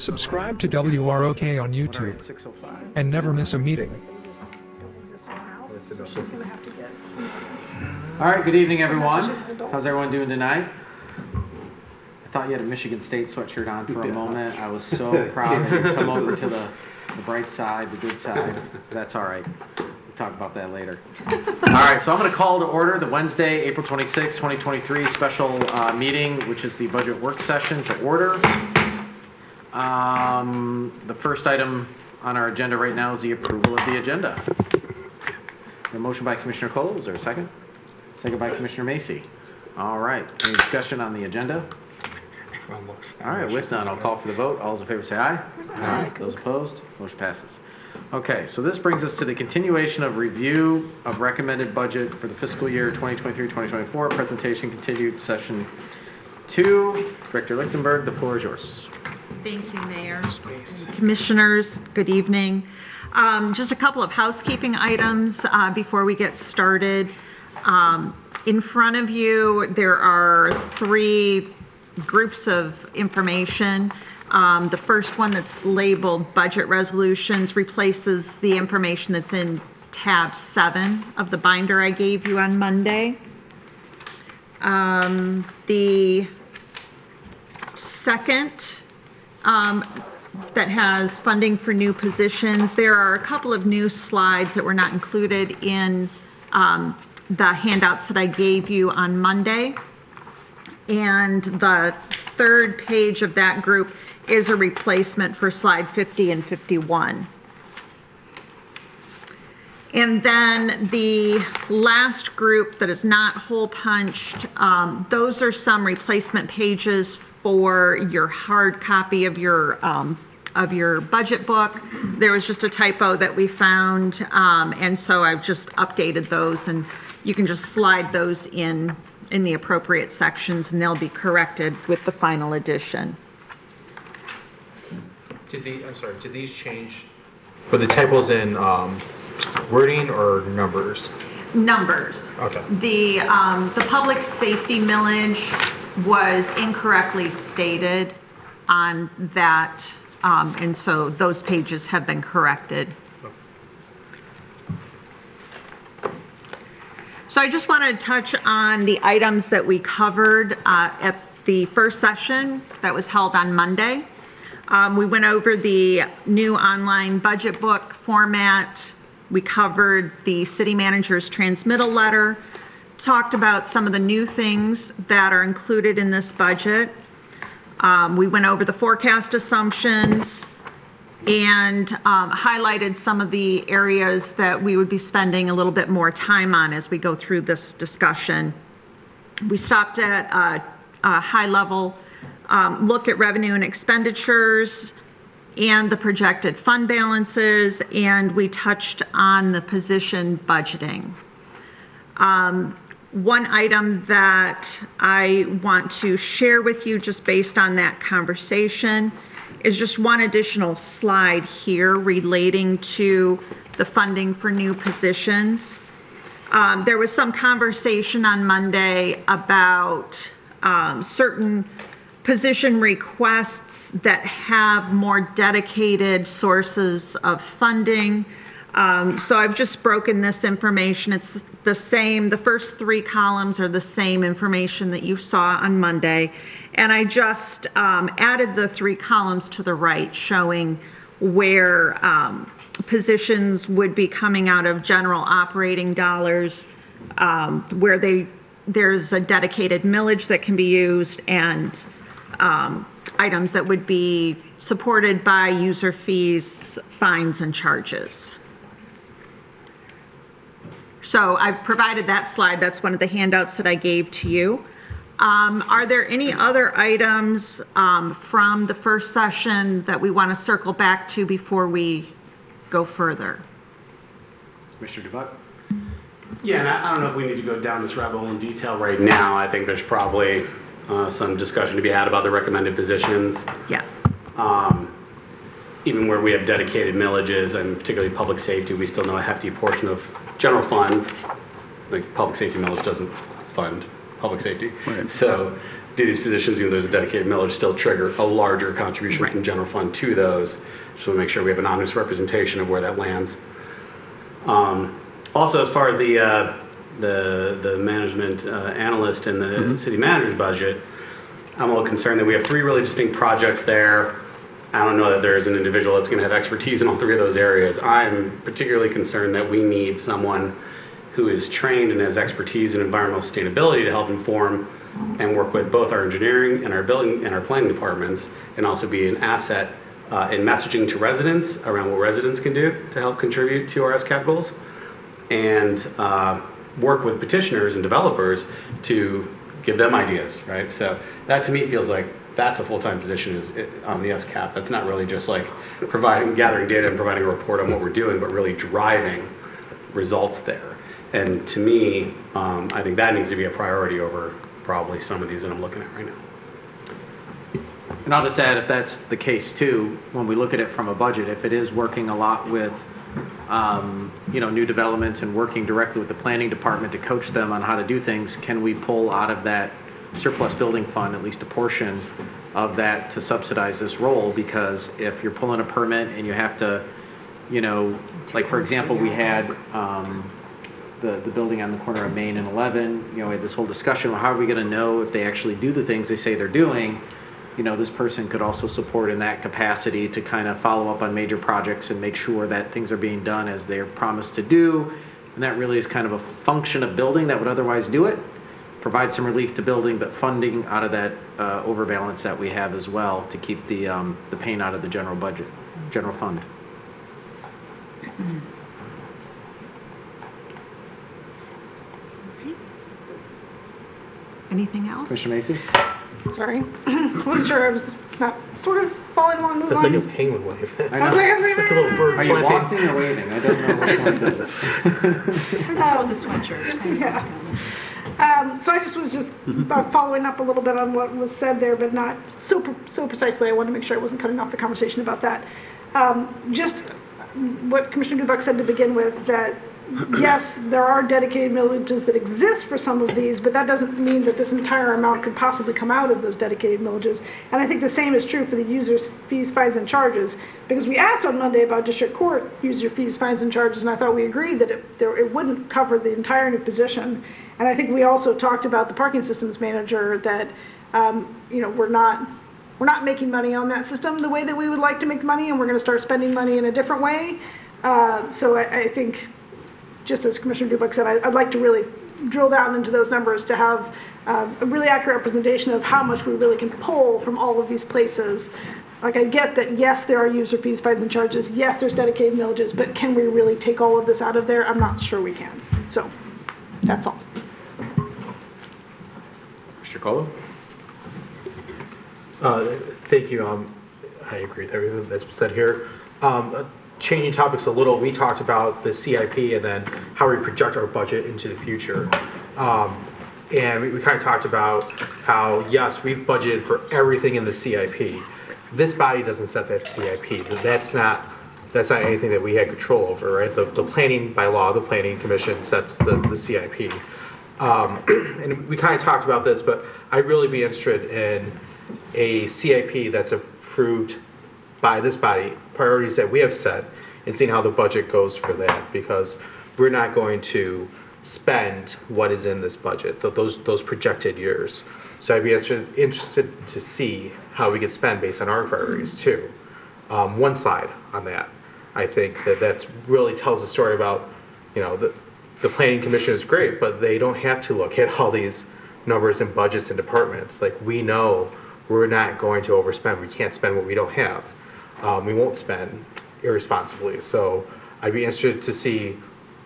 Subscribe to WROK on YouTube and never miss a meeting. All right, good evening, everyone. How's everyone doing tonight? I thought you had a Michigan State sweatshirt on for a moment. I was so proud that you'd come over to the bright side, the good side. That's all right. We'll talk about that later. All right, so I'm going to call to order the Wednesday, April 26, 2023 special meeting, which is the budget work session, to order. The first item on our agenda right now is the approval of the agenda. A motion by Commissioner Cole. Is there a second? Second by Commissioner Macy. All right. Any discussion on the agenda? All right. With none, I'll call for the vote. All those in favor say aye. Aye. Those opposed? Motion passes. Okay. So this brings us to the continuation of review of recommended budget for the fiscal year 2023-2024. Presentation continued, session 2. Director Lichtenberg, the floor is yours. Thank you, Mayor. Commissioners, good evening. Just a couple of housekeeping items before we get started. In front of you, there are 3 groups of information. The first one that's labeled Budget Resolutions replaces the information that's in tab 7 of the binder I gave you on Monday. The second that has funding for new positions. There are a couple of new slides that were not included in the handouts that I gave you on Monday. And the third page of that group is a replacement for slide 50 and 51. And then the last group that is not hole punched, those are some replacement pages for your hard copy of your budget book. There was just a typo that we found, and so I've just updated those, and you can just slide those in the appropriate sections, and they'll be corrected with the final edition. Did these change? Were the typos in wording or numbers? Numbers. Okay. The public safety millage was incorrectly stated on that, and so those pages have been corrected. So I just want to touch on the items that we covered at the first session that was held on Monday. We went over the new online budget book format. We covered the city manager's transmittal letter, talked about some of the new things that are included in this budget. We went over the forecast assumptions and highlighted some of the areas that we would be spending a little bit more time on as we go through this discussion. We stopped at a high-level look at revenue and expenditures and the projected fund balances, and we touched on the position budgeting. One item that I want to share with you just based on that conversation is just one additional slide here relating to the funding for new positions. There was some conversation on Monday about certain position requests that have more dedicated sources of funding. So I've just broken this information. It's the same, the first 3 columns are the same information that you saw on Monday. And I just added the 3 columns to the right showing where positions would be coming out of general operating dollars, where there's a dedicated millage that can be used, and items that would be supported by user fees, fines, and charges. So I've provided that slide. That's one of the handouts that I gave to you. Are there any other items from the first session that we want to circle back to before we go further? Mr. DeBuck? Yeah, and I don't know if we need to go down this rabbit hole in detail right now. I think there's probably some discussion to be had about the recommended positions. Yeah. Even where we have dedicated millages, and particularly public safety, we still know a hefty portion of general fund. Like public safety millage doesn't fund public safety. Right. So do these positions, even though there's a dedicated millage, still trigger a larger contribution from general fund to those. So we make sure we have an honest representation of where that lands. Also, as far as the management analyst and the city manager's budget, I'm a little concerned that we have 3 really distinct projects there. I don't know that there is an individual that's going to have expertise in all 3 of those areas. I'm particularly concerned that we need someone who is trained and has expertise in environmental sustainability to help inform and work with both our engineering and our building and our planning departments, and also be an asset in messaging to residents around what residents can do to help contribute to our SCAP goals, and work with petitioners and developers to give them ideas, right? So that to me feels like that's a full-time position is on the SCAP. That's not really just like gathering data and providing a report on what we're doing, but really driving results there. And to me, I think that needs to be a priority over probably some of these that I'm looking at right now. And I'll just add, if that's the case too, when we look at it from a budget, if it is working a lot with new developments and working directly with the planning department to coach them on how to do things, can we pull out of that surplus building fund at least a portion of that to subsidize this role? Because if you're pulling a permit and you have to, like for example, we had the building on the corner of Main and 11, we had this whole discussion about how are we going to know if they actually do the things they say they're doing. This person could also support in that capacity to kind of follow up on major projects and make sure that things are being done as they're promised to do. And that really is kind of a function of building that would otherwise do it, provide some relief to building, but funding out of that overbalance that we have as well to keep the pain out of the general budget, general fund. Anything else? Commissioner Macy? Sorry. I wasn't sure. I was not sort of following along those That's lines. like a penguin wave. I I was know. like, It's like a little bird Are you flapping. walking or waving? I don't know which one it is. It's hard to tell with the sweatshirt. Yeah. So I just was following up a little bit on what was said there, but not so precisely. I wanted to make sure I wasn't cutting off the conversation about that. Just what Commissioner Dubak said to begin with, that yes, there are dedicated millages that exist for some of these, but that doesn't mean that this entire amount could possibly come out of those dedicated millages. And I think the same is true for the users' fees, fines, and charges, because we asked on Monday about district court user fees, fines, and charges, and I thought we agreed that it wouldn't cover the entire new position. And I think we also talked about the parking systems manager, that we're not making money on that system the way that we would like to make money, and we're going to start spending money in a different way. So I think, just as Commissioner Dubak said, I'd like to really drill down into those numbers to have a really accurate representation of how much we really can pull from all of these places. Like, I get that, yes, there are user fees, fines, and charges. Yes, there's dedicated millages, but can we really take all of this out of there? I'm not sure we can. So that's all. Mr. Colo? Thank you. I agree with everything that's been said here. Changing topics a little, we talked about the CIP and then how we project our budget into the future. And we kind of talked about how, yes, we've budgeted for everything in the CIP. This body doesn't set that CIP. That's not anything that we had control over, right? The planning, by law, the planning commission sets the CIP. And we kind of talked about this, but I'd really be interested in a CIP that's approved by this body, priorities that we have set, and seeing how the budget goes for that, because we're not going to spend what is in this budget, those projected years. So I'd be interested to see how we could spend based on our priorities too. One slide on that. I think that really tells a story about, the planning commission is great, but they don't have to look at all these numbers and budgets and departments. Like, we know we're not going to overspend. We can't spend what we don't have. We won't spend irresponsibly. So I'd be interested to see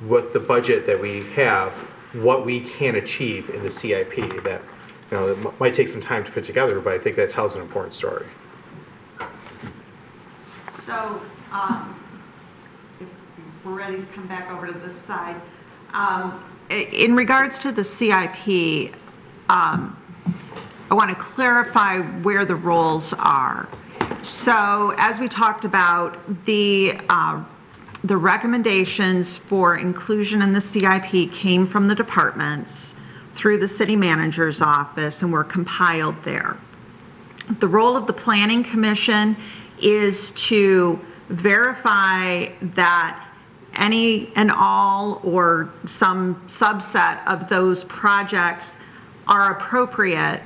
what the budget that we have, what we can achieve in the CIP. That, it might take some time to put together, but I think that tells an important story. So, if we're ready to come back over to this side, in regards to the CIP, I want to clarify where the roles are. So, as we talked about, the recommendations for inclusion in the CIP came from the departments. through the city manager's office and were compiled there. The role of the Planning Commission is to verify that any and all or some subset of those projects are appropriate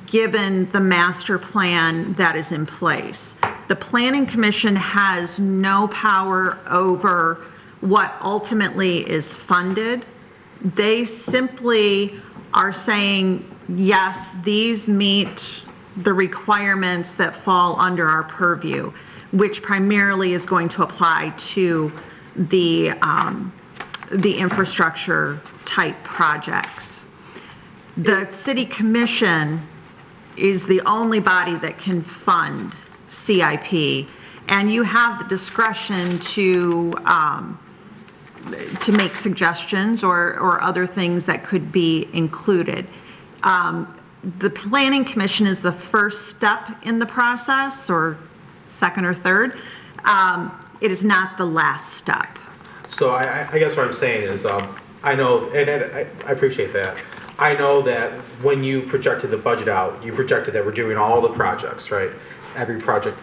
given the master plan that is in place. The Planning Commission has no power over what ultimately is funded. They simply are saying, yes, these meet the requirements that fall under our purview, which primarily is going to apply to the infrastructure type projects. The City Commission is the only body that can fund CIP, and you have the discretion to make suggestions or other things that could be included. The Planning Commission is the first step in the process, or second or third. It is not the last step. So I guess what I'm saying is, I know, and I appreciate that. I know that when you projected the budget out, you projected that we're doing all the projects, right? Every project,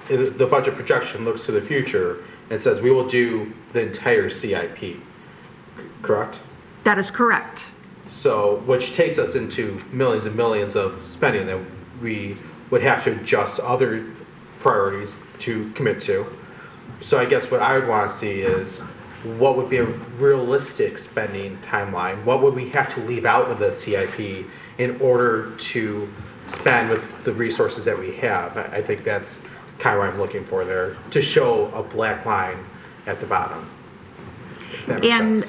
the budget projection looks to the future and says we will do the entire CIP, correct? That is correct. So, which takes us into millions and millions of spending that we would have to adjust other priorities to commit to. So I guess what I would want to see is what would be a realistic spending timeline? What would we have to leave out of the CIP in order to spend with the resources that we have? I think that's kind of what I'm looking for there, to show a black line at the bottom. If that makes sense.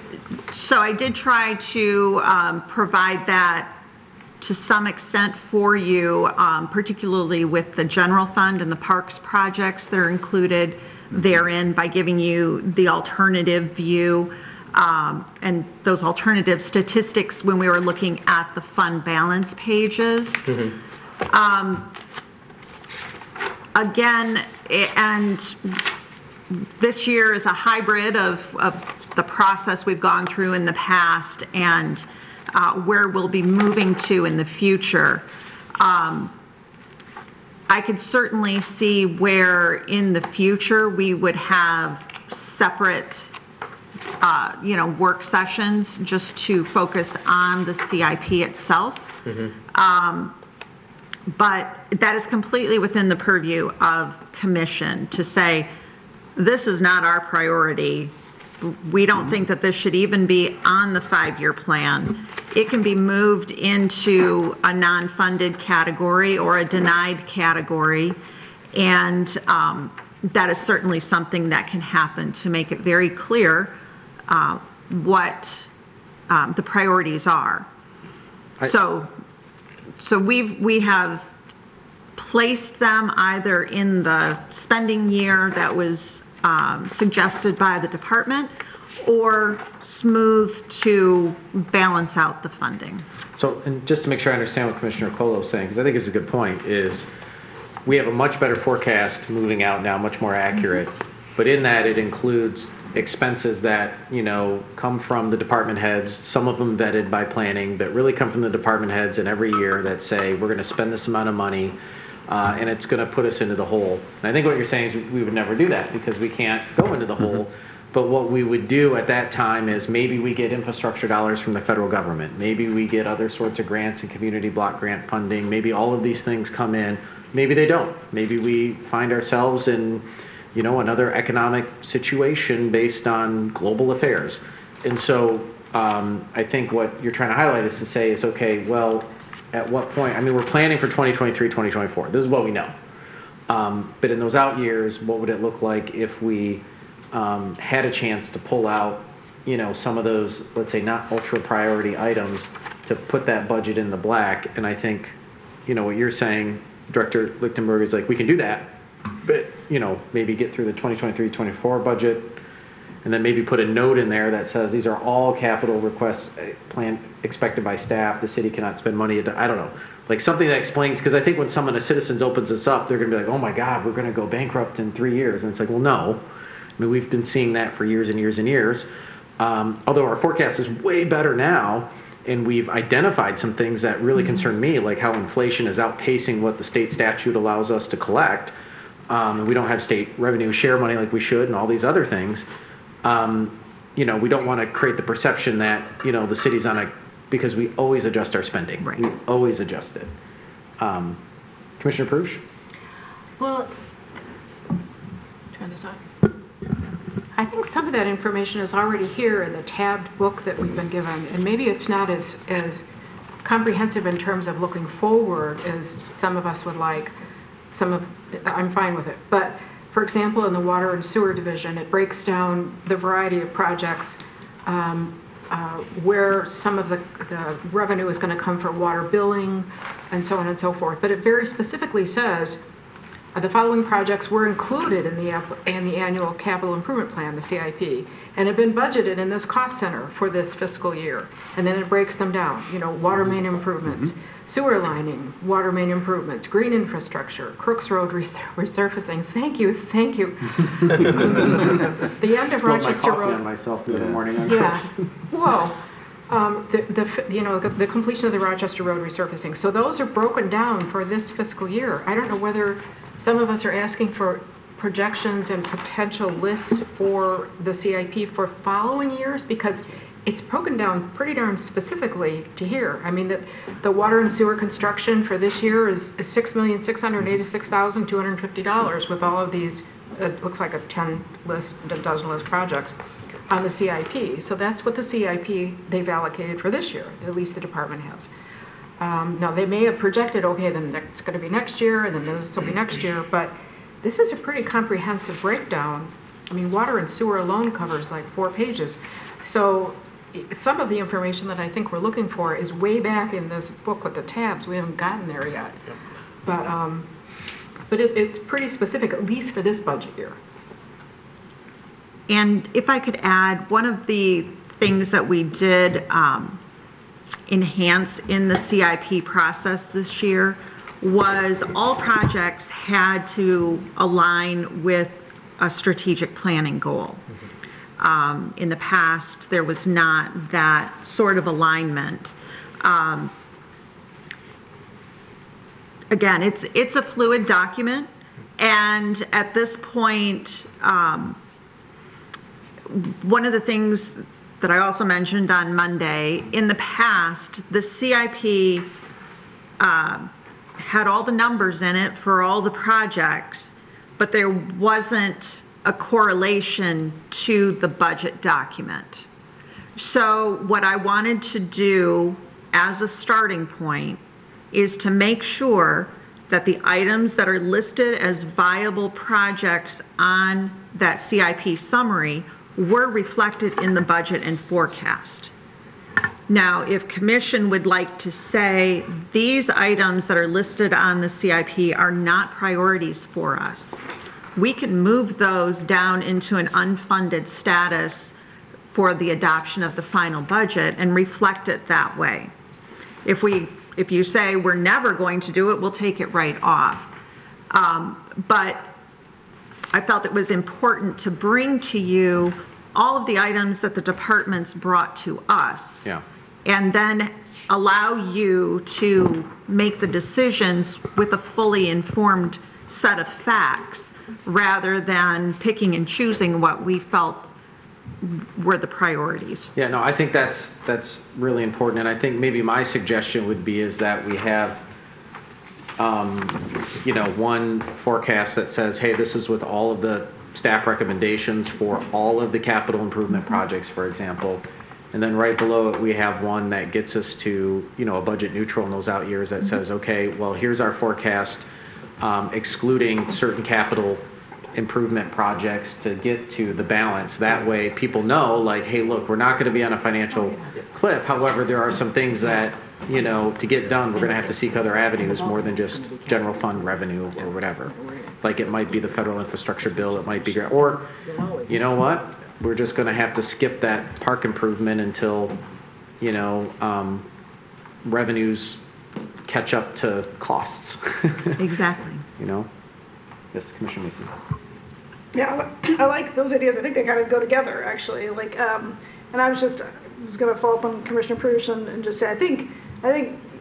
So I did try to provide that to some extent for you, particularly with the general fund and the parks projects that are included therein, by giving you the alternative view and those alternative statistics when we were looking at the fund balance pages. Again, and this year is a hybrid of the process we've gone through in the past and where we'll be moving to in the future. I could certainly see where in the future we would have separate work sessions just to focus on the CIP itself. But that is completely within the purview of commission to say, this is not our priority. We don't think that this should even be on the 5-year plan. It can be moved into a non-funded category or a denied category. And that is certainly something that can happen to make it very clear what the priorities are. So we have placed them either in the spending year that was suggested by the department, or smooth to balance out the funding. So, and just to make sure I understand what Commissioner Colo is saying, because I think it's a good point, is we have a much better forecast moving out now, much more accurate, but in that it includes expenses that, come from the department heads, some of them vetted by planning, but really come from the department heads in every year that say, we're going to spend this amount of money, and it's going to put us into the hole. And I think what you're saying is we would never do that because we can't go into the hole. But what we would do at that time is maybe we get infrastructure dollars from the federal government. Maybe we get other sorts of grants and community block grant funding. Maybe all of these things come in. Maybe they don't. Maybe we find ourselves in, another economic situation based on global affairs. And so I think what you're trying to highlight is to say is, okay, well, at what point, we're planning for 2023, 2024. This is what we know. But in those out years, what would it look like if we had a chance to pull out, some of those, let's say, not ultra priority items to put that budget in the black? And I think, what you're saying, Director Lichtenberg, is like, we can do that, but, maybe get through the 2023-24 budget, and then maybe put a note in there that says these are all capital requests planned expected by staff. The city cannot spend money. I don't know, like something that explains, because I think when a citizens opens this up, they're going to be like, oh my God, we're going to go bankrupt in 3 years. And it's like, well, no. We've been seeing that for years and years and years. Although our forecast is way better now, and we've identified some things that really concern me, like how inflation is outpacing what the state statute allows us to collect. And we don't have state revenue share money like we should and all these other things. We don't want to create the perception that, the city's because we always adjust our spending. Right. We always adjust it. Commissioner Prush? Well, turn this on. I think some of that information is already here in the tabbed book that we've been given, and maybe it's not as comprehensive in terms of looking forward as some of us would like. I'm fine with it. But for example, in the water and sewer division, it breaks down the variety of projects where some of the revenue is going to come from water billing and so on and so forth. But it very specifically says the following projects were included in the annual capital improvement plan, the CIP, and have been budgeted in this cost center for this fiscal year. And then it breaks them down, water main improvements, sewer lining, water main improvements, green infrastructure, Crooks Road resurfacing. Thank you. The end of Rochester Road. On myself the other morning on Yeah. Crooks. Whoa. The completion of the Rochester Road resurfacing. So those are broken down for this fiscal year. I don't know whether some of us are asking for projections and potential lists for the CIP for following years, because it's broken down pretty darn specifically to here. I mean, the water and sewer construction for this year is $6,686,250 with all of these, it looks like a dozen list projects on the CIP. So that's what the CIP they've allocated for this year, at least the department has. Now, they may have projected, okay, then it's going to be next year, and then this will be next year, but this is a pretty comprehensive breakdown. I mean, water and sewer alone covers like 4 pages. So some of the information that I think we're looking for is way back in this book with the tabs. We haven't gotten there yet. But it's pretty specific, at least for this budget year. And if I could add, one of the things that we did enhance in the CIP process this year was all projects had to align with a strategic planning goal. In the past, there was not that sort of alignment. Again, it's a fluid document, and at this point, one of the things that I also mentioned on Monday, in the past, the CIP had all the numbers in it for all the projects, but there wasn't a correlation to the budget document. So what I wanted to do as a starting point is to make sure that the items that are listed as viable projects on that CIP summary were reflected in the budget and forecast. Now, if commission would like to say these items that are listed on the CIP are not priorities for us, we can move those down into an unfunded status for the adoption of the final budget and reflect it that way. If you say we're never going to do it, we'll take it right off. But I felt it was important to bring to you all of the items that the departments brought to us. Yeah. And then allow you to make the decisions with a fully informed set of facts rather than picking and choosing what we felt were the priorities. Yeah, no, I think that's really important, and I think maybe my suggestion would be is that we have, one forecast that says, hey, this is with all of the staff recommendations for all of the capital improvement projects, for example, and then right below it we have one that gets us to, a budget neutral in those out years that says, okay, well, here's our forecast, excluding certain capital improvement projects to get to the balance. That way people know, like, hey, look, we're not going to be on a financial cliff. However, there are some things that, to get done, we're going to have to seek other avenues more than just general fund revenue or whatever. Like it might be the federal infrastructure bill, it might be, or you know what, we're just going to have to skip that park improvement until, revenues catch up to costs. Exactly. Yes, Commissioner Mason. Yeah, I like those ideas. I think they kind of go together, actually. And I was just was going to follow up on Commissioner Pruitt and just say, I think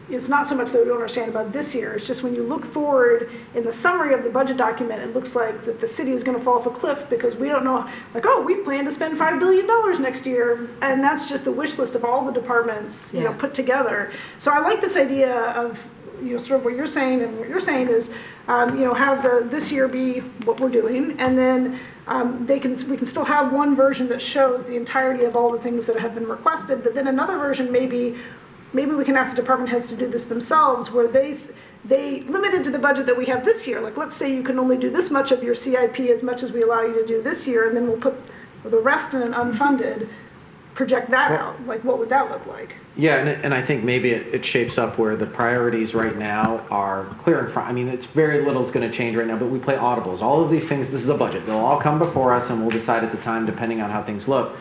it's not so much that we don't understand about this year. It's just when you look forward in the summary of the budget document, it looks like that the city is going to fall off a cliff because we don't know, like, oh, we plan to spend $5 billion next year. And that's just the wish list of all the departments, you know, put together. So I like this idea of, you know, sort of what you're saying, and what you're saying is, you know, have this year be what we're doing, and then we can still have one version that shows the entirety of all the things that have been requested, but then another version maybe we can ask the department heads to do this themselves, where they limited to the budget that we have this year. Like, let's say you can only do this much of your CIP as much as we allow you to do this year, and then we'll put the rest in an unfunded, project that out. Like, what would that look like? Yeah, and I think maybe it shapes up where the priorities right now are clear in front. I mean, it's very little is going to change right now, but we play audibles. All of these things, this is a budget. They'll all come before us, and we'll decide at the time depending on how things look.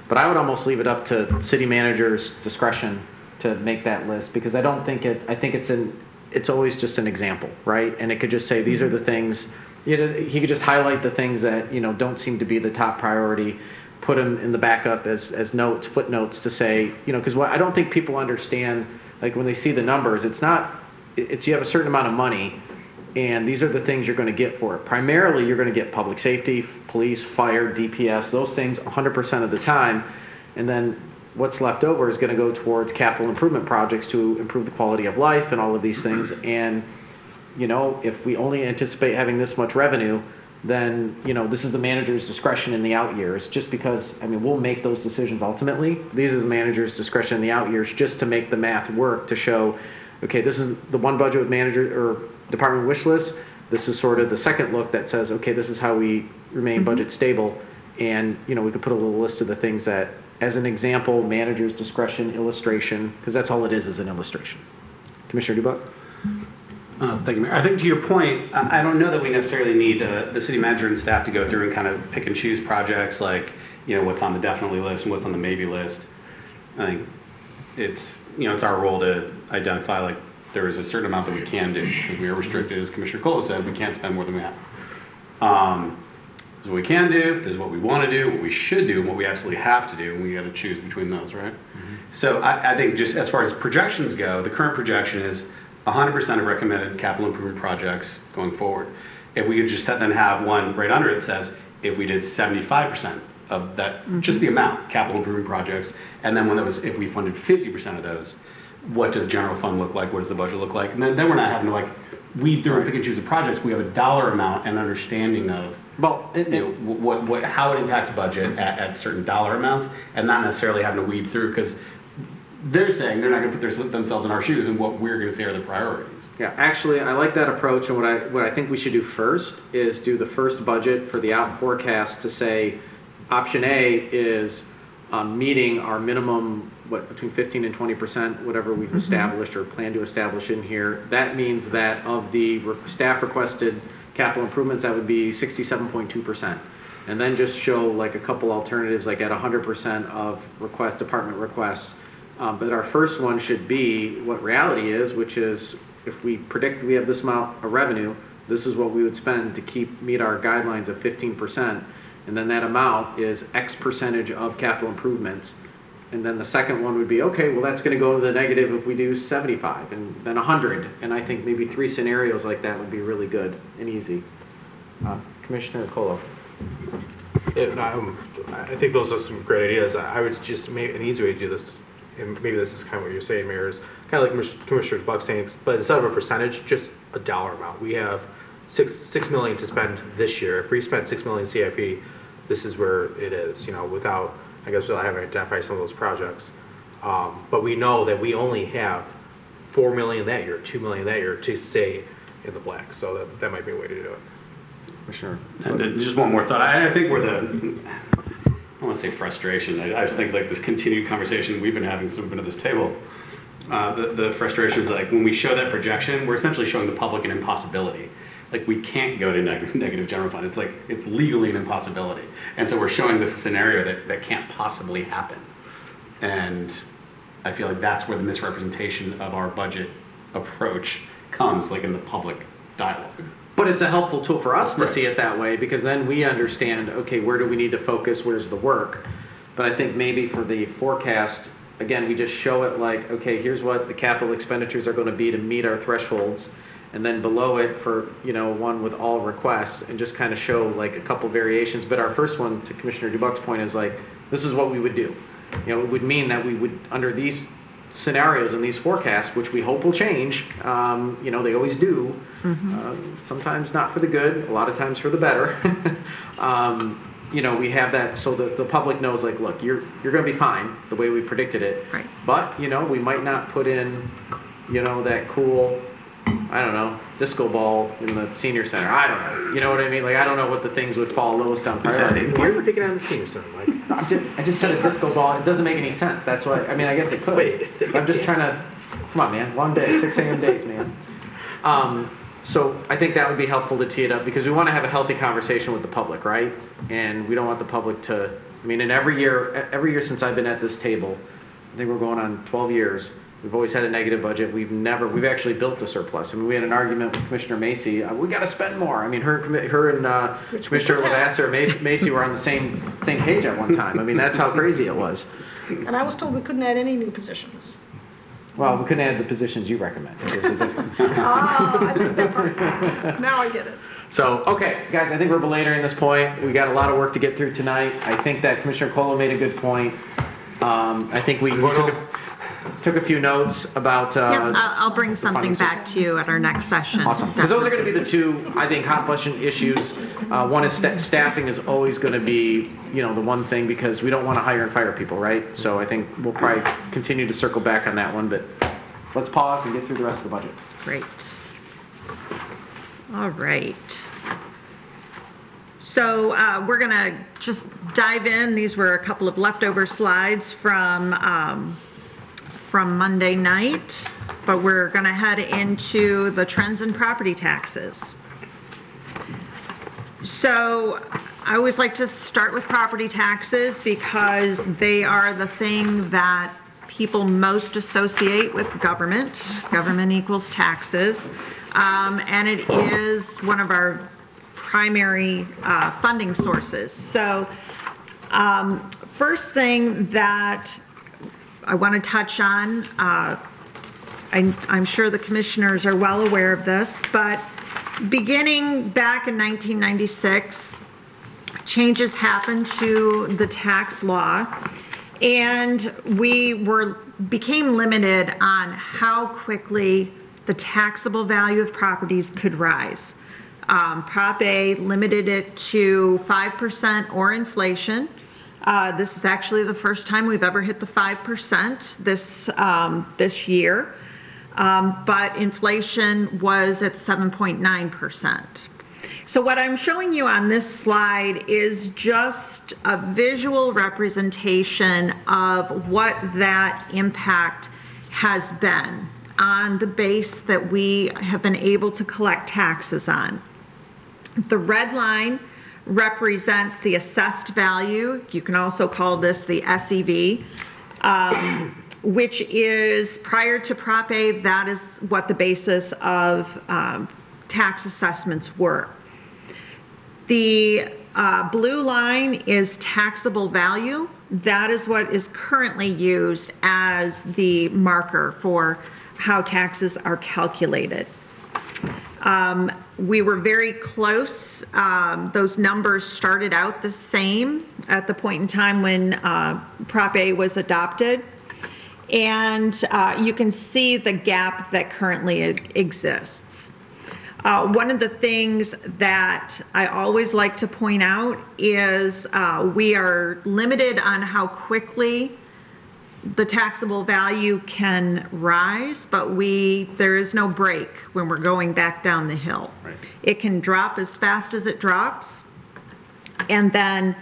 But I would almost leave it up to city managers' discretion to make that list, because I think it's always just an example, right? And it could just say, these are the things, he could just highlight the things that, you know, don't seem to be the top priority, put them in the backup as notes, footnotes to say, you know, because I don't think people understand, like when they see the numbers, it's you have a certain amount of money, and these are the things you're going to get for it. Primarily, you're going to get public safety, police, fire, DPS, those things 100% of the time, and then what's left over is going to go towards capital improvement projects to improve the quality of life and all of these things. And, you know, if we only anticipate having this much revenue, then, you know, this is the manager's discretion in the out years, just because, I mean, we'll make those decisions ultimately. These is the manager's discretion in the out years just to make the math work, to show, okay, this is the one budget with manager or department wish list. This is sort of the second look that says, okay, this is how we remain budget stable. And, you know, we could put a little list of the things that, as an example, manager's discretion illustration, because that's all it is an illustration. Commissioner Dubuck? Thank you, Mayor. I think to your point, I don't know that we necessarily need the city manager and staff to go through and kind of pick and choose projects like, you know, what's on the definitely list and what's on the maybe list. I think it's, you know, it's our role to identify, like, there is a certain amount that we can do. If we are restricted, as Commissioner Cole said, we can't spend more than we have. There's what we can do, there's what we want to do, what we should do, and what we absolutely have to do, and we got to choose between those, right? Mm-hmm. So I think just as far as projections go, the current projection is 100% of recommended capital improvement projects going forward. If we could just then have one right under it that says, if we did 75% of that, just the amount, capital improvement projects, and then if we funded 50% of those, what does general fund look like? What does the budget look like? And then we're not having to, like, weed through and pick and choose the projects. We have a dollar amount and understanding of how it impacts budget at certain dollar amounts, and not necessarily having to weed through, because they're saying they're not going to put themselves in our shoes, and what we're going to say are the priorities. Yeah, actually, I like that approach, and what I think we should do first is do the first budget for the out forecast to say, option A is meeting our minimum, between 15 and 20%, whatever we've established or plan to establish in here. That means that of the staff requested capital improvements, that would be 67.2%. And then just show like a couple alternatives, like at 100% of department requests. But our first one should be what reality is, which is if we predict we have this amount of revenue, this is what we would spend to meet our guidelines of 15%. And then that amount is X percentage of capital improvements. And then the second one would be, okay, well, that's going to go to the negative if we do 75 and then 100. And I think maybe 3 scenarios like that would be really good and easy. Commissioner Colo. I think those are some great ideas. I would just make an easy way to do this, and maybe this is kind of what you're saying, Mayor, is kind of like Commissioner Buck saying, but instead of a percentage, just a dollar amount. We have $6 million to spend this year. If we spent $6 million CIP, this is where it is, you know, without, I guess, without having to identify some of those projects. But we know that we only have $4 million that year, $2 million that year to stay in the black. So that might be a way to do it. For sure. And just one more thought. I think where I don't want to say frustration. I just think like this continued conversation we've been having since we've been at this table. The frustration is like when we show that projection, we're essentially showing the public an impossibility. Like we can't go to negative general fund. It's like it's legally an impossibility. And so we're showing this scenario that can't possibly happen. And I feel like that's where the misrepresentation of our budget approach comes, like in the public dialogue. But it's a helpful tool for us to see it that way, because then we understand, okay, where do we need to focus? Where's the work? But I think maybe for the forecast, again, we just show it like, okay, here's what the capital expenditures are going to be to meet our thresholds. And then below it for, one with all requests, and just kind of show like a couple variations. But our first one, to Commissioner Dubuck's point, is like, this is what we would do. It would mean that we would, under these scenarios and these forecasts, which we hope will change, they always do, sometimes not for the good, a lot of times for the better. We have that so that the public knows, like, look, you're going to be fine the way we predicted it. Right. But, we might not put in, that cool, I don't know, disco ball in the senior center. I don't know. You know what I mean? Like, I don't know what the things would fall lowest on priority. Why are you picking on the senior center, Mike? I just said a disco ball. It doesn't make any sense. That's why. I mean, I guess it could. Wait. I'm just trying to. Come on, man. One day, 6 a.m. days, man. So I think that would be helpful to tee it up because we want to have a healthy conversation with the public, right? And we don't want the public to. I mean, and every year since I've been at this table, I think we're going on 12 years. We've always had a negative budget. We've actually built a surplus. I mean, we had an argument with Commissioner Macy. We got to spend more. I mean, her and Commissioner Lavasser Macy were on the same page at one time. I mean, that's how crazy it was. And I was told we couldn't add any new positions. Well, we couldn't add the positions you recommended. There's a difference. I missed that part. Now I get it. So, okay, guys, I think we're belaboring this point. We got a lot of work to get through tonight. I think that Commissioner Colo made a good point. I think we took a few notes about... I'll bring something back to you at our next session. Awesome. Because those are going to be the two, I think, hot button issues. One is staffing is always going to be, the one thing because we don't want to hire and fire people, right? So I think we'll probably continue to circle back on that one, but let's pause and get through the rest of the budget. Great. All right. So we're going to just dive in. These were a couple of leftover slides from Monday night, but we're going to head into the trends in property taxes. So I always like to start with property taxes because they are the thing that people most associate with government. Government equals taxes, and it is one of our primary funding sources. So first thing that I want to touch on, I'm sure the commissioners are well aware of this, but beginning back in 1996, changes happened to the tax law, and we became limited on how quickly the taxable value of properties could rise. Prop A limited it to 5% or inflation. This is actually the first time we've ever hit the 5% this year, but inflation was at 7.9%. So what I'm showing you on this slide is just a visual representation of what that impact has been on the base that we have been able to collect taxes on. The red line represents the assessed value. You can also call this the SEV, which is prior to Prop A, that is what the basis of tax assessments were. The blue line is taxable value. That is what is currently used as the marker for how taxes are calculated. We were very close. Those numbers started out the same at the point in time when Prop A was adopted. And you can see the gap that currently exists. One of the things that I always like to point out is we are limited on how quickly the taxable value can rise, but there is no break when we're going back down the hill. Right. It can drop as fast as it drops, and then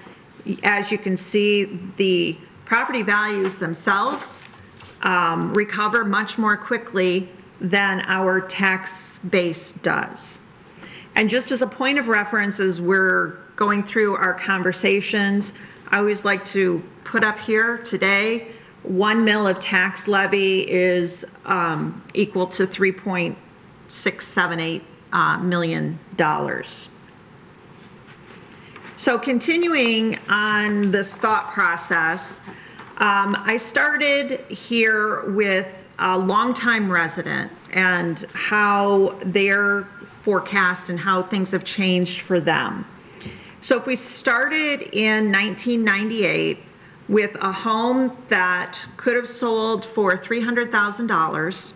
as you can see, the property values themselves recover much more quickly than our tax base does. And just as a point of reference, as we're going through our conversations, I always like to put up here today, 1 mil of tax levy is equal to $3.678 million. So continuing on this thought process, I started here with a longtime resident and how their forecast and how things have changed for them. So if we started in 1998 with a home that could have sold for $300,000,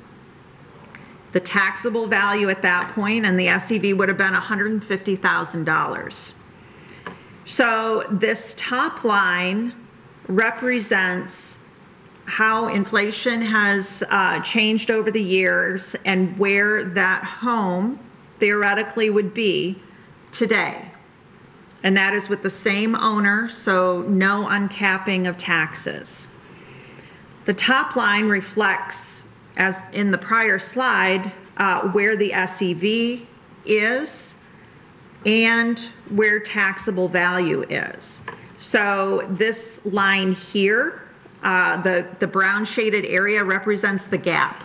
the taxable value at that point and the SEV would have been $150,000. So this top line represents how inflation has changed over the years and where that home theoretically would be today. And that is with the same owner, so no uncapping of taxes. The top line reflects, as in the prior slide, where the SEV is and where taxable value is. So this line here, the brown shaded area represents the gap.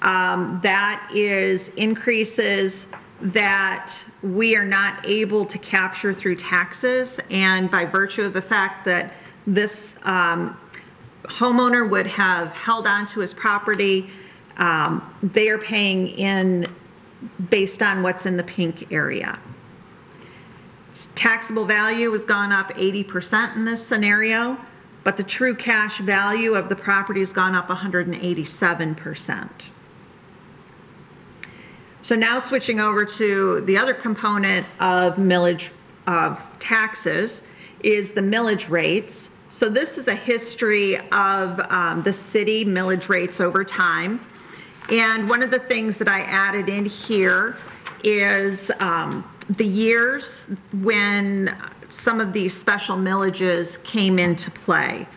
That is increases that we are not able to capture through taxes, and by virtue of the fact that this homeowner would have held on to his property, they are paying in based on what's in the pink area. Taxable value has gone up 80% in this scenario, but the true cash value of the property has gone up 187%. So now switching over to the other component of millage of taxes is the millage rates. So this is a history of the city millage rates over time. And one of the things that I added in here is the years when some of these special millages came into play.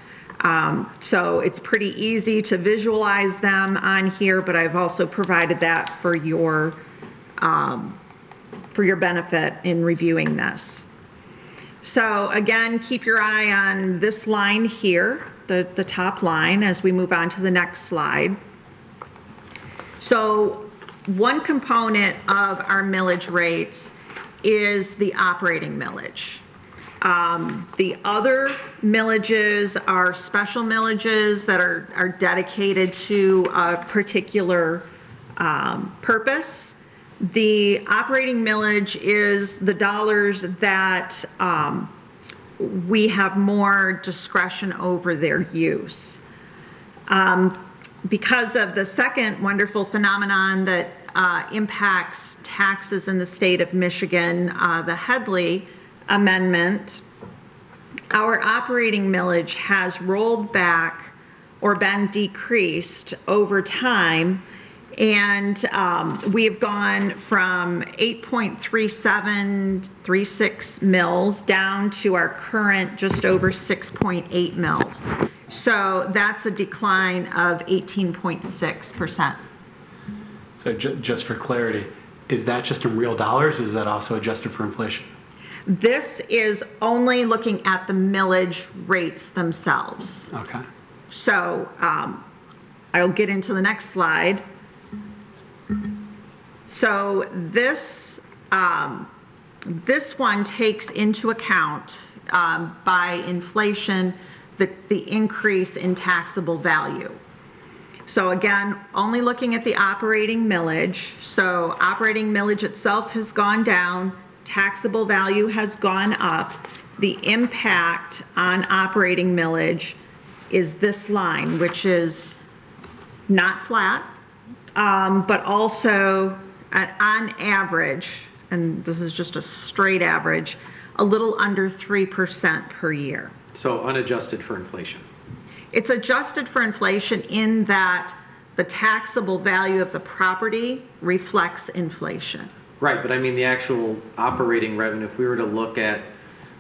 So it's pretty easy to visualize them on here, but I've also provided that for your benefit in reviewing this. So again, keep your eye on this line here, the top line, as we move on to the next slide. So one component of our millage rates is the operating millage. The other millages are special millages that are dedicated to a particular purpose. The operating millage is the dollars that we have more discretion over their use. Because of the second wonderful phenomenon that impacts taxes in the state of Michigan, the Headley Amendment, our operating millage has rolled back or been decreased over time, and we have gone from 8.3736 mils down to our current just over 6.8 mils. So that's a decline of 18.6%. So just for clarity, is that just in real dollars, or is that also adjusted for inflation? This is only looking at the millage rates themselves. Okay. So I'll get into the next slide. So this one takes into account by inflation the increase in taxable value. So again, only looking at the operating millage. So operating millage itself has gone down, taxable value has gone up. The impact on operating millage is this line, which is not flat, but also on average, and this is just a straight average, a little under 3% per year. So unadjusted for inflation. It's adjusted for inflation in that the taxable value of the property reflects inflation. Right, but I mean the actual operating revenue, if we were to look at,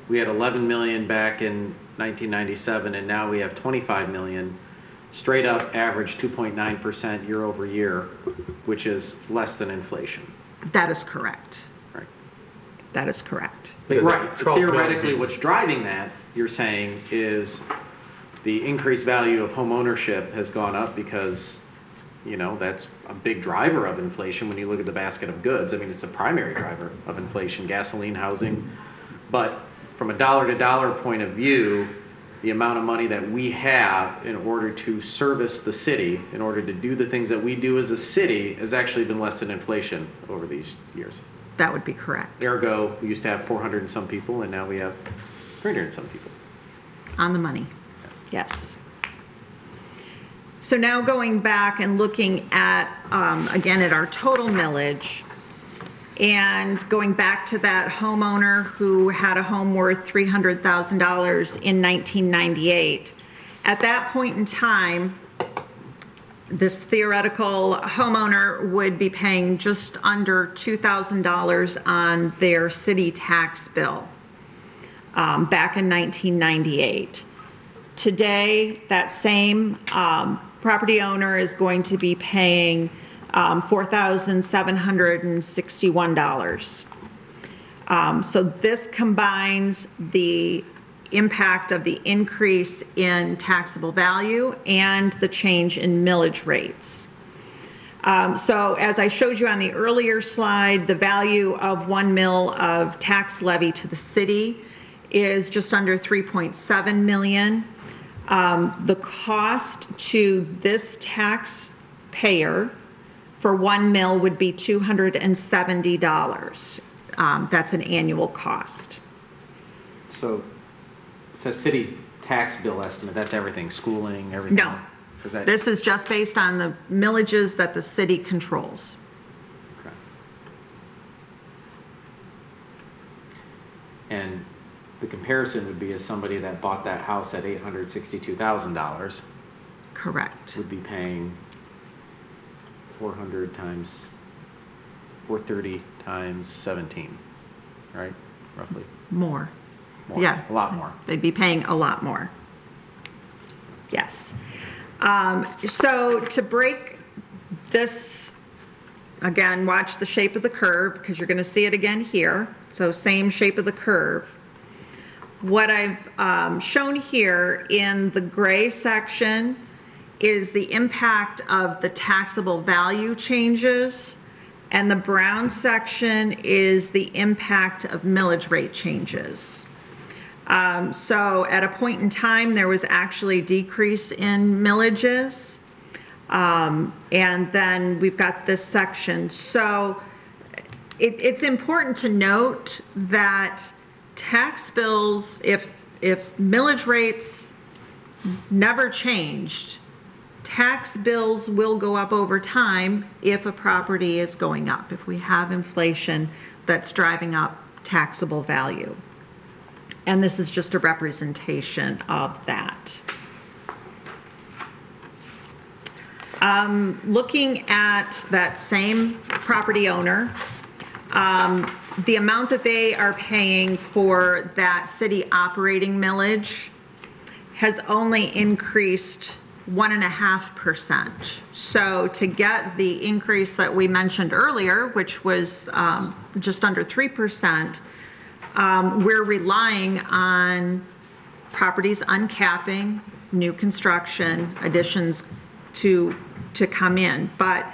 we had 11 million back in 1997 and now we have 25 million, straight up average 2.9% year over year, which is less than inflation. That is correct. Right. That is correct. But right, theoretically what's driving that, you're saying, is the increased value of home ownership has gone up because, you know, that's a big driver of inflation when you look at the basket of goods. I mean, it's the primary driver of inflation, gasoline, housing. But from a dollar-to-dollar point of view, the amount of money that we have in order to service the city, in order to do the things that we do as a city, has actually been less than inflation over these years. That would be correct. Ergo, we used to have 400 and some people, and now we have 300 and some people. On the money, yes. So now going back and looking at, again, at our total millage, and going back to that homeowner who had a home worth $300,000 in 1998. At that point in time, this theoretical homeowner would be paying just under $2,000 on their city tax bill back in 1998. Today, that same property owner is going to be paying $4,761. So this combines the impact of the increase in taxable value and the change in millage rates. So as I showed you on the earlier slide, the value of 1 mil of tax levy to the city is just under 3.7 million. The cost to this taxpayer for 1 mil would be $270. That's an annual cost. So it's a city tax bill estimate. That's everything, schooling, everything? No. This is just based on the millages that the city controls. Okay. And the comparison would be as somebody that bought that house at $862,000 Correct. would be paying 400 times 430 times 17, right? Roughly. More. More. Yeah. A lot more. They'd be paying a lot more. Yes. So to break this, again, watch the shape of the curve because you're going to see it again here. So same shape of the curve. What I've shown here in the gray section is the impact of the taxable value changes, and the brown section is the impact of millage rate changes. So at a point in time, there was actually a decrease in millages, and then we've got this section. So it's important to note that tax bills, if millage rates never changed, tax bills will go up over time if a property is going up, if we have inflation that's driving up taxable value. And this is just a representation of that. Looking at that same property owner, the amount that they are paying for that city operating millage has only increased 1.5%. So to get the increase that we mentioned earlier, which was just under 3%, we're relying on properties uncapping, new construction, additions to come in. But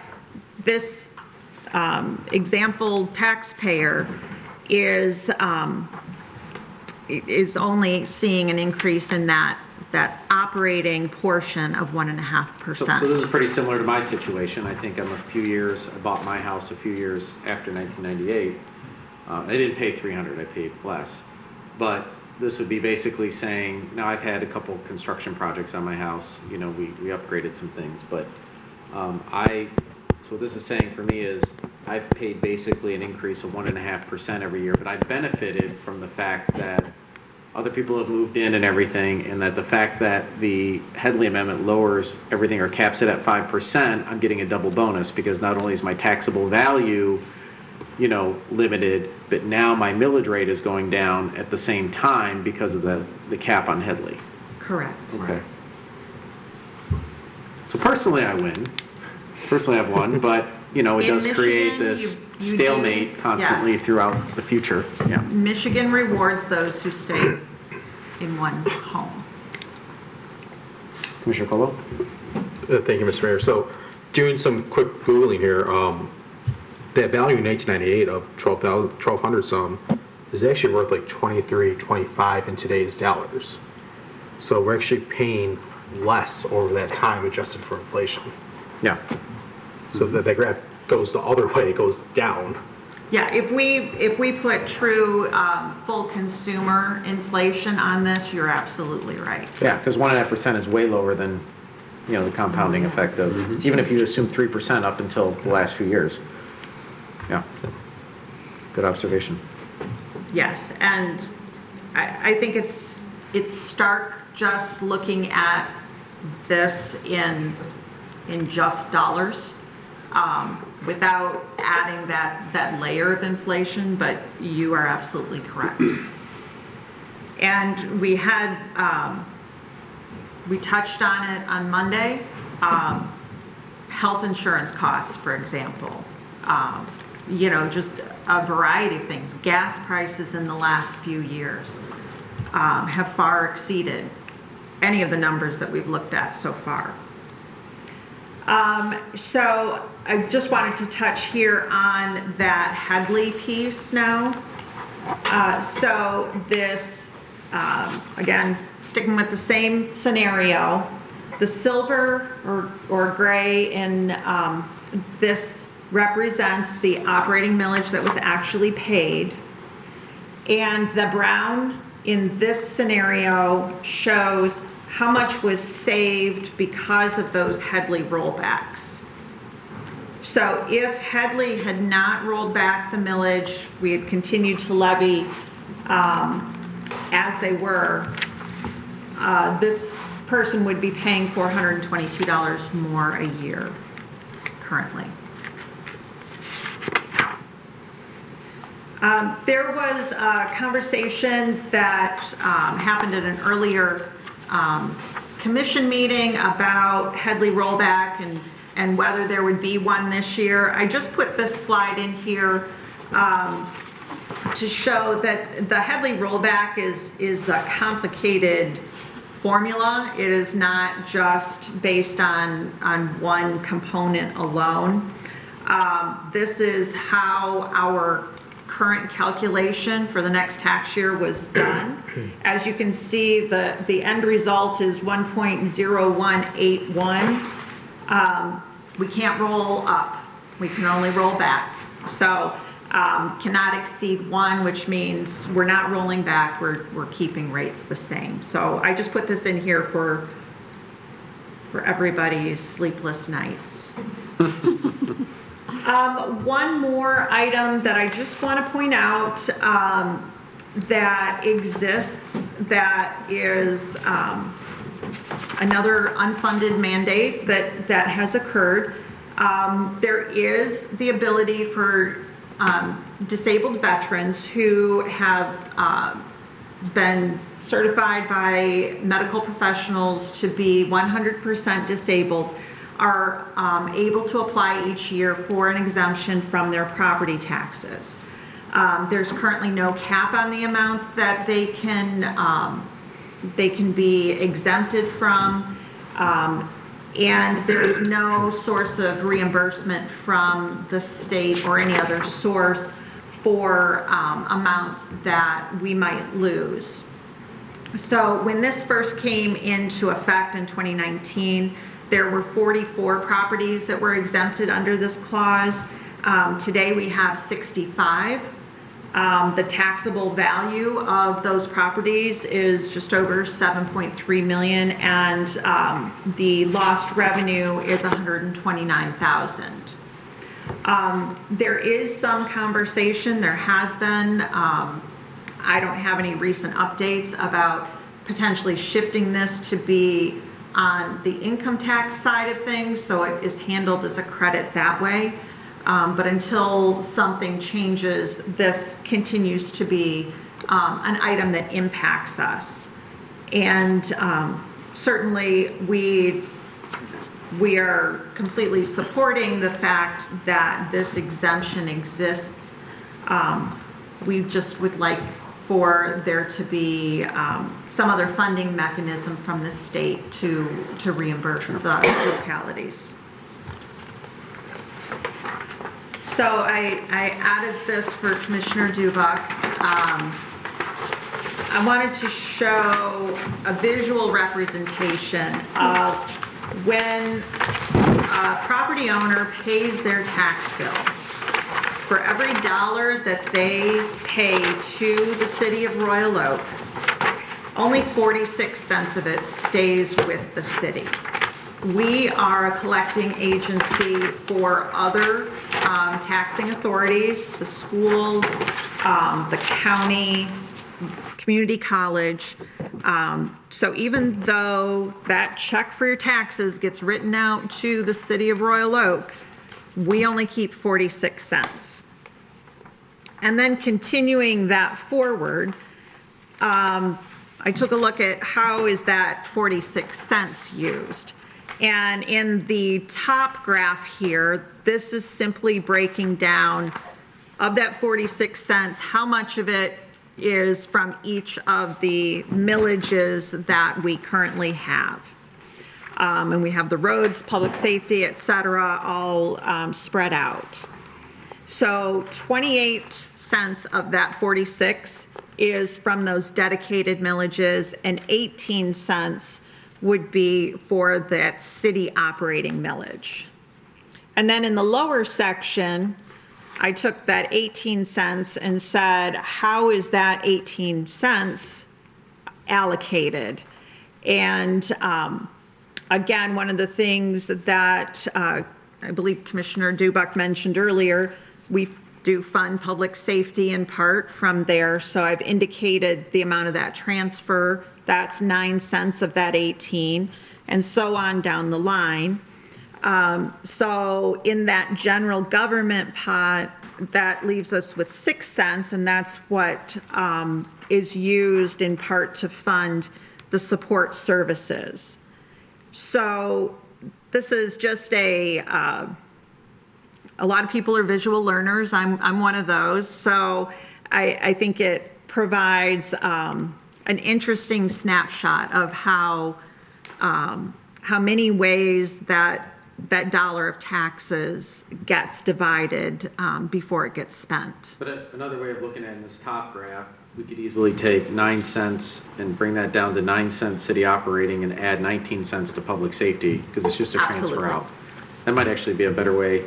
this example taxpayer is only seeing an increase in that operating portion of 1.5%. So this is pretty similar to my situation. I think I bought my house a few years after 1998. I didn't pay $300, I paid less. But this would be basically saying, now I've had a couple construction projects on my house, we upgraded some things, but so what this is saying for me is I've paid basically an increase of 1.5% every year, but I benefited from the fact that other people have moved in and everything, and that the fact that the Headley Amendment lowers everything or caps it at 5%, I'm getting a double bonus because not only is my taxable value, limited, but now my millage rate is going down at the same time because of the cap on Headley. Correct. Okay. So personally, I win. Personally, I've won, but it does create this stalemate constantly throughout the future. Yeah. Michigan rewards those who stay in one home. Commissioner Colo? Thank you, Mr. Mayor. So doing some quick Googling here, that value in 1998 of 1,200 some is actually worth like 23, 25 in today's dollars. So we're actually paying less over that time adjusted for inflation. Yeah. So that graph goes the other way, it goes down. Yeah, if we put true full consumer inflation on this, you're absolutely right. Yeah, because 1.5% is way lower than, the compounding effect of, even if you assume 3% up until the last few years. Yeah. Good observation. Yes, and I think it's stark just looking at this in just dollars, without adding that layer of inflation, but you are absolutely correct. And we had, we touched on it on Monday, health insurance costs, for example. Just a variety of things. Gas prices in the last few years have far exceeded any of the numbers that we've looked at so far. So I just wanted to touch here on that Headley piece now. So this, again, sticking with the same scenario, the silver or gray in this represents the operating millage that was actually paid, and the brown in this scenario shows how much was saved because of those Headley rollbacks. So if Headley had not rolled back the millage, we had continued to levy as they were, this person would be paying $422 more a year currently. There was a conversation that happened at an earlier commission meeting about Headley rollback and whether there would be one this year. I just put this slide in here to show that the Headley rollback is a complicated formula. It is not just based on one component alone. This is how our current calculation for the next tax year was done. As you can see, the end result is 1.0181. We can't roll up. We can only roll back. So cannot exceed 1, which means we're not rolling back. We're keeping rates the same. So I just put this in here for everybody's sleepless nights. One more item that I just want to point out that exists, that is another unfunded mandate that has occurred. There is the ability for disabled veterans who have been certified by medical professionals to be 100% disabled, are able to apply each year for an exemption from their property taxes. There's currently no cap on the amount that they can be exempted from, and there's no source of reimbursement from the state or any other source for amounts that we might lose. So when this first came into effect in 2019, there were 44 properties that were exempted under this clause. Today we have 65. The taxable value of those properties is just over $7.3 million, and the lost revenue is $129,000. There is some conversation, there has been, I don't have any recent updates about potentially shifting this to be on the income tax side of things, so it is handled as a credit that way. But until something changes, this continues to be an item that impacts us. And certainly we are completely supporting the fact that this exemption exists. We just would like for there to be some other funding mechanism from the state to reimburse the localities. So I added this for Commissioner Dubak. I wanted to show a visual representation of when a property owner pays their tax bill. For every dollar that they pay to the city of Royal Oak, only 46 cents of it stays with the city. We are a collecting agency for other taxing authorities, the schools, the county, community college. So even though that check for your taxes gets written out to the city of Royal Oak, we only keep 46 cents. And then continuing that forward, I took a look at how is that 46 cents used. And in the top graph here, this is simply breaking down of that 46 cents, how much of it is from each of the millages that we currently have. And we have the roads, public safety, et cetera, all spread out. So 28 cents of that 46 is from those dedicated millages, and 18 cents would be for that city operating millage. And then in the lower section, I took that 18 cents and said, how is that 18 cents allocated? And again, one of the things that I believe Commissioner Dubak mentioned earlier, we do fund public safety in part from there. So I've indicated the amount of that transfer. That's 9 cents of that 18, and so on down the line. So in that general government pot, that leaves us with 6 cents, and that's what is used in part to fund the support services. So this is just a lot of people are visual learners. I'm one of those. So I think it provides an interesting snapshot of how many ways that dollar of taxes gets divided before it gets spent. But another way of looking at it in this top graph, we could easily take 9 cents and bring that down to 9 cents city operating and add 19 cents to public safety, because it's just a Absolutely. transfer out. That might actually be a better way.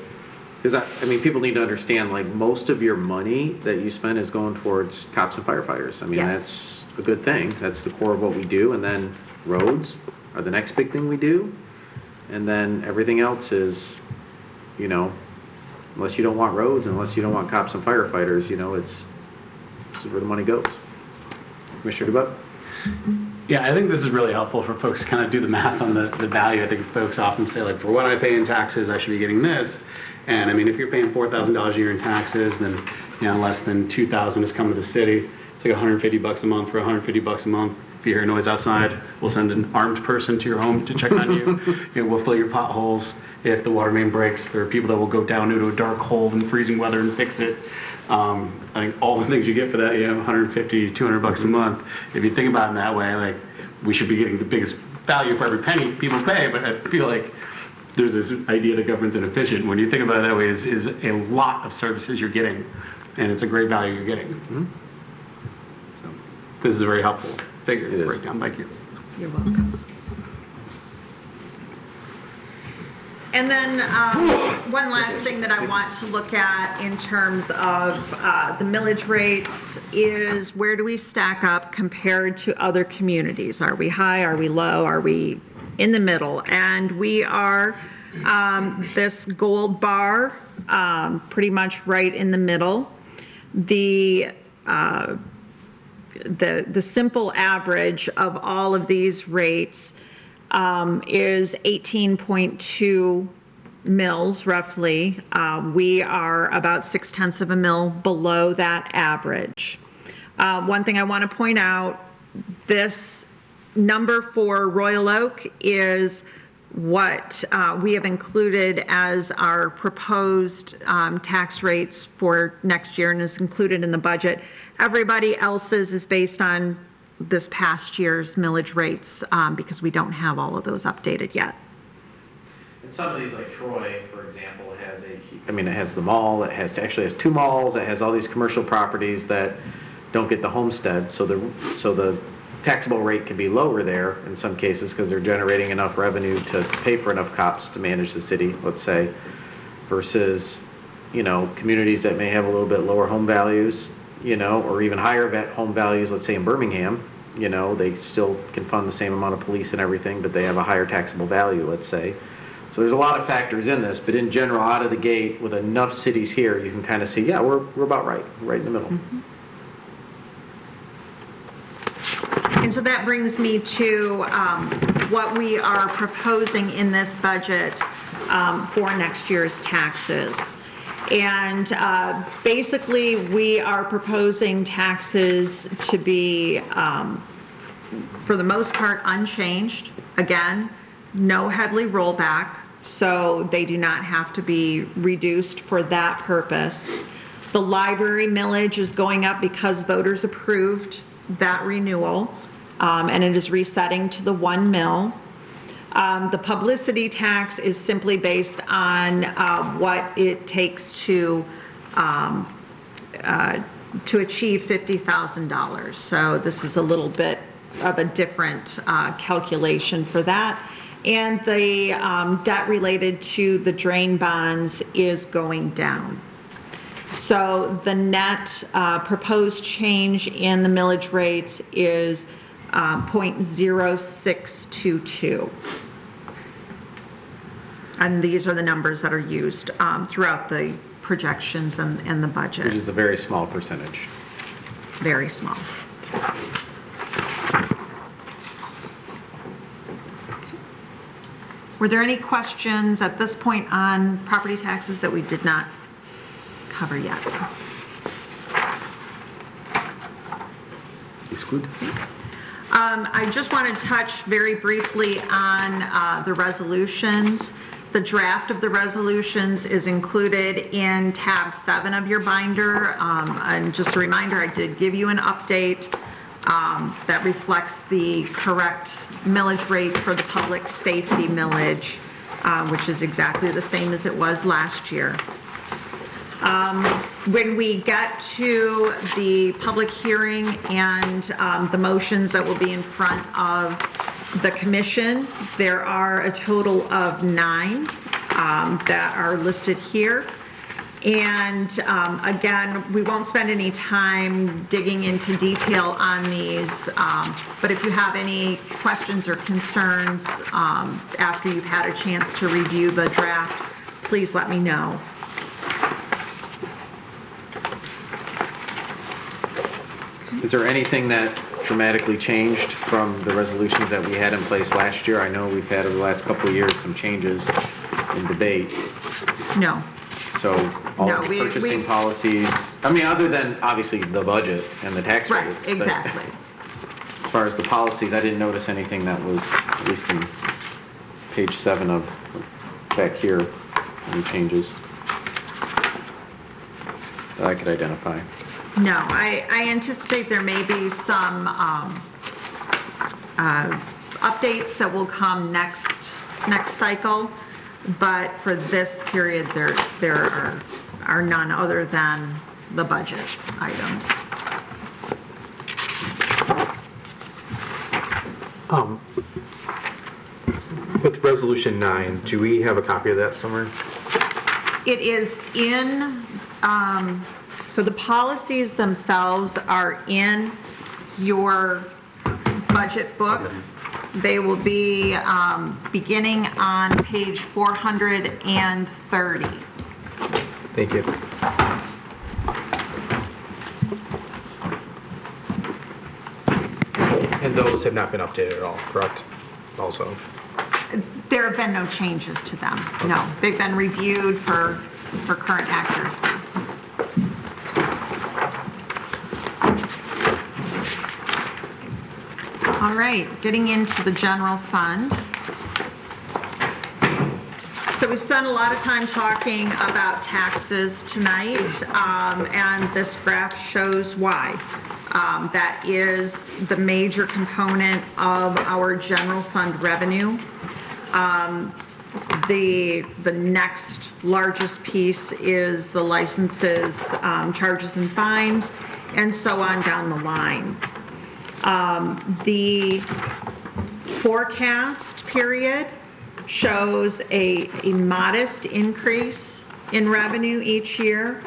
Because I mean, people need to understand, like, most of your money that you spend is going towards cops and firefighters. I mean, Yes. that's a good thing. That's the core of what we do. And then roads are the next big thing we do. And then everything else is, you know, unless you don't want roads, unless you don't want cops and firefighters, you know, this is where the money goes. Commissioner Dubak? Yeah, I think this is really helpful for folks to kind of do the math on the value. I think folks often say, like, for what I pay in taxes, I should be getting this. And I mean, if you're paying $4,000 a year in taxes, then, you know, less than $2,000 is coming to the city. It's like $150 a month. For $150 a month, if you hear noise outside, we'll send an armed person to your home to check on you. You know, we'll fill your potholes. If the water main breaks, there are people that will go down into a dark hole in freezing weather and fix it. I think all the things you get for that, you know, $150, $200 a month. If you think about it in that way, like, we should be getting the biggest value for every penny people pay, but I feel like there's this idea that government's inefficient. When you think about it that way, is a lot of services you're getting, and it's a great value you're getting. Mm-hmm. So this is a very helpful figure to break down. Thank you. You're welcome. And then one last thing that I want to look at in terms of the millage rates is, where do we stack up compared to other communities? Are we high? Are we low? Are we in the middle? And we are this gold bar, pretty much right in the middle. The simple average of all of these rates is 18.2 mils roughly. We are about 0.6 of a mil below that average. One thing I want to point out, this number for Royal Oak is what we have included as our proposed tax rates for next year and is included in the budget. Everybody else's is based on this past year's millage rates because we don't have all of those updated yet. And some of these, like Troy, for example, it has the mall, it actually has 2 malls, it has all these commercial properties that don't get the homestead, so the taxable rate can be lower there in some cases because they're generating enough revenue to pay for enough cops to manage the city, let's say, versus, communities that may have a little bit lower home values, or even higher home values, let's say in Birmingham, they still can fund the same amount of police and everything, but they have a higher taxable value, let's say. So there's a lot of factors in this, but in general, out of the gate, with enough cities here, you can kind of see, yeah, we're about right in the middle. Mm-hmm. And so that brings me to what we are proposing in this budget for next year's taxes. And basically, we are proposing taxes to be, for the most part, unchanged. Again, no Headley rollback, so they do not have to be reduced for that purpose. The library millage is going up because voters approved that renewal, and it is resetting to the 1 mil. The publicity tax is simply based on what it takes to achieve $50,000. So this is a little bit of a different calculation for that. And the debt related to the drain bonds is going down. So the net proposed change in the millage rates is 0.0622. And these are the numbers that are used throughout the projections and the budget. Which is a very small percentage. Very small. Were there any questions at this point on property taxes that we did not cover yet? It's good. I just want to touch very briefly on the resolutions. The draft of the resolutions is included in tab 7 of your binder. And just a reminder, I did give you an update that reflects the correct millage rate for the public safety millage, which is exactly the same as it was last year. When we get to the public hearing and the motions that will be in front of the commission, there are a total of 9 that are listed here. And again, we won't spend any time digging into detail on these, but if you have any questions or concerns after you've had a chance to review the draft, please let me know. Is there anything that dramatically changed from the resolutions that we had in place last year? I know we've had over the last couple of years some changes in debate. No. So all No, the we- purchasing policies, I mean, other than obviously the budget and the tax Right, rates. but exactly. As far as the policies, I didn't notice anything that was, at least in page 7 of back here, any changes that I could identify. No, I anticipate there may be some updates that will come next cycle, but for this period, there are none other than the budget items. With resolution 9, do we have a copy of that somewhere? It is in, so the policies themselves are in your budget book. They will be beginning on page 430. Thank you. And those have not been updated at all, correct? Also. There have been no changes to them. No, they've been reviewed for current accuracy. All right, getting into the general fund. So we've spent a lot of time talking about taxes tonight, and this graph shows why. That is the major component of our general fund revenue. The next largest piece is the licenses, charges and fines, and so on down the line. The forecast period shows a modest increase in revenue each year.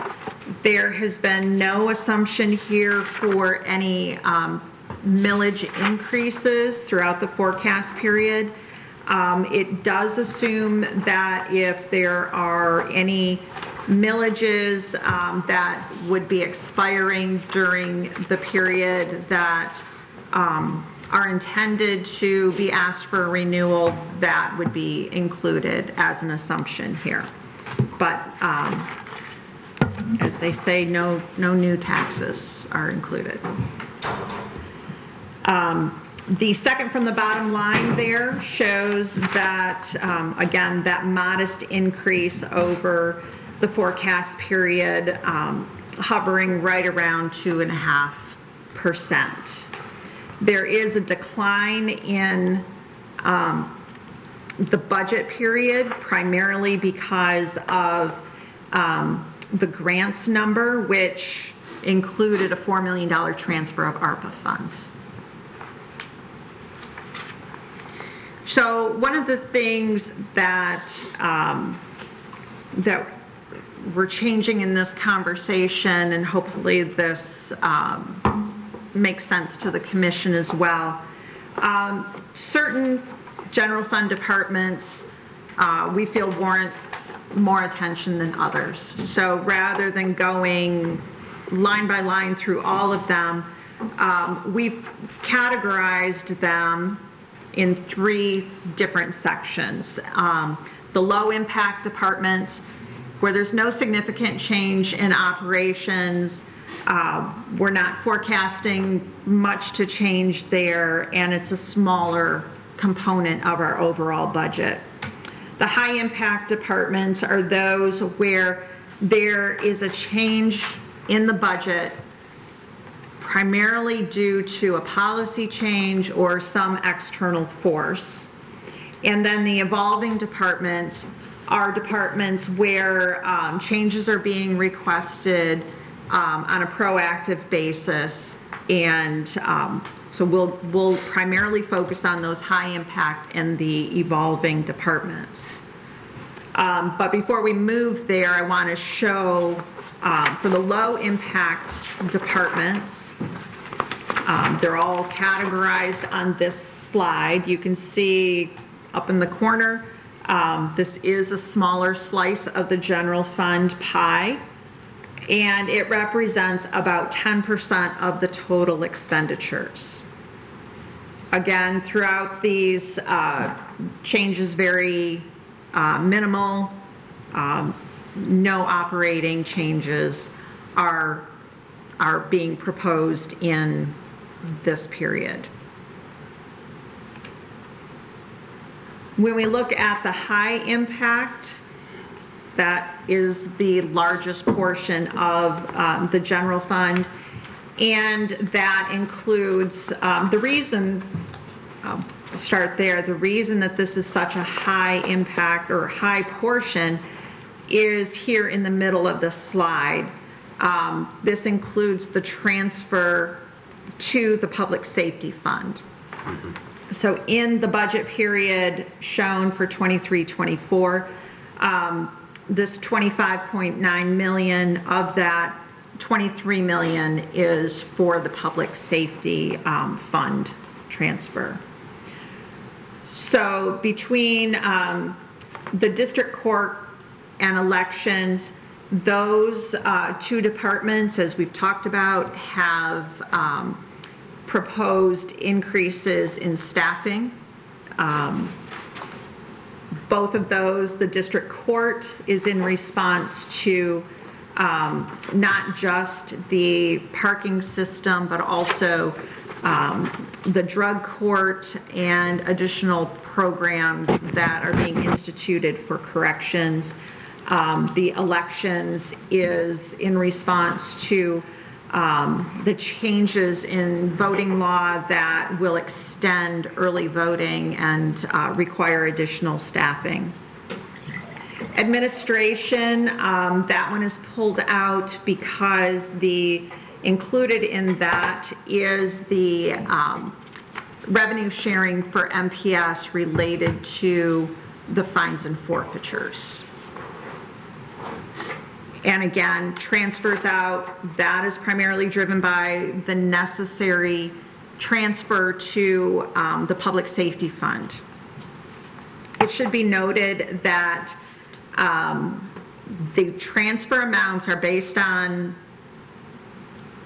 There has been no assumption here for any millage increases throughout the forecast period. It does assume that if there are any millages that would be expiring during the period that are intended to be asked for a renewal, that would be included as an assumption here. But as they say, no new taxes are included. The second from the bottom line there shows that, again, that modest increase over the forecast period, hovering right around 2.5%. There is a decline in the budget period, primarily because of the grants number, which included a $4 million transfer of ARPA funds. So one of the things that that we're changing in this conversation, and hopefully this makes sense to the commission as well, certain general fund departments we feel warrants more attention than others. So rather than going line by line through all of them, we've categorized them in 3 different sections. The low impact departments, where there's no significant change in operations, we're not forecasting much to change there, and it's a smaller component of our overall budget. The high impact departments are those where there is a change in the budget primarily due to a policy change or some external force. And then the evolving departments are departments where changes are being requested on a proactive basis, and so we'll primarily focus on those high impact and the evolving departments. But before we move there, I want to show for the low impact departments, they're all categorized on this slide. You can see up in the corner, this is a smaller slice of the general fund pie, and it represents about 10% of the total expenditures. Again, throughout these changes very minimal, no operating changes are being proposed in this period. When we look at the high impact, that is the largest portion of the general fund, and that includes the reason, I'll start there, the reason that this is such a high impact or high portion is here in the middle of the slide. This includes the transfer to the public safety fund. So in the budget period shown for 23-24, this 25.9 million, of that 23 million is for the public safety fund transfer. So between the district court and elections, those 2 departments, as we've talked about, have proposed increases in staffing. Both of those, the district court is in response to not just the parking system, but also the drug court and additional programs that are being instituted for corrections. The elections is in response to the changes in voting law that will extend early voting and require additional staffing. Administration, that one is pulled out because included in that is the revenue sharing for MPS related to the fines and forfeitures. And again, transfers out, that is primarily driven by the necessary transfer to the public safety fund. It should be noted that the transfer amounts are based on,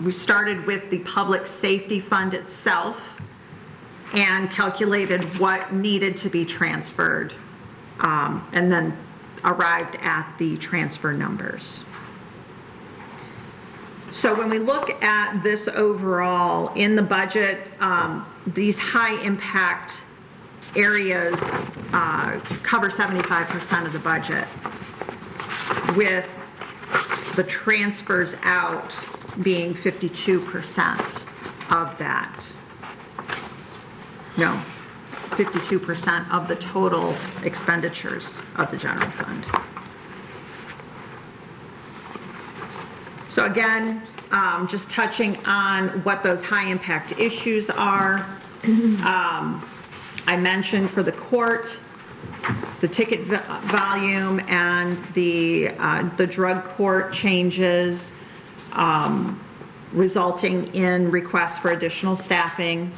we started with the public safety fund itself and calculated what needed to be transferred, and then arrived at the transfer numbers. So when we look at this overall in the budget, these high impact areas cover 75% of the budget, with the transfers out being 52% of that. No, 52% of the total expenditures of the general fund. So again, just touching on what those high impact issues are. I mentioned for the court, the ticket volume and the drug court changes, resulting in requests for additional staffing.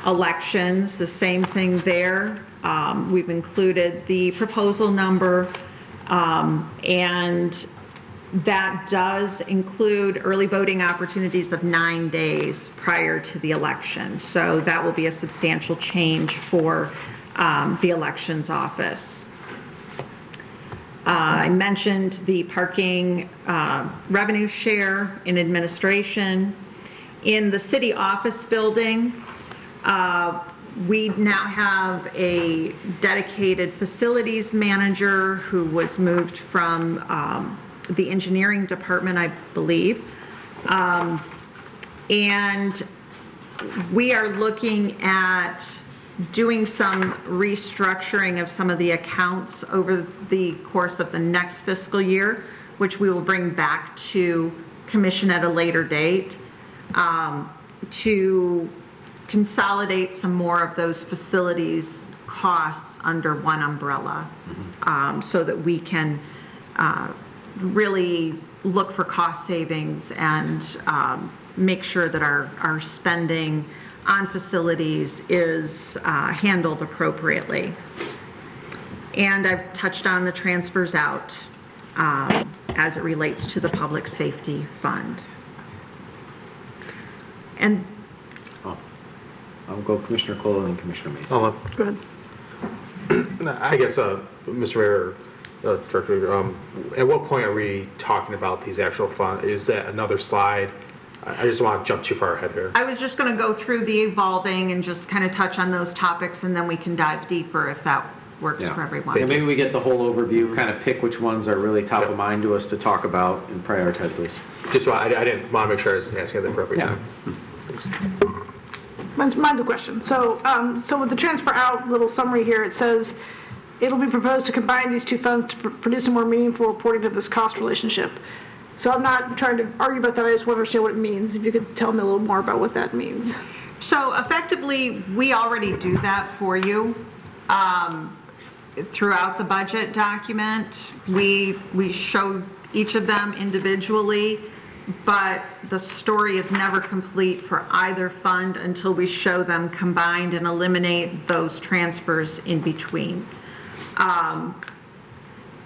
Elections, the same thing there. We've included the proposal number, and that does include early voting opportunities of 9 days prior to the election. So that will be a substantial change for the elections office. I mentioned the parking revenue share in administration. In the city office building, we now have a dedicated facilities manager who was moved from the engineering department, I believe. And we are looking at doing some restructuring of some of the accounts over the course of the next fiscal year, which we will bring back to commission at a later date, to consolidate some more of those facilities costs under one umbrella, so that we can really look for cost savings and make sure that our spending on facilities is handled appropriately. And I've touched on the transfers out as it relates to the public safety fund. And I'll go Commissioner Cole and then Commissioner Mason. Go Go ahead. I guess, Mr. Mayor, Director, at what point are we talking about these actual funds? Is that another slide? I just don't want to jump too far ahead here. I was just going to go through the evolving and just kind of touch on those topics, and then we can dive deeper if that works for everyone. Yeah, maybe we get the whole overview, kind of pick which ones are really top of mind to us to talk about and prioritize those. Just I didn't want to make sure I was asking at the appropriate time. Thanks. Mine's a question. So, so with the transfer out little summary here, it says it'll be proposed to combine these two funds to produce a more meaningful reporting of this cost relationship. So I'm not trying to argue about that. I just want to understand what it means. If you could tell me a little more about what that means. So effectively, we already do that for you. Throughout the budget document, we show each of them individually, but the story is never complete for either fund until we show them combined and eliminate those transfers in between.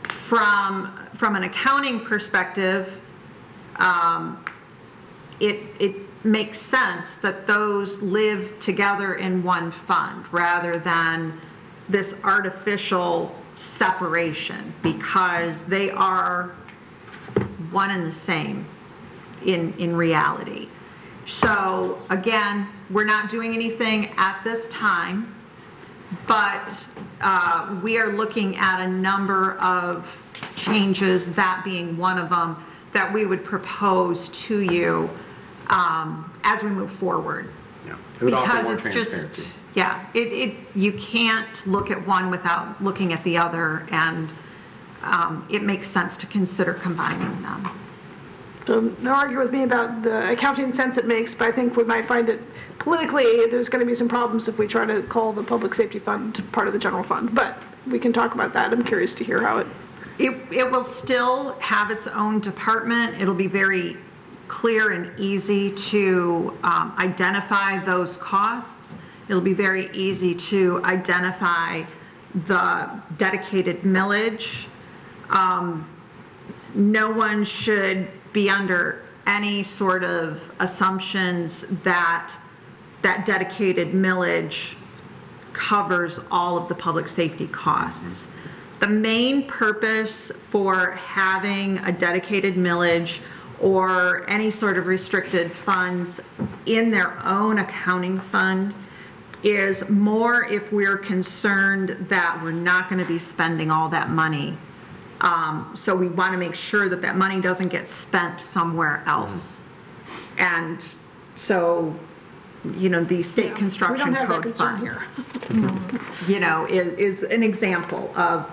From an accounting perspective, it makes sense that those live together in one fund rather than this artificial separation, because they are one and the same in reality. So again, we're not doing anything at this time, but we are looking at a number of changes, that being one of them, that we would propose to you as we move forward. Yeah. It would offer Because more it's transparency. just, yeah, you can't look at one without looking at the other, and it makes sense to consider combining them. So no argue with me about the accounting sense it makes, but I think we might find it politically, there's going to be some problems if we try to call the public safety fund part of the general fund. But we can talk about that. I'm curious to hear how it. It will still have its own department. It'll be very clear and easy to identify those costs. It'll be very easy to identify the dedicated millage. No one should be under any sort of assumptions that that dedicated millage covers all of the public safety costs. The main purpose for having a dedicated millage or any sort of restricted funds in their own accounting fund is more if we're concerned that we're not going to be spending all that money. So we want to make sure that that money doesn't get spent somewhere else. And so, you know, the state construction we don't have that code concern fund, here. you know, is an example of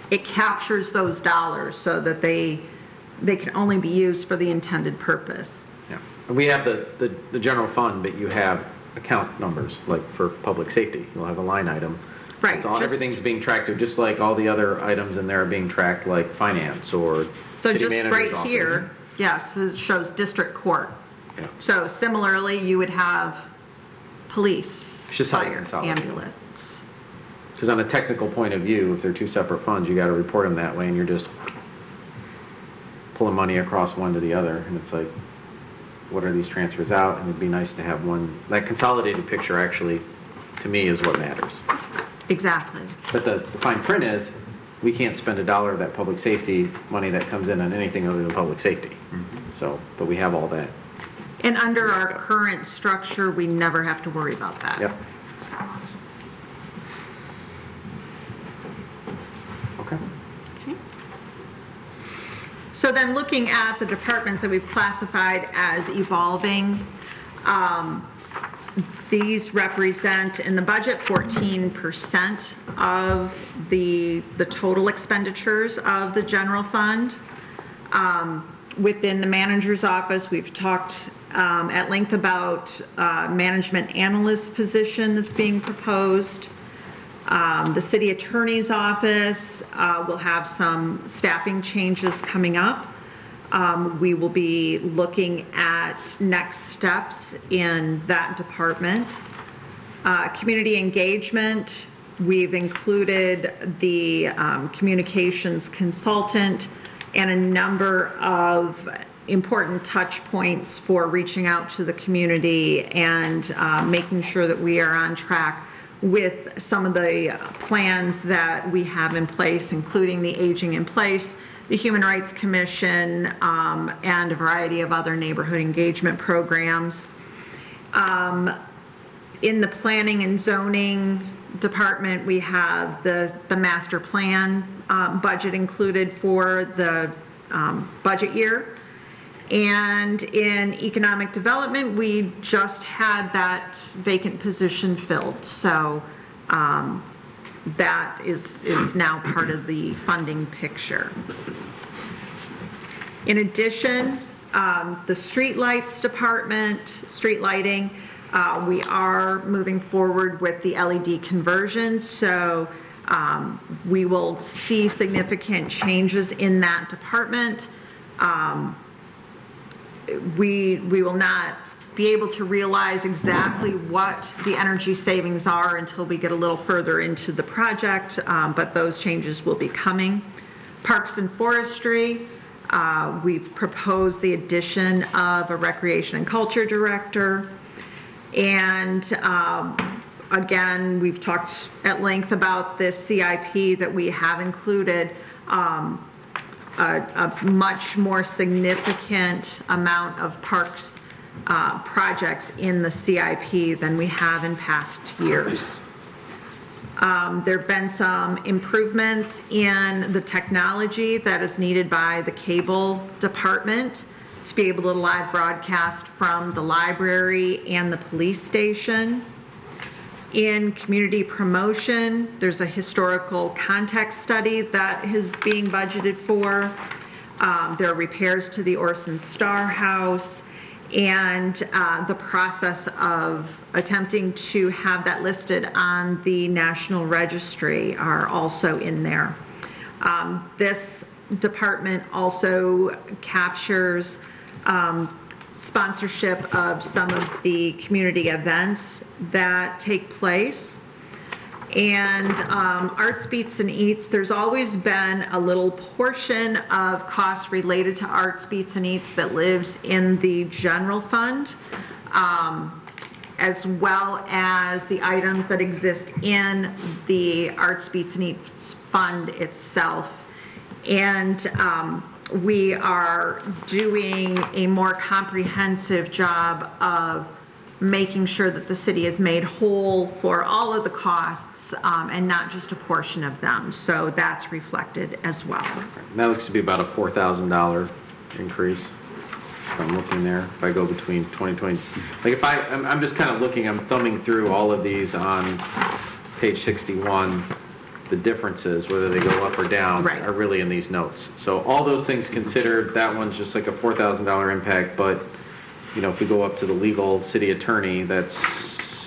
it captures those dollars so that they can only be used for the intended purpose. Yeah. And we have the general fund, but you have account numbers, like for public safety. You'll have a line item. Right, It's all, just- everything's being tracked, just like all the other items in there are being tracked, like finance or So city just manager's right office. here, yes, it shows district court. Yeah. So similarly, you would have police, It's just how you fire, consolidate. ambulance. Because on a technical point of view, if they're two separate funds, you got to report them that way, and you're just pulling money across one to the other, and it's like, what are these transfers out? And it'd be nice to have one. That consolidated picture actually, to me, is what matters. Exactly. But the fine print is, we can't spend a dollar of that public safety money that comes in on anything other than public safety. So, but we have all that. And under our current structure, we never have to worry about that. Yep. Okay. Okay. So then looking at the departments that we've classified as evolving, these represent in the budget 14% of the total expenditures of the general fund. Within the manager's office, we've talked at length about management analyst position that's being proposed. The city attorney's office will have some staffing changes coming up. We will be looking at next steps in that department. Community engagement, we've included the communications consultant and a number of important touch points for reaching out to the community and making sure that we are on track with some of the plans that we have in place, including the Aging in Place, the Human Rights Commission, and a variety of other neighborhood engagement programs. In the planning and zoning department, we have the master plan budget included for the budget year. And in economic development, we just had that vacant position filled. So that is now part of the funding picture. In addition, the streetlights department, street lighting, we are moving forward with the LED conversions. So we will see significant changes in that department. We will not be able to realize exactly what the energy savings are until we get a little further into the project, but those changes will be coming. Parks and Forestry, we've proposed the addition of a Recreation and Culture Director. And again, we've talked at length about this CIP that we have included a much more significant amount of parks projects in the CIP than we have in past years. There have been some improvements in the technology that is needed by the cable department to be able to live broadcast from the library and the police station. In community promotion, there's a historical context study that is being budgeted for. There are repairs to the Orson Star House, and the process of attempting to have that listed on the National Registry are also in there. This department also captures sponsorship of some of the community events that take place. And Arts Beats and Eats, there's always been a little portion of costs related to Arts Beats and Eats that lives in the general fund, as well as the items that exist in the Arts Beats and Eats fund itself. And we are doing a more comprehensive job of making sure that the city is made whole for all of the costs and not just a portion of them. So that's reflected as well. That looks to be about a $4,000 increase. If I'm looking there, if I go between 2020, like if I'm just kind of looking, I'm thumbing through all of these on page 61. The differences, whether they go up or down, Right. are really in these notes. So all those things considered, that one's just like a $4,000 impact, but you know, if we go up to the legal city attorney, that's,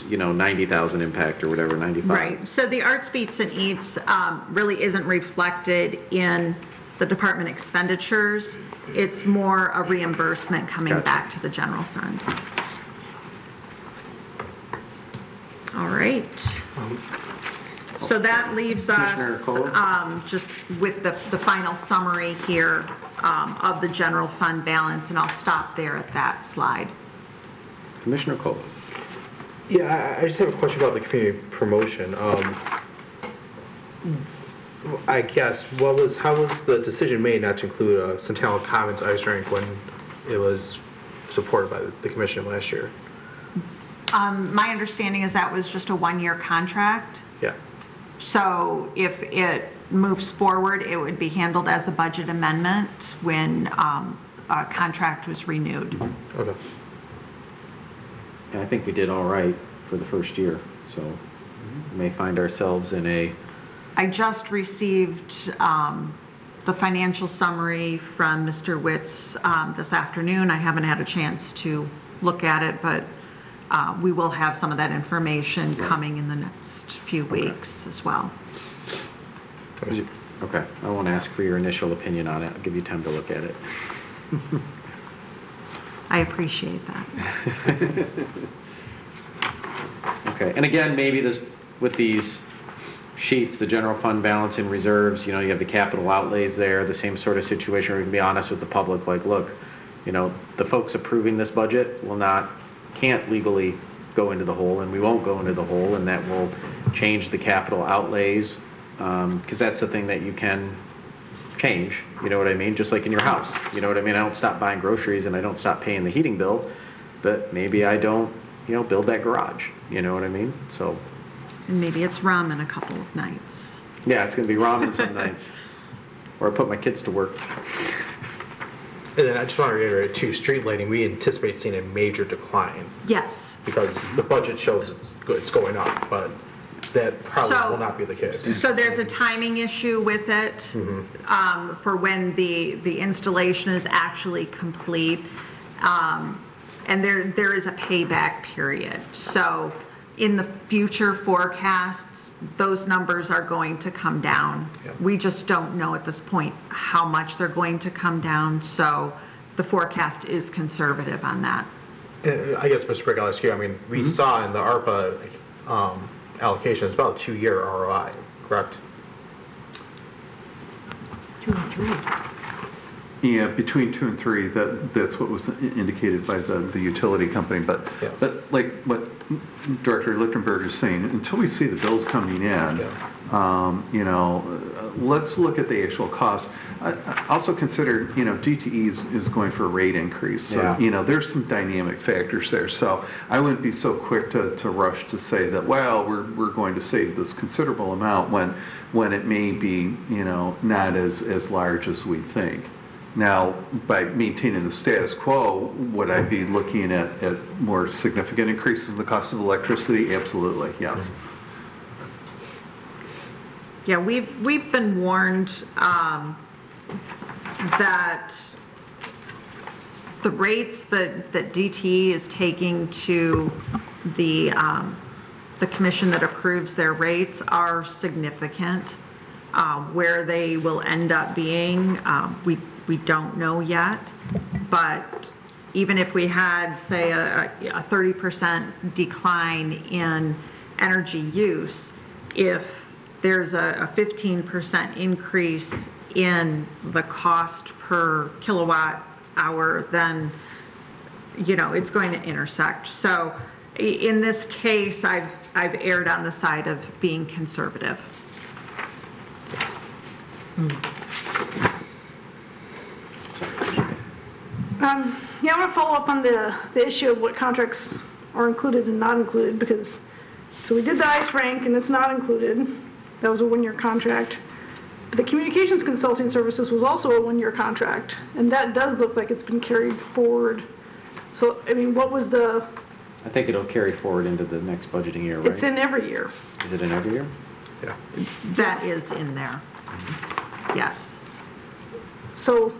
you know, 90,000 impact or whatever, 95. Right. So the Arts Beats and Eats really isn't reflected in the department expenditures. It's more a reimbursement coming Gotcha. back to the general fund. All right. So that leaves Commissioner us Cole? just with the final summary here of the general fund balance, and I'll stop there at that slide. Commissioner Cole. Yeah, I just have a question about the community promotion. I guess, how was the decision made not to include a Centennial Commons ice rink when it was supported by the commission last year? My understanding is that was just a one-year contract. Yeah. So if it moves forward, it would be handled as a budget amendment when a contract was renewed. Okay. And I think we did all right for the first year, so we may find ourselves in a... I just received the financial summary from Mr. Witz this afternoon. I haven't had a chance to look at it, but we will have some of that information coming in the next few weeks as well. Okay, I won't ask for your initial opinion on it. I'll give you time to look at it. I appreciate that. Okay, and again, maybe this, with these sheets, the general fund balance and reserves, you know, you have the capital outlays there, the same sort of situation where we can be honest with the public, like, look, you know, the folks approving this budget can't legally go into the hole, and we won't go into the hole, and that will change the capital outlays, because that's the thing that you can change, you know what I mean? Just like in your house, you know what I mean? I don't stop buying groceries and I don't stop paying the heating bill, but maybe I don't, you know, build that garage, you know what I mean? So, And maybe it's ramen a couple of nights. yeah, it's gonna be ramen some nights, or I put my kids to work. And then I just want to reiterate too, street lighting, we anticipate seeing a major decline Yes. because the budget shows it's going up, but that probably So- will not be the case. So there's a timing issue with it for when the installation is actually complete. And there is a payback period. So in the future forecasts, those numbers are going to come down. Yep. We just don't know at this point how much they're going to come down. So the forecast is conservative on that. And I guess, Mr. Brick, I'll ask you, I mean, we saw in the ARPA allocation, it's about a 2-year ROI, correct? 2 or 3. Yeah, between 2 and 3, that's what was indicated by the utility company. But Yeah. but like what Director Lichtenberg is saying, until we see the bills coming in, you know, let's look at the actual cost. Also consider, you know, DTE is going for a rate increase. So, Yeah. you know, there's some dynamic factors there. So I wouldn't be so quick to rush to say that, well, we're going to save this considerable amount when it may be, you know, not as large as we think. Now, by maintaining the status quo, would I be looking at more significant increases in the cost of electricity? Absolutely, yes. Yeah, we've been warned that the rates that DTE is taking to the commission that approves their rates are significant. Where they will end up being, we don't know yet. But even if we had, say, a 30% decline in energy use, if there's a 15% increase in the cost per kilowatt hour, then, it's going to intersect. So in this case, I've erred on the side of being conservative. Yeah, I want to follow up on the issue of what contracts are included and not included, because, so we did the ice rink and it's not included. That was a one-year contract. But the communications consulting services was also a one-year contract, and that does look like it's been carried forward. So, I mean, what was the... I think it'll carry forward into the next budgeting year, right? It's in every year. Is it in every year? Yeah. That is in there. Yes. So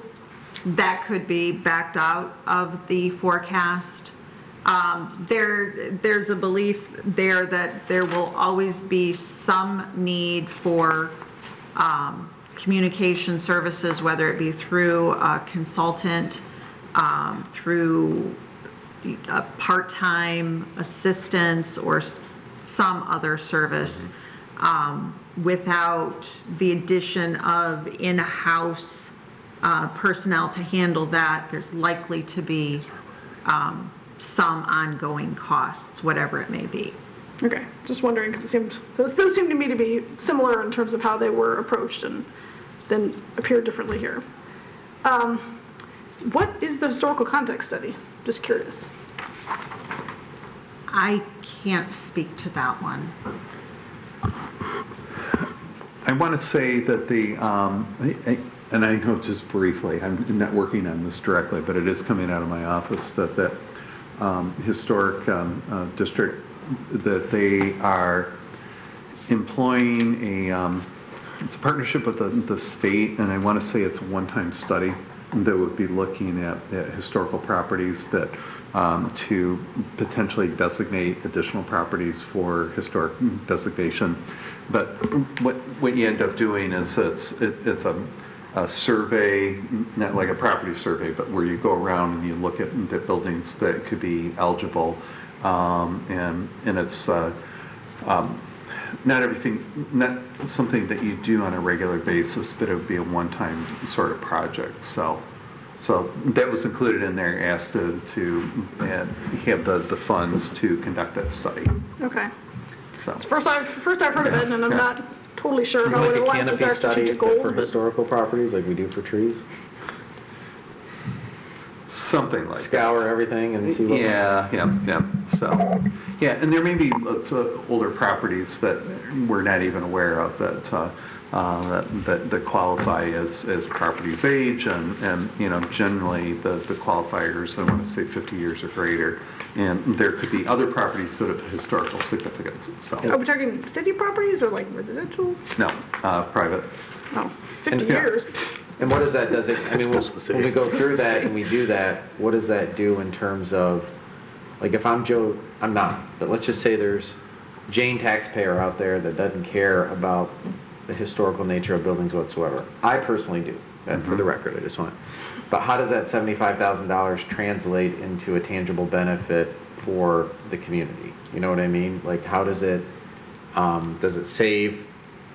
That could be backed out of the forecast. There's a belief there that there will always be some need for communication services, whether it be through a consultant, through a part-time assistance, or some other service. Without the addition of in-house personnel to handle that, there's likely to be some ongoing costs, whatever it may be. okay, just wondering, because it seemed those seem to me to be similar in terms of how they were approached and then appear differently here. What is the historical context study? Just curious. I can't speak to that one. I want to say that and I know just briefly, I'm not working on this directly, but it is coming out of my office, that historic district, that they are employing it's a partnership with the state, and I want to say it's a one-time study that would be looking at historical properties that to potentially designate additional properties for historic designation. But what you end up doing is it's a survey, not like a property survey, but where you go around and you look at the buildings that could be eligible, and it's not everything, not something that you do on a regular basis, but it would be a one-time sort of project. So that was included in there, asked to have the funds to conduct that study. Okay. So It's first I've heard of it, and I'm not totally sure how it Like a aligns with canopy our study strategic goals. for but- historical properties, like we do for trees? something like that. Scour everything and see what... Yeah. So, yeah, and there may be older properties that we're not even aware of that qualify as properties age, and generally the qualifiers, I want to say 50 years or greater, and there could be other properties that have historical significance. Are So, we talking city properties or like residentials? no, private. Oh, 50 And- years. And what does that, when we go through that city. and we do that, what does that do in terms of, like if I'm Joe, I'm not, but let's just say there's Jane taxpayer out there that doesn't care about the historical nature of buildings whatsoever. I personally do, and for the record, I just want, but how does that $75,000 translate into a tangible benefit for the community? You know what I mean? Like how does it save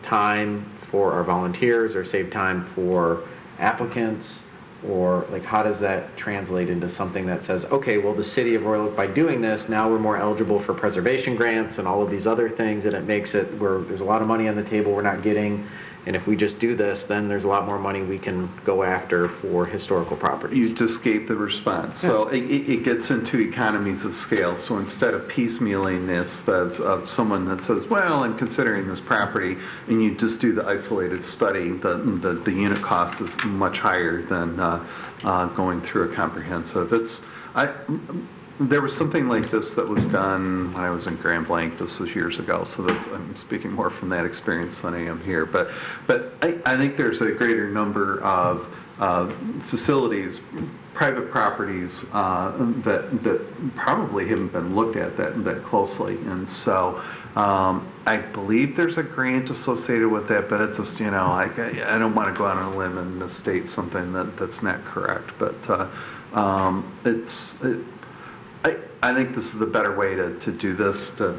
time for our volunteers, or save time for applicants, or like how does that translate into something that says, okay, well the city of Royal Oak, by doing this, now we're more eligible for preservation grants and all of these other things, and it makes it where there's a lot of money on the table we're not getting, And if we just do this, then there's a lot more money we can go after for historical properties. You just gave the response. So it gets into economies of scale. So instead of piecemealing this of someone that says, well, I'm considering this property, and you just do the isolated study, the unit cost is much higher than going through a comprehensive. There was something like this that was done when I was in Grand Blanc. This was years ago, so I'm speaking more from that experience than I am here. But I think there's a greater number of facilities, private properties that probably haven't been looked at that closely, and so I believe there's a grant associated with that. But it's just I don't want to go out on a limb and misstate something that's not correct. But I think this is the better way to do this, to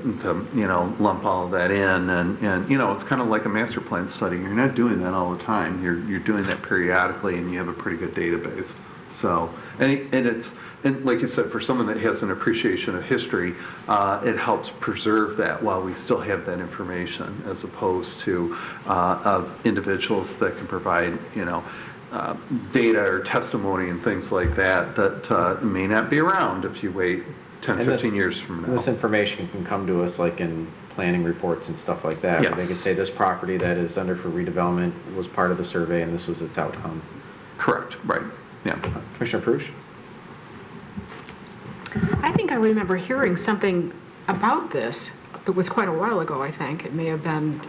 lump all of that in, and it's kind of like a master plan study. You're not doing that all the time. You're doing that periodically, and you have a pretty good database. So, and like you said, for someone that has an appreciation of history, it helps preserve that while we still have that information, as opposed to of individuals that can provide data or testimony and things like that may not be around if you wait 10, 15 years from now. This information can come to us like in planning reports and stuff like that. Yes. Where they could say this property that is under for redevelopment was part of the survey and this was its outcome. Correct, right, yeah. Commissioner Prush? I think I remember hearing something about this. It was quite a while ago, I think. It may have been,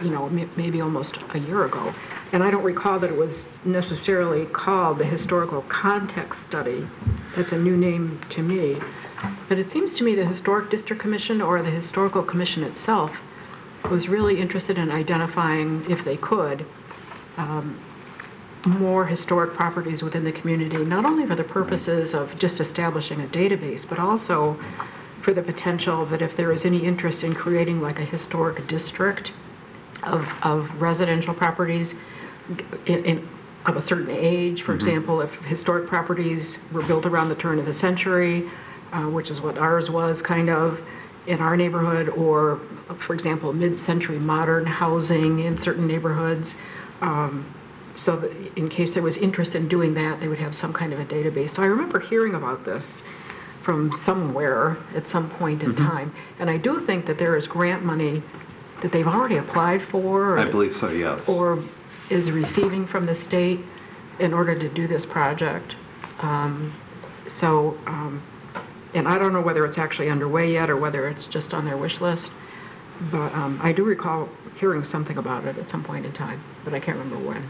maybe almost a year ago. And I don't recall that it was necessarily called the Historical Context Study. That's a new name to me. But it seems to me the Historic District Commission or the Historical Commission itself was really interested in identifying, if they could, more historic properties within the community, not only for the purposes of just establishing a database, but also for the potential that if there is any interest in creating like a historic district of residential properties of a certain age, for example, if historic properties were built around the turn of the century, which is what ours was kind of in our neighborhood, or for example, mid-century modern housing in certain neighborhoods. So that in case there was interest in doing that, they would have some kind of a database. So I remember hearing about this from somewhere at some point in time. And I do think that there is grant money that they've already applied for. I believe so, yes. Or is receiving from the state in order to do this project. And I don't know whether it's actually underway yet or whether it's just on their wish list. But I do recall hearing something about it at some point in time, but I can't remember when.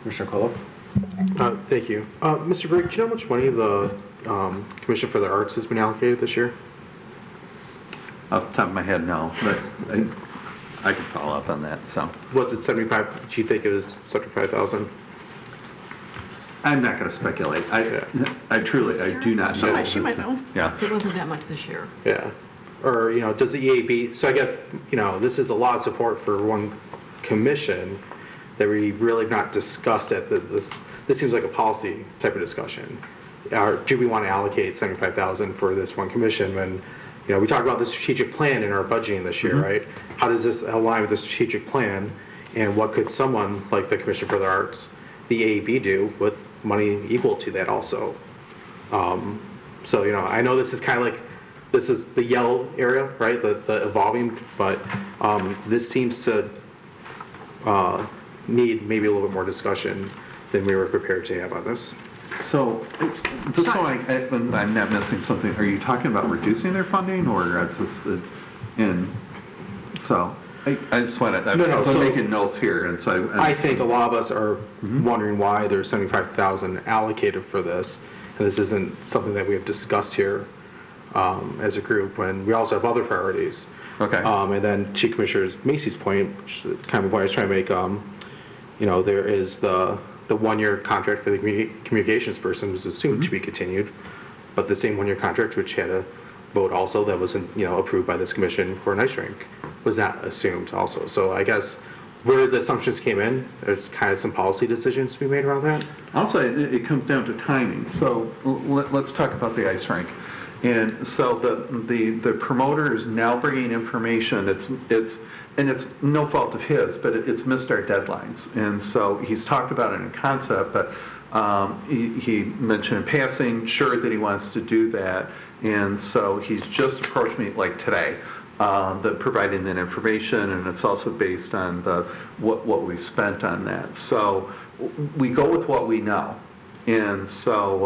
Commissioner Kolo? Thank you. Mr. Brigg, do you know how much money the Commission for the Arts has been allocated this year? Off the top of my head, no, but I can follow up on that, so. Was it 75? Do you think it was 75,000? I'm not going to speculate. I truly, I do not know. She might know. Yeah. It wasn't that much this year. Yeah. Or, does the EAB, so I guess, this is a lot of support for one commission that we really have not discussed at this seems like a policy type of discussion. Do we want to allocate 75,000 for this one commission when, we talked about the strategic plan in our budgeting this year, right? How does this align with the strategic plan, and what could someone like the Commission for the Arts, the AAB, do with money equal to that also? So, I know this is kind of like, this is the yellow area, right? The evolving, but this seems to need maybe a little bit more discussion than we were prepared to have on this. So, just so I'm not missing something, are you talking about reducing their funding, or it's just so I just want to, I'm making notes here, and so I think a lot of us are wondering why there's 75,000 allocated for this, and this isn't something that we have discussed here as a group, when we also have other priorities. Okay. And then to Commissioner Macy's point, which is kind of what I was trying to make, there is the one-year contract for the communications person was assumed to be continued, but the same one-year contract, which had a vote also that wasn't, approved by this commission for an ice rink, was not assumed also. So I guess where the assumptions came in, there's kind of some policy decisions to be made around that. Also, it comes down to timing. So let's talk about the ice rink. And so the promoter is now bringing information. It's no fault of his, but it's missed our deadlines. And so he's talked about it in concept, but he mentioned in passing, sure, that he wants to do that. And so he's just approached me like today, providing that information, and it's also based on what we spent on that. So we go with what we know. And so,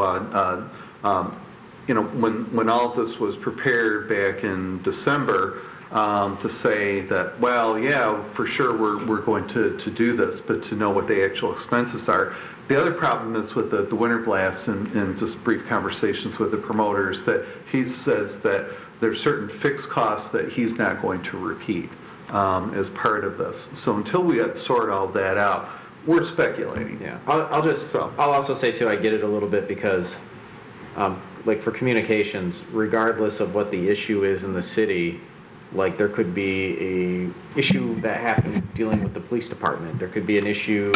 when all of this was prepared back in December, to say that, well, yeah, for sure we're going to do this, but to know what the actual expenses are. The other problem is with the winter blast and just brief conversations with the promoters, that he says that there's certain fixed costs that he's not going to repeat as part of this. So until we sort all that out, we're speculating. Yeah, I'll also say too, I get it a little bit because, like for communications, regardless of what the issue is in the city, like there could be a issue that happened dealing with the police department. There could be an issue,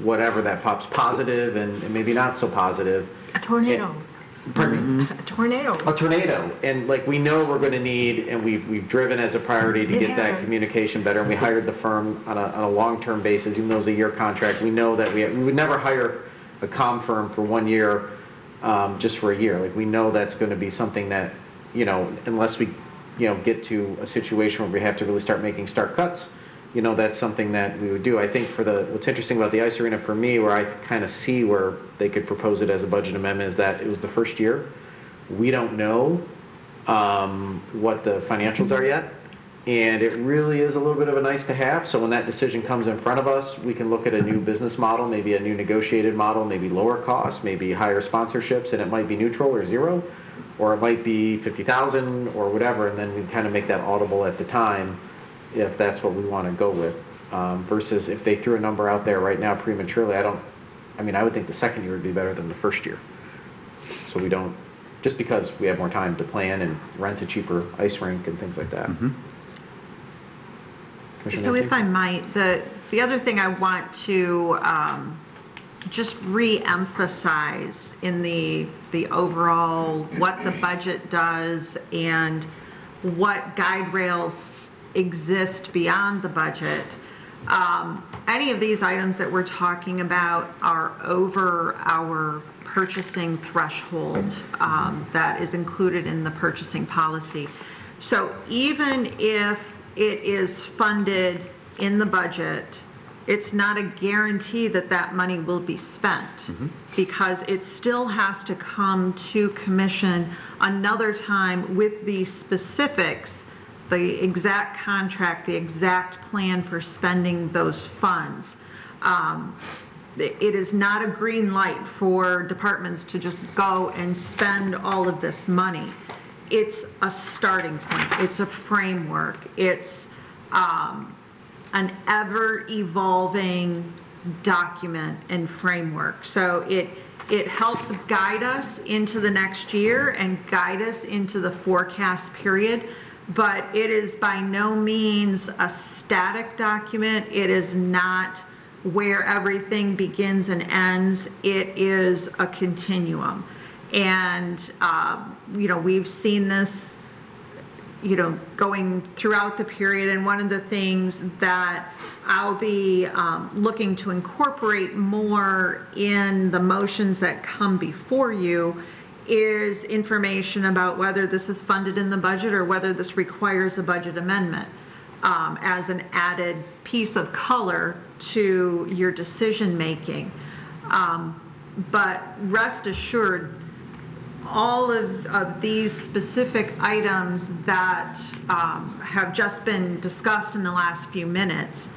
whatever that pops positive and maybe not so positive. A tornado. Pardon me? A tornado. A tornado, and like we know we're going to need, and we've driven as a priority to get that communication better, and we hired the firm on a long-term basis, even though it's a year contract. We know that we would never hire a comm firm for 1 year, just for a year. Like we know that's going to be something that, unless we, get to a situation where we have to really start making stark cuts, that's something that we would do. I think what's interesting about the ice arena for me, where I kind of see where they could propose it as a budget amendment, is that it was the first year. We don't know what the financials are yet, and it really is a little bit of a nice to have. So when that decision comes in front of us, we can look at a new business model, maybe a new negotiated model, maybe lower costs, maybe higher sponsorships, and it might be neutral or zero, or it might be 50,000 or whatever, and then we kind of make that audible at the time if that's what we want to go with, versus if they threw a number out there right now prematurely. I would think the second year would be better than the first year. So we don't, just because we have more time to plan and rent a cheaper ice rink and things like that. Mm-hmm. So if I might, the other thing I want to just re-emphasize in the overall what the budget does and what guide rails exist beyond the budget. Any of these items that we're talking about are over our purchasing threshold that is included in the purchasing policy. So even if it is funded in the budget, it's not a guarantee that that money will be spent, because it still has to come to commission another time with the specifics, the exact contract, the exact plan for spending those funds. It is not a green light for departments to just go and spend all of this money. It's a starting point. It's a framework. It's an ever-evolving document and framework. So it helps guide us into the next year and guide us into the forecast period, but it is by no means a static document. It is not where everything begins and ends. It is a continuum. And, we've seen this, going throughout the period. And one of the things that I'll be looking to incorporate more in the motions that come before you is information about whether this is funded in the budget or whether this requires a budget amendment as an added piece of color to your decision making. But rest assured, all of these specific items that have just been discussed in the last few minutes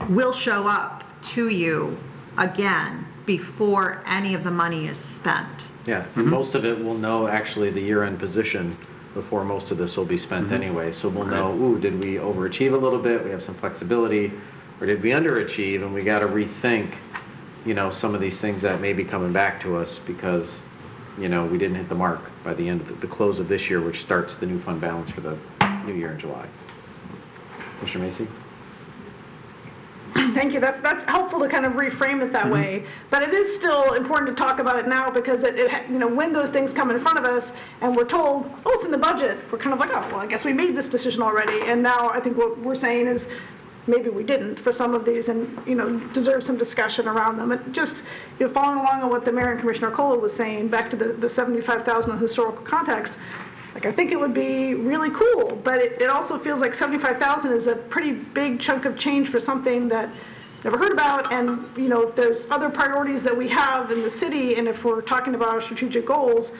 will show up to you again before any of the money is spent. Yeah, and most of it we'll know actually the year-end position before most of this will be spent anyway. So we'll know, ooh, did we overachieve a little bit? We have some flexibility, or did we underachieve? And we got to rethink, some of these things that may be coming back to us because, we didn't hit the mark by the end of the close of this year, which starts the new fund balance for the new year in July. Commissioner Macy? Thank you. That's helpful to kind of reframe it that way. But it is still important to talk about it now because when those things come in front of us and we're told, oh, it's in the budget, we're kind of like, oh, well, I guess we made this decision already. And now I think what we're saying is maybe we didn't for some of these and, deserve some discussion around them. And just, following along on what the Mayor and Commissioner Kola was saying, back to the 75,000 in historical context, I think it would be really cool, but it also feels like 75,000 is a pretty big chunk of change for something that never heard about. And, if there's other priorities that we have in the city, and if we're talking about our strategic goals,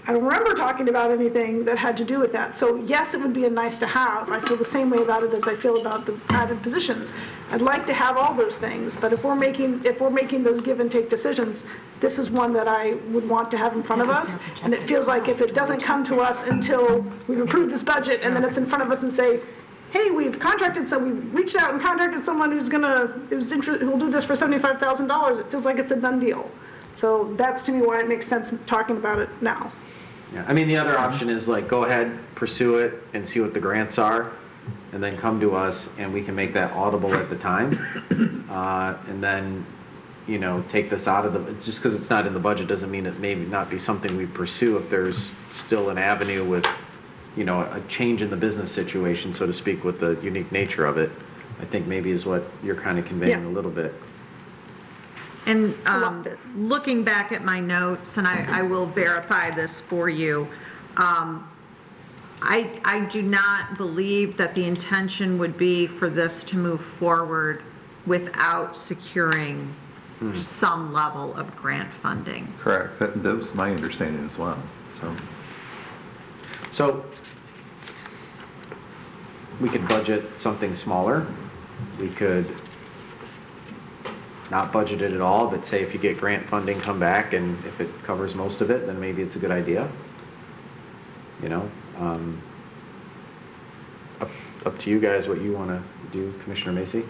I don't remember talking about anything that had to do with that. So yes, it would be a nice to have. I feel the same way about it as I feel about the added positions. I'd like to have all those things, but if we're making those give and take decisions, this is one that I would want to have in front of us. And it feels like if it doesn't come to us until we've approved this budget and then it's in front of us and say, hey, we've reached out and contacted someone who'll do this for $75,000, it feels like it's a done deal. So that's to me why it makes sense talking about it now. Yeah, I mean, the other option is go ahead, pursue it, and see what the grants are, and then come to us, and we can make that audible at the time. And then, take this out of just because it's not in the budget doesn't mean it may not be something we pursue if there's still an avenue with, a change in the business situation, so to speak, with the unique nature of it. I think maybe is what you're kind of conveying a little bit. And looking back at my notes, and I will verify this for you, I do not believe that the intention would be for this to move forward without securing some level of grant funding. Correct. That was my understanding as well. So we could budget something smaller. We could not budget it at all, but say if you get grant funding, come back, and if it covers most of it, then maybe it's a good idea. Up to you guys what you want to do, Commissioner Macy.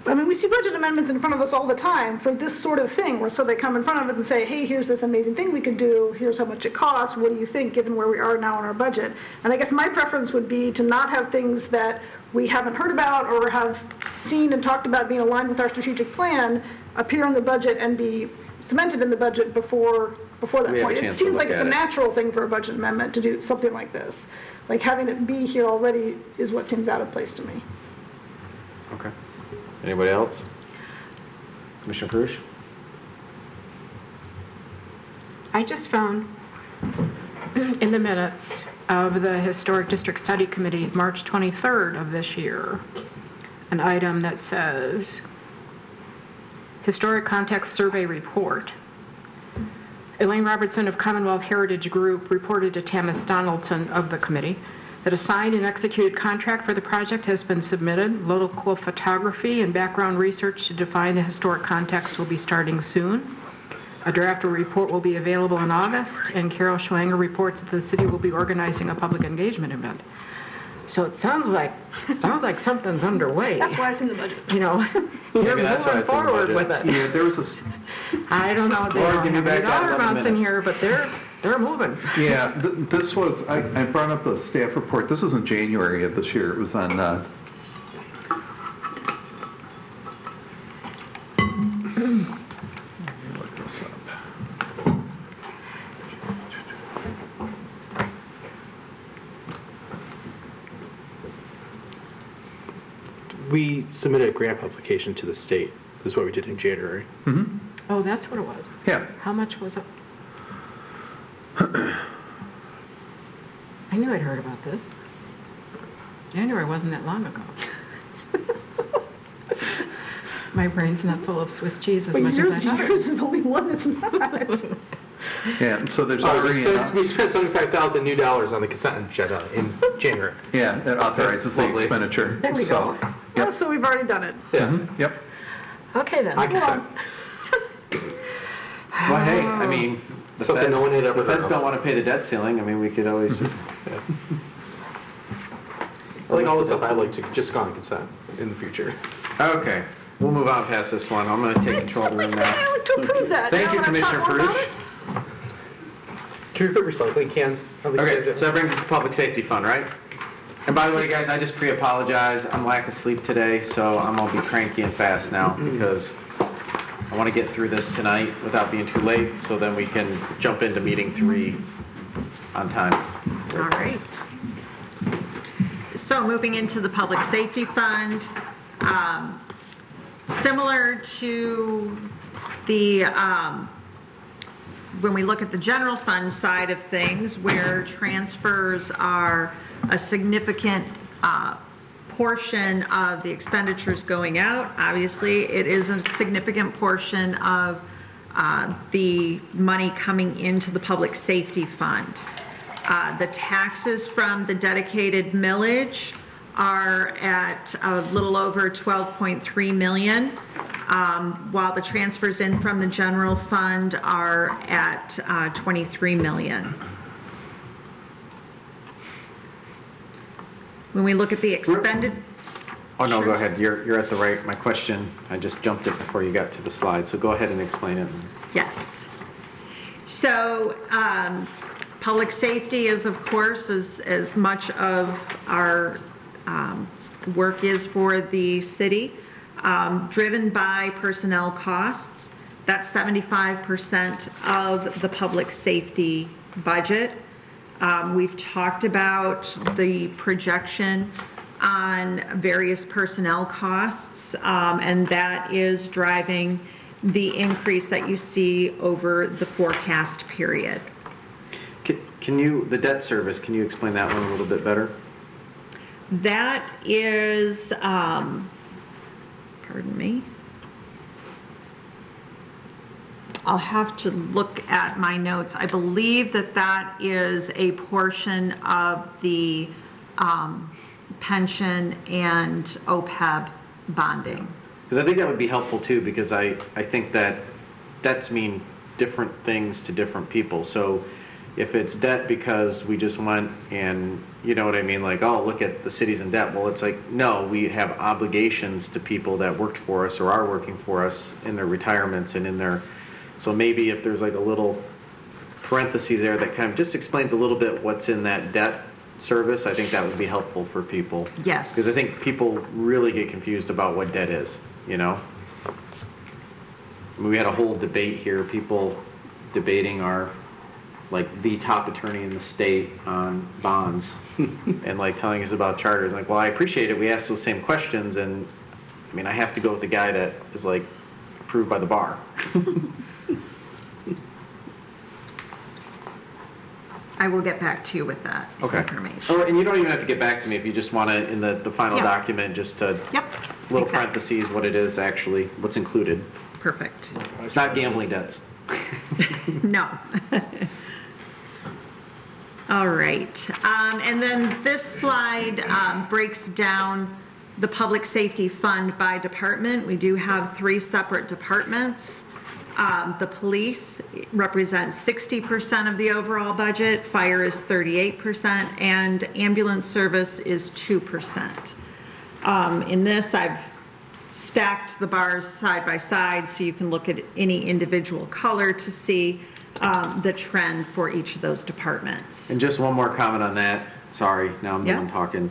I mean, we see budget amendments in front of us all the time for this sort of thing, where so they come in front of us and say, hey, here's this amazing thing we could do, here's how much it costs, what do you think, given where we are now in our budget? And I guess my preference would be to not have things that we haven't heard about or have seen and talked about being aligned with our strategic plan appear in the budget and be cemented in the budget before that point. It seems like it's a natural thing for a budget amendment to do something like this. Like having it be here already is what seems out of place to me. Okay. Anybody else? Commissioner Perush? I just found in the minutes of the Historic District Study Committee, March 23rd of this year, an item that says, Historic Context Survey Report. Elaine Robertson of Commonwealth Heritage Group reported to Tamis Donaldson of the committee that a signed and executed contract for the project has been submitted. Local photography and background research to define the historic context will be starting soon. A draft report will be available in August, and Carol Schwanger reports that the city will be organizing a public engagement event. So it sounds like something's underway. That's why it's in the budget. You're moving forward with it. Yeah, there was I don't know. They don't have any dollar amounts in here, but they're moving. Yeah, this was, I brought up a staff report. This was in January of this year. It was on, look this up. We submitted a grant application to the state. This is what we did in January. Oh, that's what it was. Yeah. How much was it? I knew I'd heard about this. January wasn't that long ago. My brain's not full of Swiss cheese as much as I thought. Yours is the only one that's not. Yeah, so there's already we spent $75,000 new on the consent agenda in January. yeah, it authorizes the expenditure. There we go. Oh, so we've already done it. Yeah. Yep. Okay then. I consent. Well, hey, I mean, the Something no one had ever heard feds of. don't want to pay the debt ceiling. I mean, we could always. I think all this stuff I'd like to just go on consent in the future. Okay, we'll move on past this one. I'm going to take control of the room now. I like to approve that. Thank Now you, that I've Commissioner thought more about Perush. it. Can we put recycling cans on the Okay, agenda? so that brings us to Public Safety Fund, right? And by the way, guys, I just pre-apologize. I'm lack of sleep today, so I'm gonna be cranky and fast now because I want to get through this tonight without being too late, so then we can jump into meeting 3 on time. All right. So moving into the Public Safety Fund, similar to the, when we look at the general fund side of things, where transfers are a significant portion of the expenditures going out, obviously, it is a significant portion of the money coming into the Public Safety Fund. The taxes from the dedicated millage are at a little over 12.3 million, while the transfers in from the general fund are at 23 million. When we look at the expended... Oh, no, go ahead. You're at the right, my question, I just jumped it before you got to the slide, so go ahead and explain it. Yes. So, public safety is, of course, as much of our work is for the city, driven by personnel costs. That's 75% of the public safety budget. We've talked about the projection on various personnel costs, and that is driving the increase that you see over the forecast period. Can you, the debt service, can you explain that one a little bit better? That is, pardon me. I'll have to look at my notes. I believe that that is a portion of the pension and OPEB bonding. Because I think that would be helpful too, because I think that debts mean different things to different people. So if it's debt because we just went and, you know what I mean, like, oh, look at the city's in debt. Well, it's like, no, we have obligations to people that worked for us or are working for us in their retirements and in their, so maybe if there's like a little parenthesis there that kind of just explains a little bit what's in that debt service, I think that would be helpful for people. Yes. Because I think people really get confused about what debt is, you know? I mean, we had a whole debate here, people debating our, like, the top attorney in the state on bonds and like telling us about charters. Like, well, I appreciate it. We asked those same questions, and I mean, I have to go with the guy that is like approved by the bar. I will get back to you with that information. Oh, and you don't even have to get back to me if you just want to, in the final document, just to, little parentheses, what it is actually, what's included. Perfect. It's not gambling debts. No. All right. And then this slide breaks down the public safety fund by department. We do have 3 separate departments. The police represents 60% of the overall budget, fire is 38%, and ambulance service is 2%. In this, I've stacked the bars side by side so you can look at any individual color to see the trend for each of those departments. And just one more comment on that. Sorry, now I'm the one talking.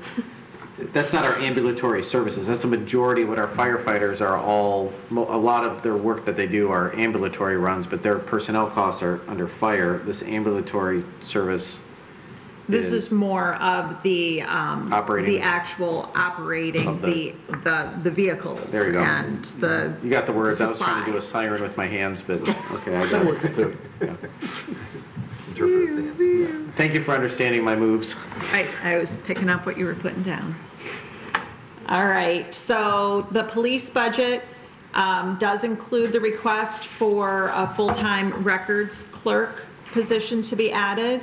That's not our ambulatory services. That's a majority of what our firefighters are all, a lot of their work that they do are ambulatory runs, but their personnel costs are under fire. This ambulatory service This is more of the operating, the actual operating the vehicles. There you go. And the you got the words. supplies. I was trying to do a siren with my hands, but okay, I got That it. works too. Yeah. Interpret dance. Thank you for understanding my moves. I was picking up what you were putting down. All right, so the police budget does include the request for a full-time records clerk position to be added.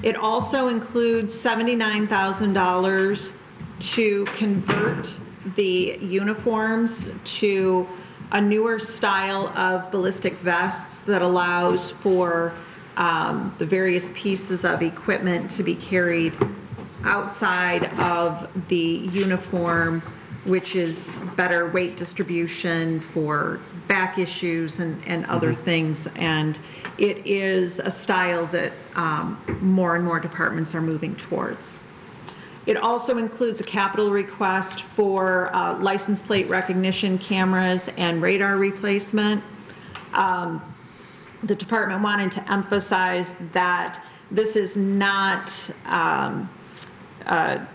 It also includes $79,000 to convert the uniforms to a newer style of ballistic vests that allows for the various pieces of equipment to be carried outside of the uniform, which is better weight distribution for back issues and other things. And it is a style that more and more departments are moving towards. It also includes a capital request for license plate recognition cameras and radar replacement. The department wanted to emphasize that this is not a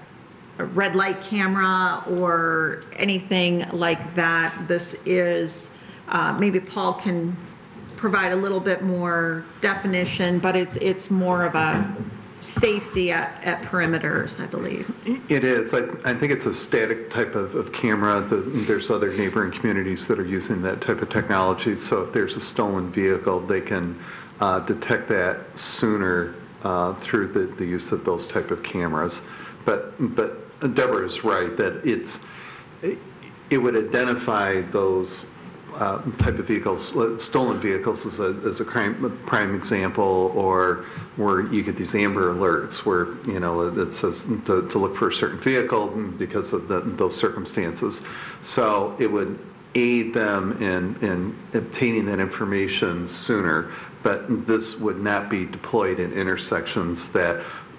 red light camera or anything like that. This is, maybe Paul can provide a little bit more definition, but it's more of a safety at perimeters, I believe. It is. I think it's a static type of camera. There's other neighboring communities that are using that type of technology. So if there's a stolen vehicle, they can detect that sooner through the use of those type of cameras. But Deborah is right that it would identify those type of vehicles. Stolen vehicles is a prime example, or where you get these Amber Alerts where it says to look for a certain vehicle because of those circumstances. So it would aid them in obtaining that information sooner. But this would not be deployed in intersections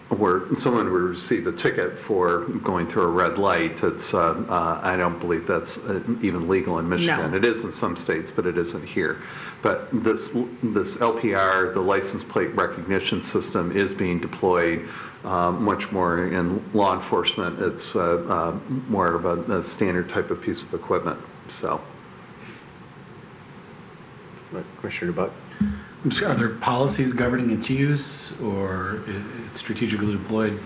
where someone would receive a ticket for going through a red light. It's I don't believe that's even legal in Michigan. No. It is in some states, but it isn't here. But this LPR, the license plate recognition system, is being deployed much more in law enforcement. It's more of a standard type of piece of equipment. So, Commissioner DeBuck? Are there policies governing its use, or it's strategically deployed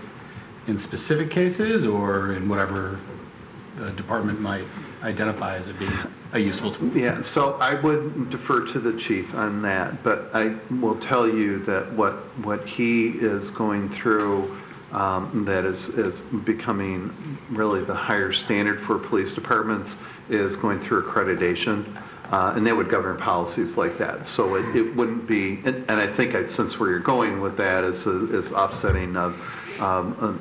in specific cases, or in whatever the department might identify as it being a useful tool? yeah, so I would defer to the chief on that, but I will tell you that what he is going through that is becoming really the higher standard for police departments is going through accreditation. And that would govern policies like that. So it wouldn't be, and I think since where you're going with that is offsetting of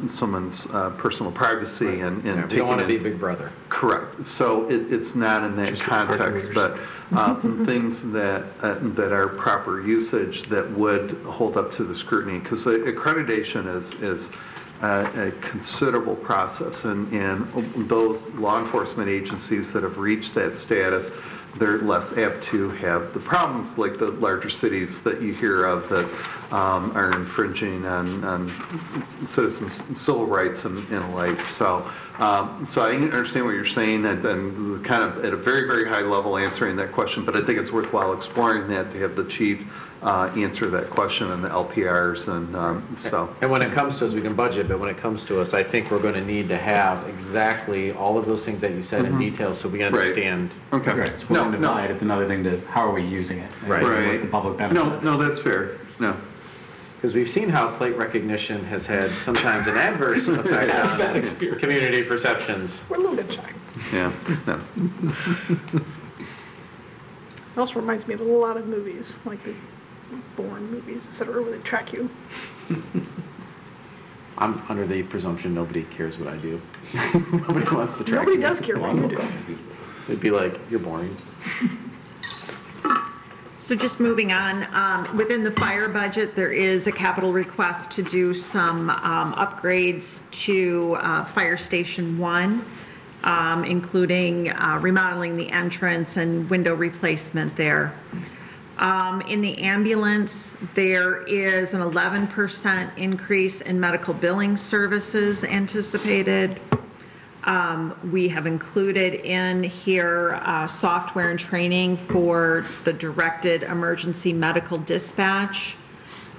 someone's personal privacy and Yeah, we don't want to be Big Brother. Correct. So it's not in that context, but things that are proper usage that would hold up to the scrutiny, because accreditation is a considerable process, and those law enforcement agencies that have reached that status, they're less apt to have the problems like the larger cities that you hear of that are infringing on citizens' civil rights and the like. So I understand what you're saying, and kind of at a very, very high level answering that question, but I think it's worthwhile exploring that to have the chief answer that question on the LPRs. And so. And when it comes to us, we can budget, but when it comes to us, I think we're going to need to have exactly all of those things that you said in detail, so we understand. Right. Okay. Right, it's one thing to buy it, it's another thing to how are we using it? And Right. what's the public benefit? No, that's fair. No. Because we've seen how plate recognition has had sometimes an adverse effect on community perceptions. We're a little bit shy. Yeah. No. It also reminds me of a lot of movies, like the Bourne movies, et cetera, where they track you. I'm under the presumption nobody cares what I do. Nobody wants to track Nobody me. does care what you do. It'd be like, you're boring. So just moving on, within the fire budget, there is a capital request to do some upgrades to Fire Station 1, including remodeling the entrance and window replacement there. In the ambulance, there is an 11% increase in medical billing services anticipated. We have included in here software and training for the directed emergency medical dispatch.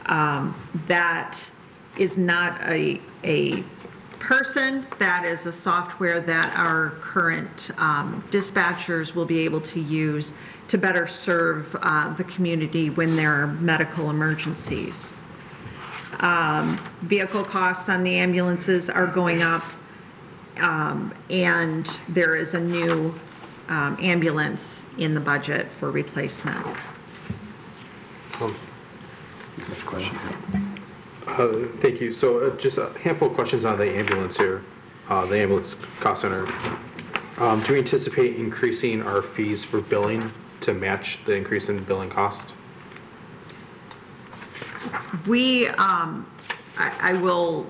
That is not a person, that is a software that our current dispatchers will be able to use to better serve the community when there are medical emergencies. Vehicle costs on the ambulances are going up. And there is a new ambulance in the budget for replacement. Question. Thank you. So just a handful of questions on the ambulance here, the ambulance cost center. Do we anticipate increasing our fees for billing to match the increase in billing cost? We, I will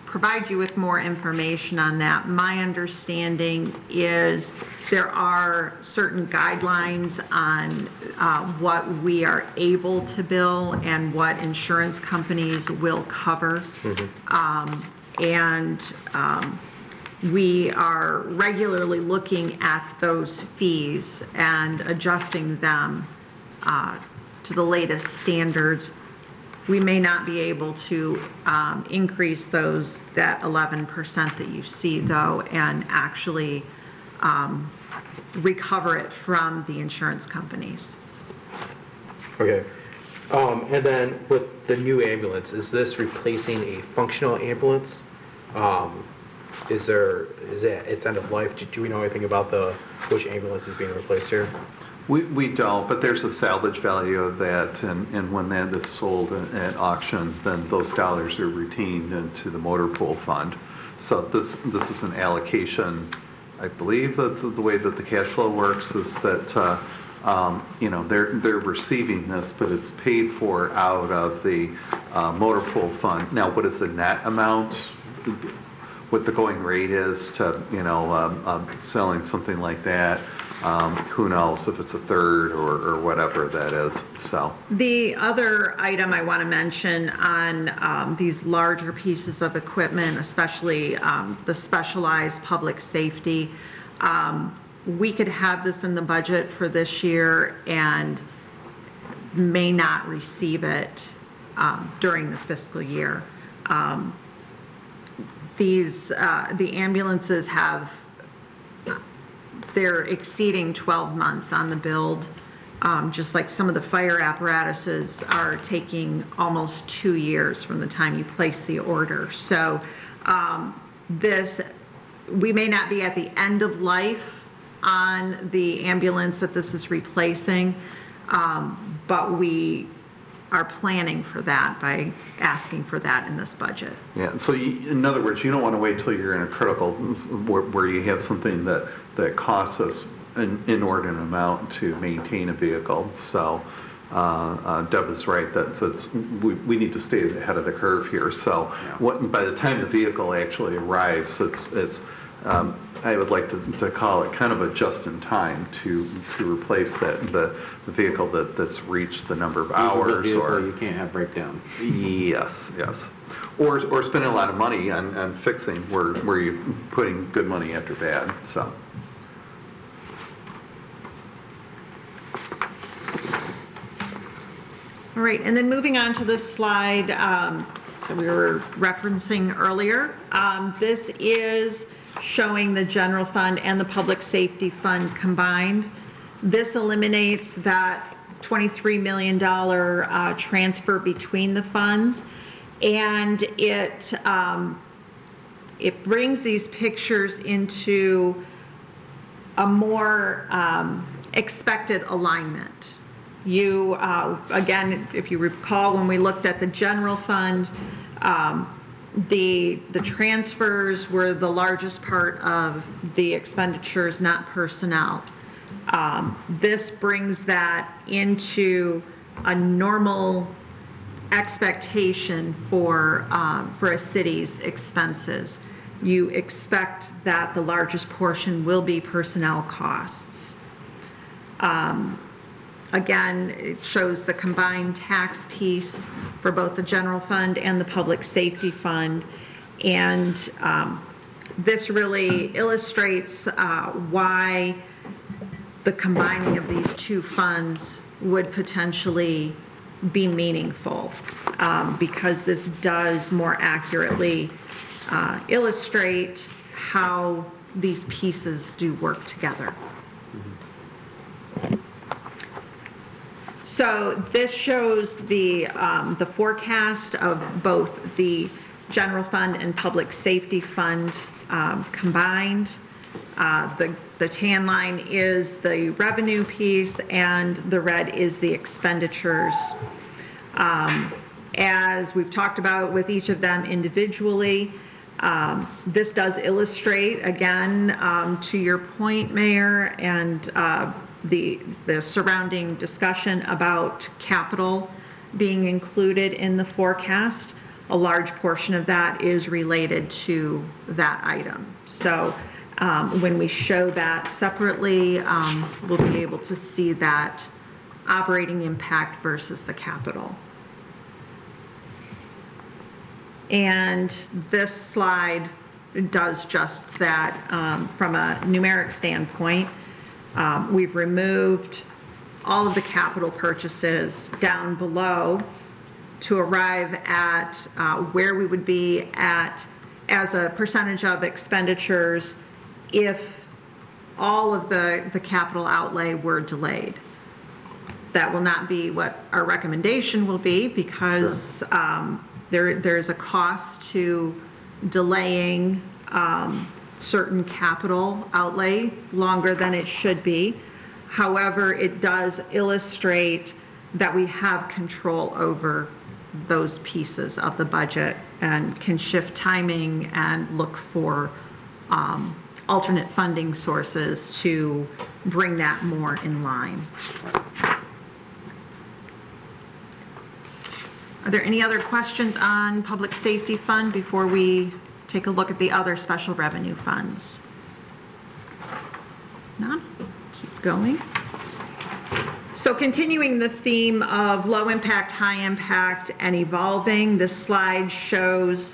provide you with more information on that. My understanding is there are certain guidelines on what we are able to bill and what insurance companies will cover. We are regularly looking at those fees and adjusting them to the latest standards. We may not be able to increase that 11% that you see, though, and actually recover it from the insurance companies. Okay. And then with the new ambulance, is this replacing a functional ambulance? Is it its end of life? Do we know anything about which ambulance is being replaced here? We don't, but there's a salvage value of that, and when that is sold at auction, then those dollars are retained into the motor pool fund. So this is an allocation. I believe that the way that the cash flow works is that they're receiving this, but it's paid for out of the motor pool fund. Now, what is the net amount? What the going rate is to selling something like that? Who knows if it's a third or whatever that is. So the other item I want to mention on these larger pieces of equipment, especially the specialized public safety, we could have this in the budget for this year and may not receive it during the fiscal year. The ambulances they're exceeding 12 months on the build, just like some of the fire apparatuses are taking almost 2 years from the time you place the order. So we may not be at the end of life on the ambulance that this is replacing, but we are planning for that by asking for that in this budget. Yeah, so in other words, you don't want to wait till you're in a critical, where you have something that costs us an inordinate amount to maintain a vehicle. So Deb is right, we need to stay ahead of the curve here. So by the time the vehicle actually arrives, it's I would like to call it kind of a just in time to replace the vehicle that's reached the number of hours. Or you can't have breakdown. Yes. Or spending a lot of money on fixing where you're putting good money after bad. So. All right, and then moving on to this slide that we were referencing earlier. This is showing the general fund and the public safety fund combined. This eliminates that $23 million transfer between the funds, and it brings these pictures into a more expected alignment. You, again, if you recall, when we looked at the general fund, the transfers were the largest part of the expenditures, not personnel. This brings that into a normal expectation for a city's expenses. You expect that the largest portion will be personnel costs. Again, it shows the combined tax piece for both the general fund and the public safety fund. And this really illustrates why the combining of these two funds would potentially be meaningful, because this does more accurately illustrate how these pieces do work together. So this shows the forecast of both the general fund and public safety fund combined. The tan line is the revenue piece, and the red is the expenditures. As we've talked about with each of them individually, this does illustrate, again, to your point, Mayor, and the surrounding discussion about capital being included in the forecast. a large portion of that is related to that item. So when we show that separately, we'll be able to see that operating impact versus the capital. And this slide does just that from a numeric standpoint. We've removed all of the capital purchases down below to arrive at where we would be at as a percentage of expenditures if all of the capital outlay were delayed. That will not be what our recommendation will be, because there's a cost to delaying certain capital outlay longer than it should be. However, it does illustrate that we have control over those pieces of the budget and can shift timing and look for alternate funding sources to bring that more in line. Are there any other questions on Public Safety Fund before we take a look at the other special revenue funds? None? Keep going. So continuing the theme of low impact, high impact, and evolving, this slide shows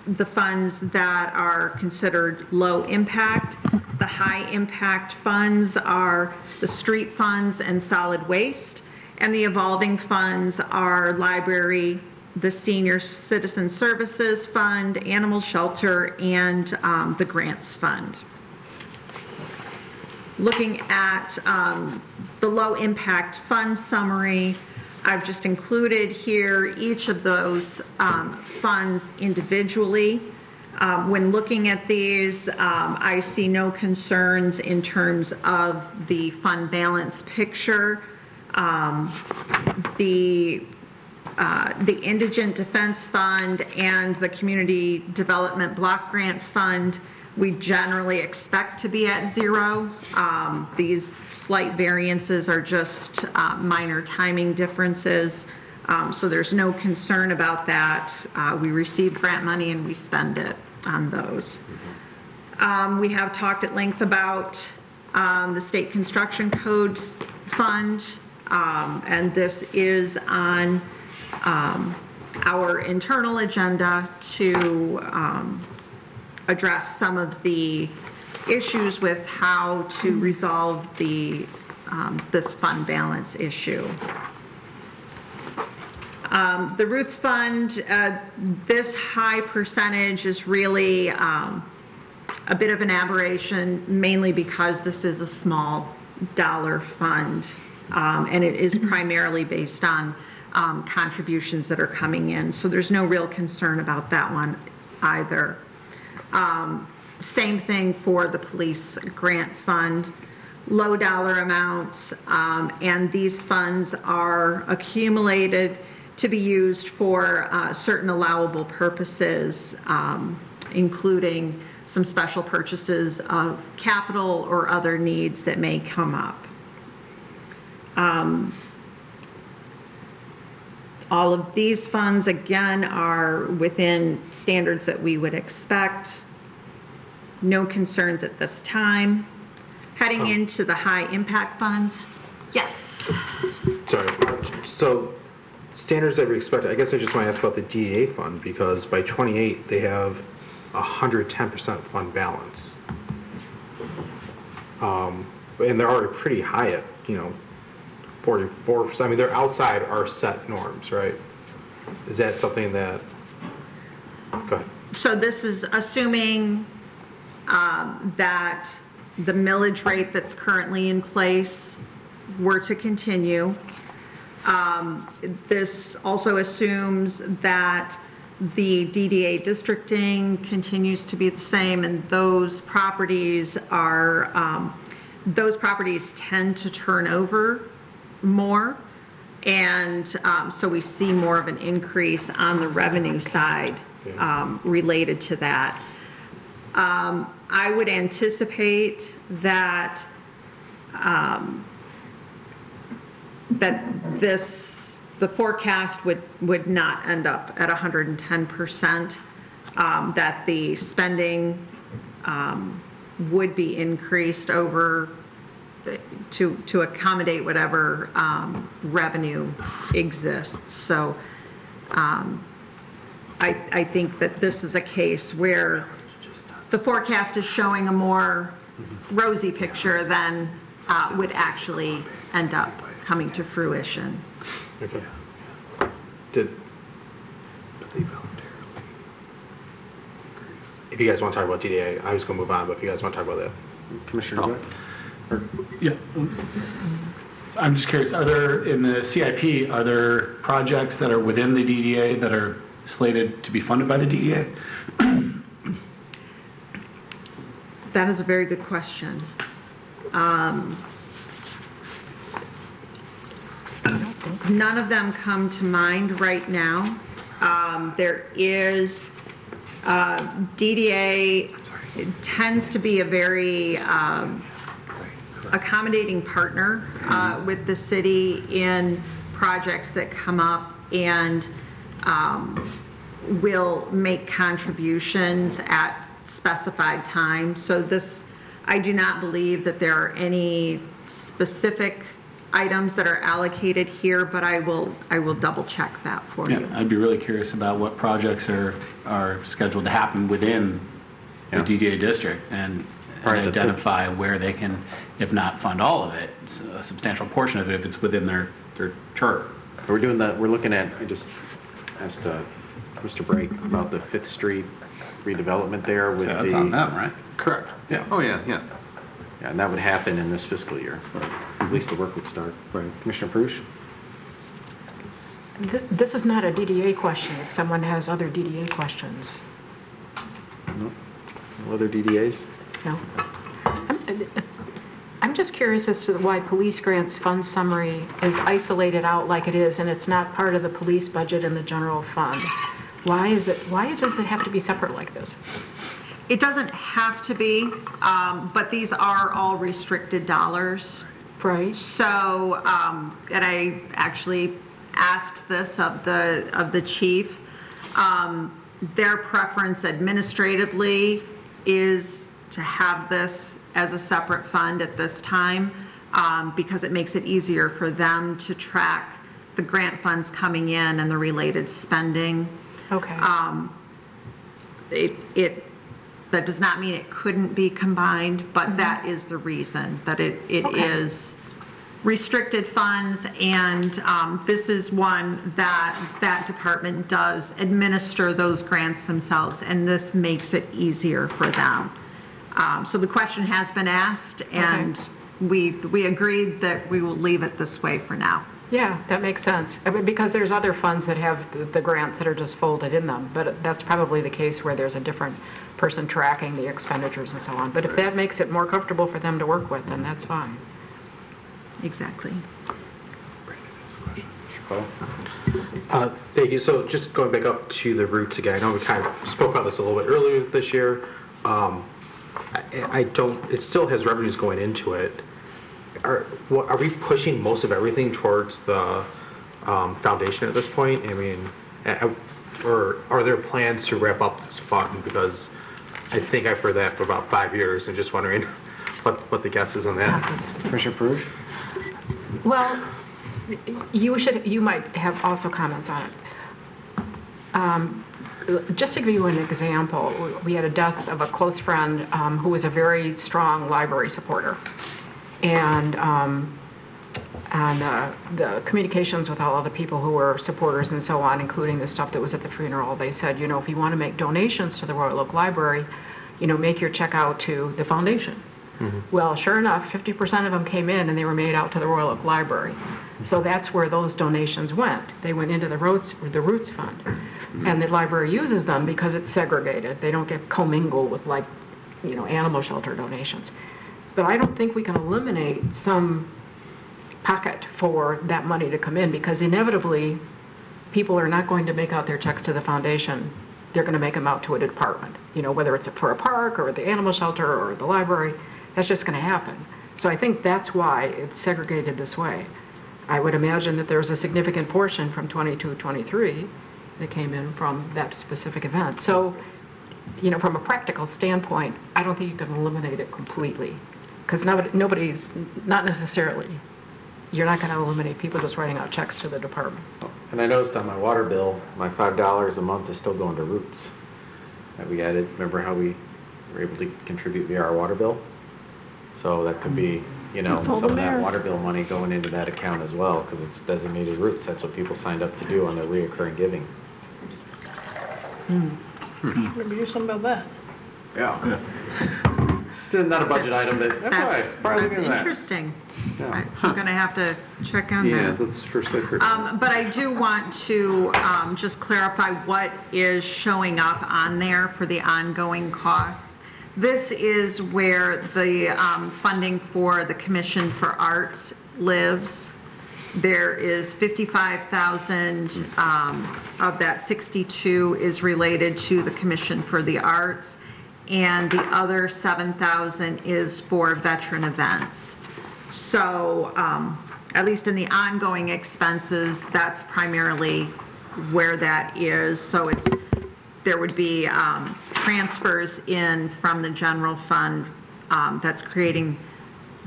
the funds that are considered low impact. The high impact funds are the street funds and solid waste, and the evolving funds are library, the senior citizen services fund, animal shelter, and the grants fund. Looking at the low impact fund summary, I've just included here each of those funds individually. When looking at these, I see no concerns in terms of the fund balance picture. The Indigent Defense Fund and the Community Development Block Grant Fund, we generally expect to be at zero. These slight variances are just minor timing differences, so there's no concern about that. We receive grant money and we spend it on those. We have talked at length about the State Construction Codes Fund, and this is on our internal agenda to address some of the issues with how to resolve the this fund balance issue. The Roots Fund, this high percentage is really a bit of an aberration, mainly because this is a small dollar fund, and it is primarily based on contributions that are coming in. So there's no real concern about that one either. Same thing for the Police Grant Fund, low dollar amounts, and these funds are accumulated to be used for certain allowable purposes, including some special purchases of capital or other needs that may come up. All of these funds, again, are within standards that we would expect. No concerns at this time. Heading into the high impact funds. Yes. Sorry. So standards that we expect, I guess I just want to ask about the DDA fund, because by 28 they have 110% fund balance. And they're already pretty high at, 44%. I mean, they're outside our set norms, right? Is that something that, go ahead. So this is assuming that the millage rate that's currently in place were to continue. This also assumes that the DDA districting continues to be the same, and those properties tend to turn over more, and so we see more of an increase on the revenue side related to that. I would anticipate that that this the forecast would not end up at 110%, that the spending would be increased over to accommodate whatever revenue exists. So I think that this is a case where the forecast is showing a more rosy picture than would actually end up coming to fruition. Okay. If you guys want to talk about DDA, I was going to move on, but if you guys want to talk about that. Commissioner Glick? Yeah. I'm just curious, are there, in the CIP, are there projects that are within the DDA that are slated to be funded by the DDA? That is a very good question. None of them come to mind right now. There is, DDA tends to be a very accommodating partner with the city in projects that come up, and will make contributions at specified times. So this, I do not believe that there are any specific items that are allocated here, but I will double check that for you. Yeah, I'd be really curious about what projects are scheduled to happen within the DDA district, and identify where they can, if not fund all of it, a substantial portion of it if it's within their chart. We're doing that. We're looking at. I just asked Mr. Brake about the 5th Street redevelopment there with That's on them, right? Correct. Yeah. Oh, yeah, yeah. Yeah, and that would happen in this fiscal year. At least the work would start. Right. Commissioner Prush? This is not a DDA question, if someone has other DDA questions. No. No other DDAs? No. I'm just curious as to why police grants fund summary is isolated out like it is, and it's not part of the police budget in the general fund. Why does it have to be separate like this? It doesn't have to be, but these are all restricted dollars. Right. So, and I actually asked this of the chief. Their preference administratively is to have this as a separate fund at this time, because it makes it easier for them to track the grant funds coming in and the related spending. Okay. That does not mean it couldn't be combined, but that is the reason that it is restricted funds, and this is one that department does administer those grants themselves, and this makes it easier for them. So the question has been asked, and we agreed that we will leave it this way for now. Yeah, that makes sense. I mean, because there's other funds that have the grants that are just folded in them, but that's probably the case where there's a different person tracking the expenditures and so on. But if that makes it more comfortable for them to work with, then that's fine. Exactly. Thank you. So just going back up to the roots again, I know we kind of spoke about this a little bit earlier this year. It still has revenues going into it. Are we pushing most of everything towards the foundation at this point? I mean, or are there plans to wrap up this fund? Because I think I've heard that for about 5 years, and just wondering what the guess is on that. Commissioner Prush? Well, you might have also comments on it. Just to give you an example, we had a death of a close friend who was a very strong library supporter. And the communications with all of the people who were supporters and so on, including the stuff that was at the funeral, they said, if you want to make donations to the Royal Oak Library, make your check out to the foundation. Mm-hmm. Well, sure enough, 50% of them came in and they were made out to the Royal Oak Library. So that's where those donations went. They went into the Roots Fund. And the library uses them because it's segregated. They don't get commingled with animal shelter donations. But I don't think we can eliminate some pocket for that money to come in, because inevitably people are not going to make out their checks to the foundation. They're going to make them out to a department, whether it's for a park or the animal shelter or the library. That's just going to happen. So I think that's why it's segregated this way. I would imagine that there's a significant portion from 22, 23 that came in from that specific event. So, you know, from a practical standpoint, I don't think you can eliminate it completely, because nobody's, not necessarily, you're not going to eliminate people just writing out checks to the department. And I noticed on my water bill, my $5 a month is still going to Roots that we added. Remember how we were able to contribute via our water bill? So that could be, you know, That's all some of the that mayor. water bill money going into that account as well, because it's designated Roots. That's what people signed up to do on their reoccurring giving. Maybe do something about that. Yeah. Not a budget item, but that's all right. Probably That's look into that. interesting. Yeah. I'm going to have to check on Yeah, that. that's first I heard. But I do want to just clarify what is showing up on there for the ongoing costs. This is where the funding for the Commission for Arts lives. There is 55,000 of that 62 is related to the Commission for the Arts, and the other 7,000 is for veteran events. So at least in the ongoing expenses, that's primarily where that is. So there would be transfers in from the general fund that's creating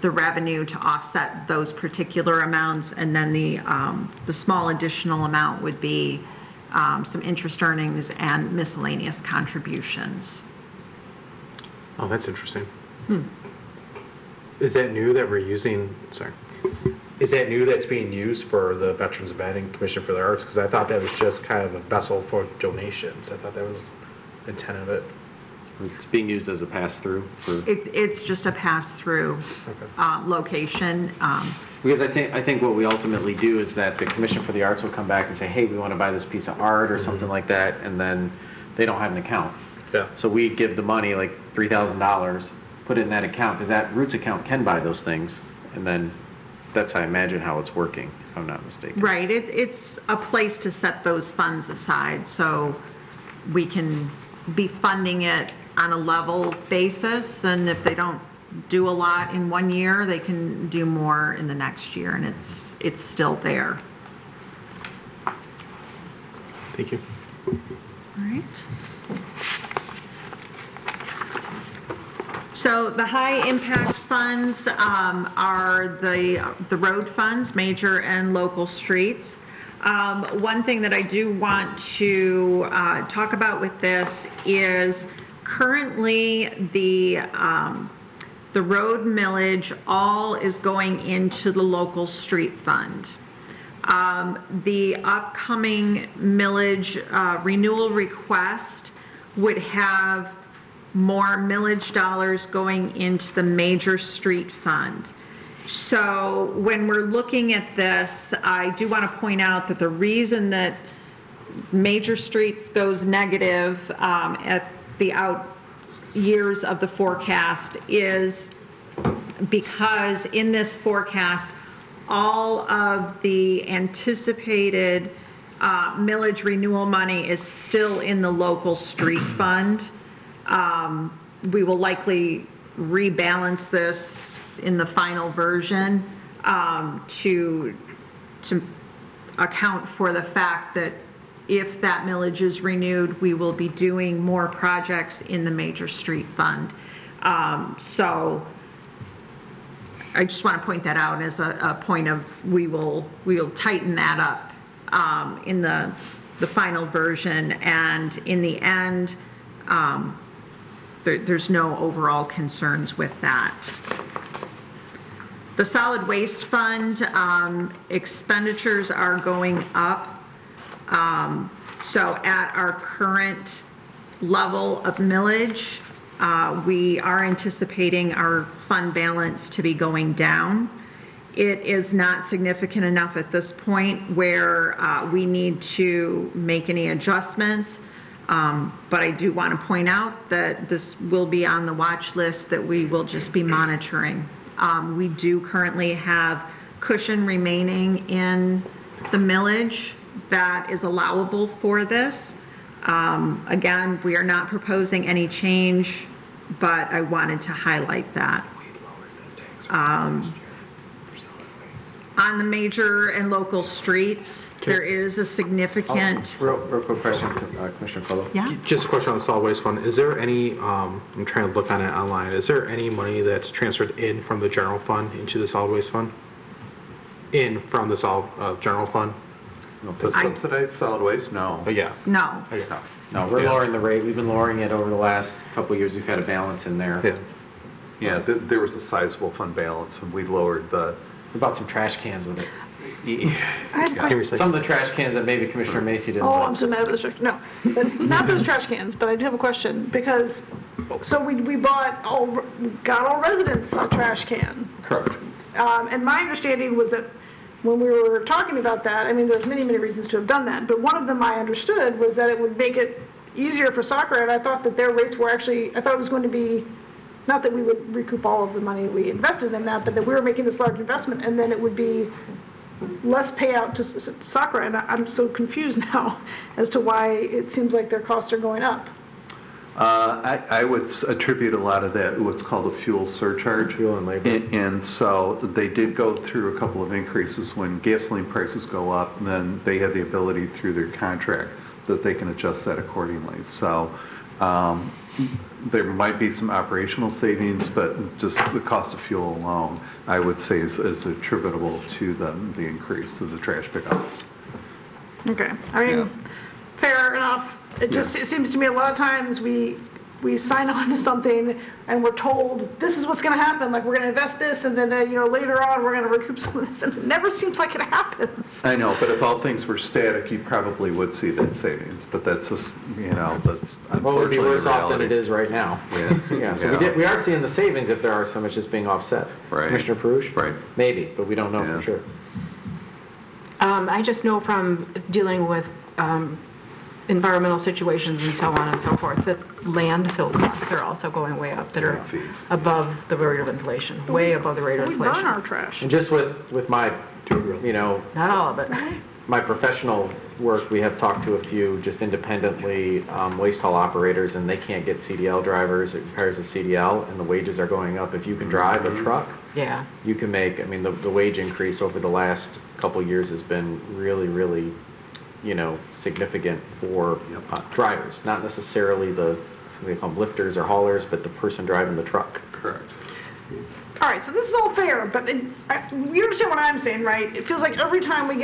the revenue to offset those particular amounts, and then the small additional amount would be some interest earnings and miscellaneous contributions. Oh, that's interesting. Is that new that we're using, sorry, is that new that's being used for the Veterans Event and Commission for the Arts? Because I thought that was just kind of a vessel for donations. I thought that was the intent of it. It's being used as a pass-through for. It's just a pass-through location. Because I think what we ultimately do is that the Commission for the Arts will come back and say, hey, we want to buy this piece of art or something like that, and then they don't have an account. Yeah. So we give the money, like $3,000, put it in that account, because that Roots account can buy those things, and then that's, I imagine, how it's working, if I'm not mistaken. Right, it's a place to set those funds aside, so we can be funding it on a level basis, and if they don't do a lot in one year, they can do more in the next year, and it's still there. Thank you. All right. So the high impact funds are the road funds, major and local streets. One thing that I do want to talk about with this is currently the road millage all is going into the local street fund. The upcoming millage renewal request would have more millage dollars going into the major street fund. So when we're looking at this, I do want to point out that the reason that major streets goes negative at the out years of the forecast is because in this forecast, all of the anticipated millage renewal money is still in the local street fund. We will likely rebalance this in the final version to account for the fact that if that millage is renewed, we will be doing more projects in the major street fund. So I just want to point that out as a point of we will tighten that up in the final version, and in the end, there's no overall concerns with that. The solid waste fund expenditures are going up. So at our current level of millage, we are anticipating our fund balance to be going down. It is not significant enough at this point where we need to make any adjustments. But I do want to point out that this will be on the watch list that we will just be monitoring. We do currently have cushion remaining in the millage that is allowable for this. Again, we are not proposing any change, but I wanted to highlight that. On the major and local streets, there is a significant, Real quick question, Commissioner Colo. yeah? Just a question on the solid waste fund. Is there any, I'm trying to look on it online, is there any money that's transferred in from the general fund into the solid waste fund? In from the general fund? The subsidized solid waste, no. Oh, yeah. No. Okay. No, we're lowering the rate. We've been lowering it over the last couple of years. We've had a balance in there. Yeah. Yeah, there was a sizable fund balance, and we lowered the, We bought some trash cans with it. I had a question. Some of the trash cans that maybe Commissioner Macy didn't Oh, want. I'm so mad about this. No, but not those trash cans, but I do have a question because, so we got all residents a trash can. correct. And my understanding was that when we were talking about that, I mean, there's many, many reasons to have done that, but one of them I understood was that it would make it easier for soccer, and I thought that their rates were actually, I thought it was going to be, not that we would recoup all of the money we invested in that, but that we were making this large investment, and then it would be less payout to soccer, and I'm so confused now as to why it seems like their costs are going up. I would attribute a lot of that, what's called a fuel surcharge. Fuel and labor. And so they did go through a couple of increases when gasoline prices go up, and then they have the ability through their contract that they can adjust that accordingly. So there might be some operational savings, but just the cost of fuel alone, I would say, is attributable to the increase to the trash pickup. Okay, I mean, Yeah. fair enough. It seems to me a lot of times we sign on to something and we're told this is what's going to happen, like we're going to invest this, and then later on we're going to recoup some of this, and it never seems like it happens. I know, but if all things were static, you probably would see that savings, but that's just, that's Well, it would be unfortunately worse the off than reality. it is right now. Yeah. Yeah, so Yeah. we are seeing the savings if there are some, it's just being offset. Right. Commissioner Perush? Right. Maybe, but we don't know Yeah. for sure. I just know from dealing with environmental situations and so on and so forth, that landfill costs are also going way up, that are Fees. above the rate of inflation, way above the rate of We burn inflation. our trash. And just with my, Not all of it. my professional work, we have talked to a few just independently waste haul operators, and they can't get CDL drivers. It requires a CDL, and the wages are going up. If you can drive a truck, Yeah. you can make, I mean, the wage increase over the last couple of years has been really, really, significant for drivers. Not necessarily they call them lifters or haulers, but the person driving the truck. Correct. All right, so this is all fair, but you understand what I'm saying, right? It feels like every time we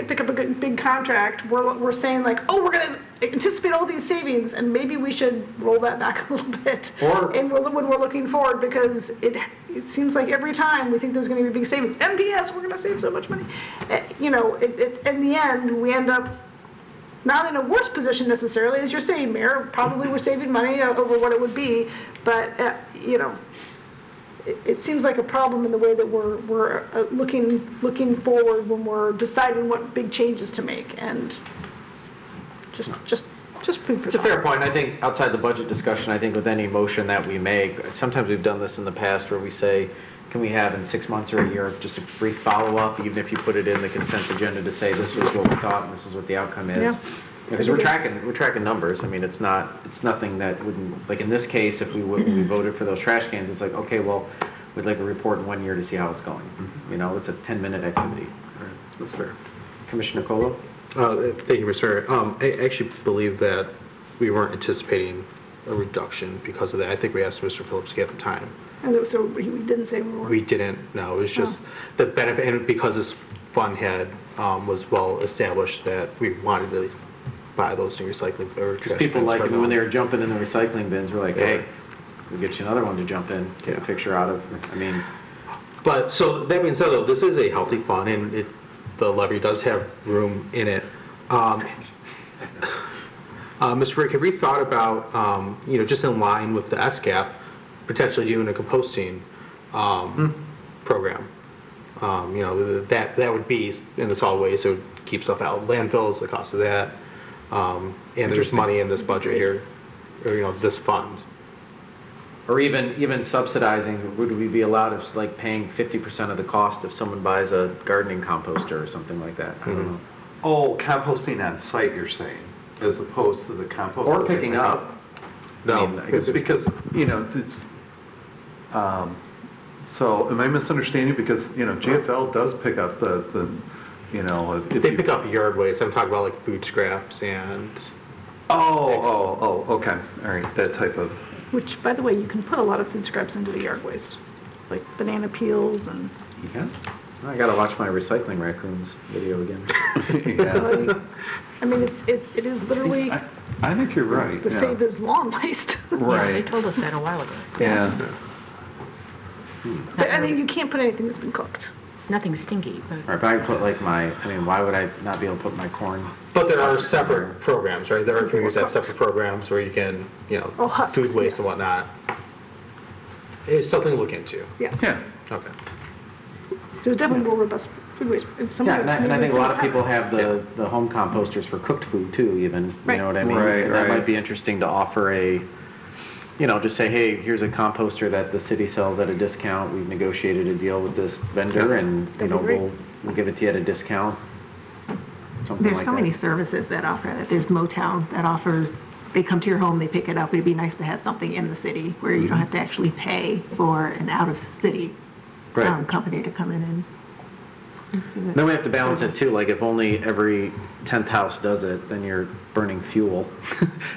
pick up a big contract, we're saying like, oh, we're going to anticipate all these savings, and maybe we should roll that back a little bit. And when we're looking forward, because it seems like every time we think there's going to be big savings. MPS, we're going to save so much money. In the end, we end up not in a worse position necessarily, as you're saying, Mayor. Probably we're saving money over what it would be, but it seems like a problem in the way that we're looking forward when we're deciding what big changes to make, and just food for It's a thought. fair point. I think outside the budget discussion, I think with any motion that we make, sometimes we've done this in the past where we say, can we have in 6 months or a year just a brief follow-up, even if you put it in the consent agenda to say this was what we thought and this is what the outcome is. Yeah. Because we're tracking numbers. I mean, it's nothing that wouldn't, like in this case, if we voted for those trash cans, it's like, okay, well, we'd like a report in 1 year to see how it's going. It's a 10-minute activity. That's fair. Commissioner Colo? Thank you, Mr. Mayor. I actually believe that we weren't anticipating a reduction because of that. I think we asked Mr. Phillips at the time. And so we didn't say we were. We didn't, no, it was just the benefit, and because this fund was well established that we wanted to buy those new recycling or trash People bins like for it when them. they were jumping in the recycling bins, we're like, hey, we'll get you another one to jump in, take a picture out of. I mean, But, so, that being said, though, this is a healthy fund, and the levy does have room in it. Mr. Rick, have we thought about, just in line with the SCAP, potentially doing a composting program? That would be in the solid waste, it would keep stuff out of landfills, the cost of that. And there's money in this budget here, or, this fund. or even subsidizing, would we be allowed of like paying 50% of the cost if someone buys a gardening composter or something like that? I don't know. Oh, composting on site, you're saying, as opposed to the compost. Or that they picking pick up. No, I mean, I guess Because, it's, So am I misunderstanding? Because, GFL does pick up the if They you- pick up yard waste. I'm talking about like food scraps and, okay. All right, that type of, Which, by the way, you can put a lot of food scraps into the yard waste, like banana peels and, Yeah. I gotta watch my recycling raccoons video again. yeah. I mean, it is literally I think you're right. the yeah. same as lawn waste. Yeah, they Right, told us that a while ago. yeah. But I mean, you can't put anything that's been cooked. Nothing stinky, but Or if I put like why would I not be able to put my corn? but there are separate programs, right? There are communities that have separate programs where you can, Oh, husks, food waste and yes. whatnot. It's something to look into. Yeah. Yeah. Okay. There's definitely more robust food waste. And some Yeah, of the and I think a lot of communities people have the home composters for cooked food too, even, you Right. know what I mean? Right, And that right. might be interesting to offer just say, hey, here's a composter that the city sells at a discount. We've negotiated a deal with this vendor and, That'd be great. we'll give it to you at a discount. Something There's like so that. many services that offer that. There's Motown that offers, they come to your home, they pick it up. It'd be nice to have something in the city where you don't have to actually pay for an out-of-city Right. company to come in and. Then we have to balance it too, like if only every 10th house does it, then you're burning fuel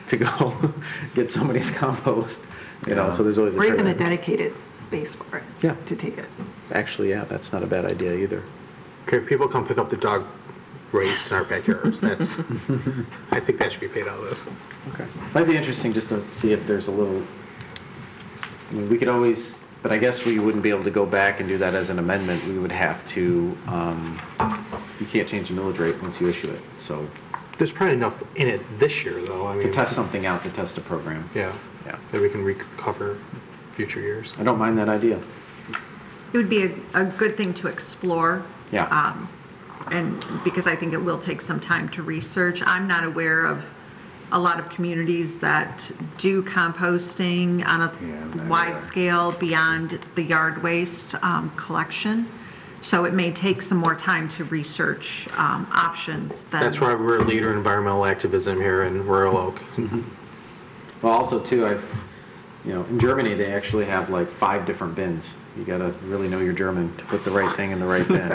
to go get somebody's compost, so there's always a Or even a trade-off. dedicated space for it. Yeah. To take it. Actually, yeah, that's not a bad idea either. Okay, people come pick up the dog waste in our backyards. That's, I think that should be paid out of this. Okay. Might be interesting just to see if there's a little, we could always, but I guess we wouldn't be able to go back and do that as an amendment. We would have to, you can't change the millage rate once you issue it. So There's probably enough in it this year, though. I to mean, test something out, to test a program. yeah, Yeah. that we can recover future years. I don't mind that idea. It would be a good thing to explore. Yeah. And because I think it will take some time to research. I'm not aware of a lot of communities that do composting on a wide scale beyond the yard waste collection. So it may take some more time to research options than. That's why we're a leader in environmental activism here in Royal Oak. Well, also too, in Germany, they actually have like 5 different bins. You gotta really know your German to put the right thing in the right bin.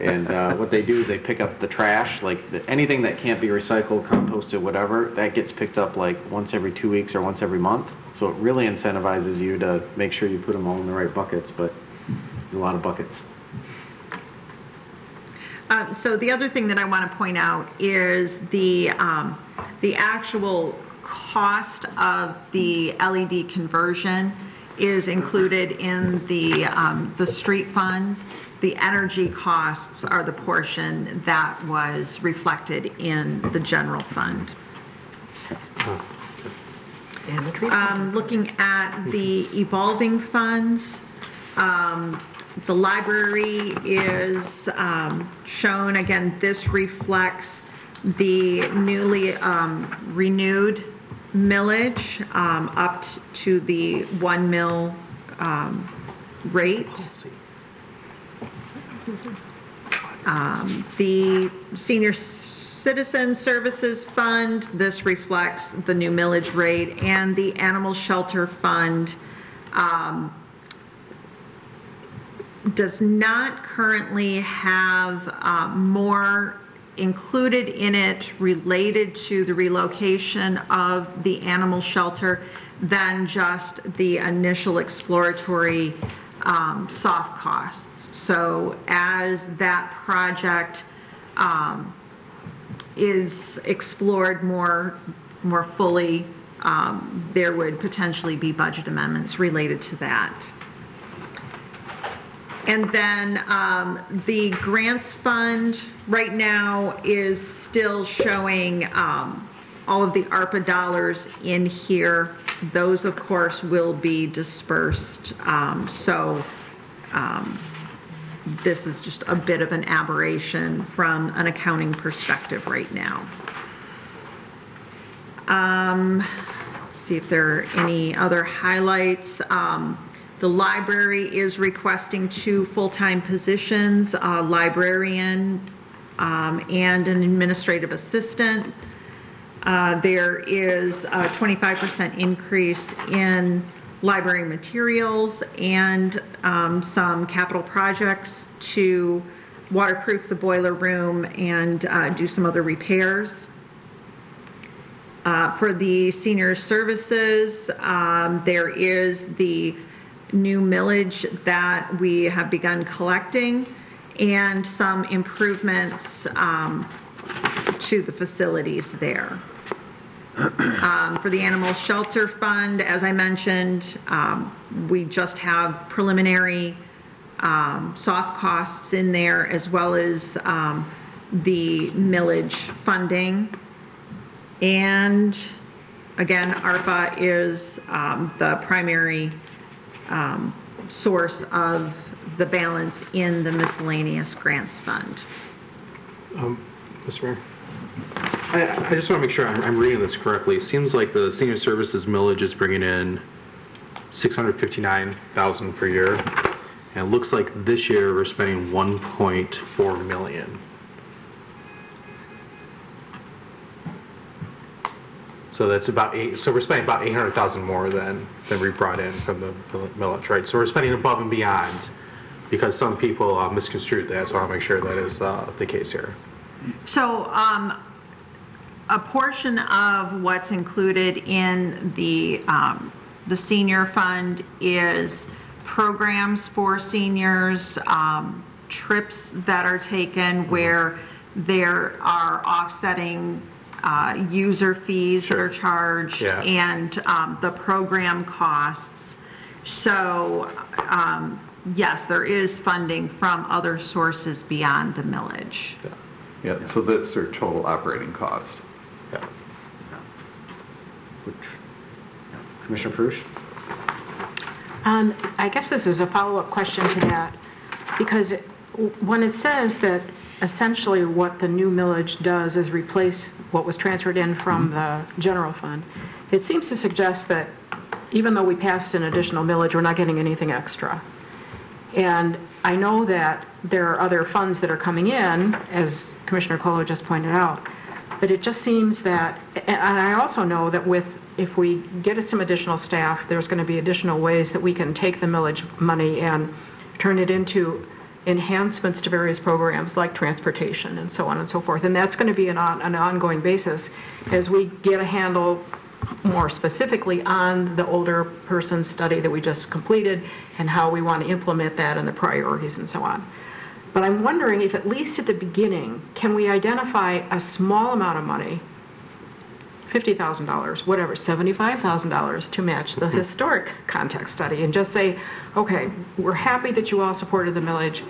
And what they do is they pick up the trash, like anything that can't be recycled, composted, whatever, that gets picked up like once every 2 weeks or once every month. So it really incentivizes you to make sure you put them all in the right buckets, but there's a lot of buckets. So the other thing that I want to point out is the actual cost of the LED conversion is included in the street funds. The energy costs are the portion that was reflected in the general fund. and the tree. Looking at the evolving funds, the library is shown, again, this reflects the newly renewed millage up to the 1 mil rate. The Senior Citizen Services Fund, this reflects the new millage rate, and the Animal Shelter Fund does not currently have more included in it related to the relocation of the animal shelter than just the initial exploratory soft costs. So as that project is explored more fully, there would potentially be budget amendments related to that. And then the grants fund right now is still showing all of the ARPA dollars in here. Those, of course, will be dispersed. This is just a bit of an aberration from an accounting perspective right now. Let's see if there are any other highlights. The library is requesting 2 full-time positions, a librarian and an administrative assistant. There is a 25% increase in library materials and some capital projects to waterproof the boiler room and do some other repairs. For the senior services, there is the new millage that we have begun collecting and some improvements to the facilities there. For the animal shelter fund, as I mentioned, we just have preliminary soft costs in there, as well as the millage funding. And again, ARPA is the primary source of the balance in the miscellaneous grants fund. Mr. Mayor? I just want to make sure I'm reading this correctly. It seems like the senior services millage is bringing in $659,000 per year, and it looks like this year we're spending $1.4 million. So that's about so we're spending about $800,000 more than we brought in from the millage, right? So we're spending above and beyond, because some people misconstrued that. So I want to make sure that is the case here. So a portion of what's included in the senior fund is programs for seniors, trips that are taken where there are offsetting user fees that are charged, and the program costs. So yes, there is funding from other sources beyond the millage. Yeah, so that's their total operating cost. Yeah. Commissioner Perush? I guess this is a follow-up question to that, because when it says that essentially what the new millage does is replace what was transferred in from the general fund, it seems to suggest that even though we passed an additional millage, we're not getting anything extra. And I know that there are other funds that are coming in, as Commissioner Colo just pointed out, but it just seems that, and I also know that if we get some additional staff, there's going to be additional ways that we can take the millage money and turn it into enhancements to various programs like transportation and so on and so forth. And that's going to be an ongoing basis as we get a handle more specifically on the older person study that we just completed and how we want to implement that and the priorities and so on. But I'm wondering if at least at the beginning, can we identify a small amount of money, $50,000, whatever, $75,000 to match the historic context study, and just say, okay, we're happy that you all supported the millage.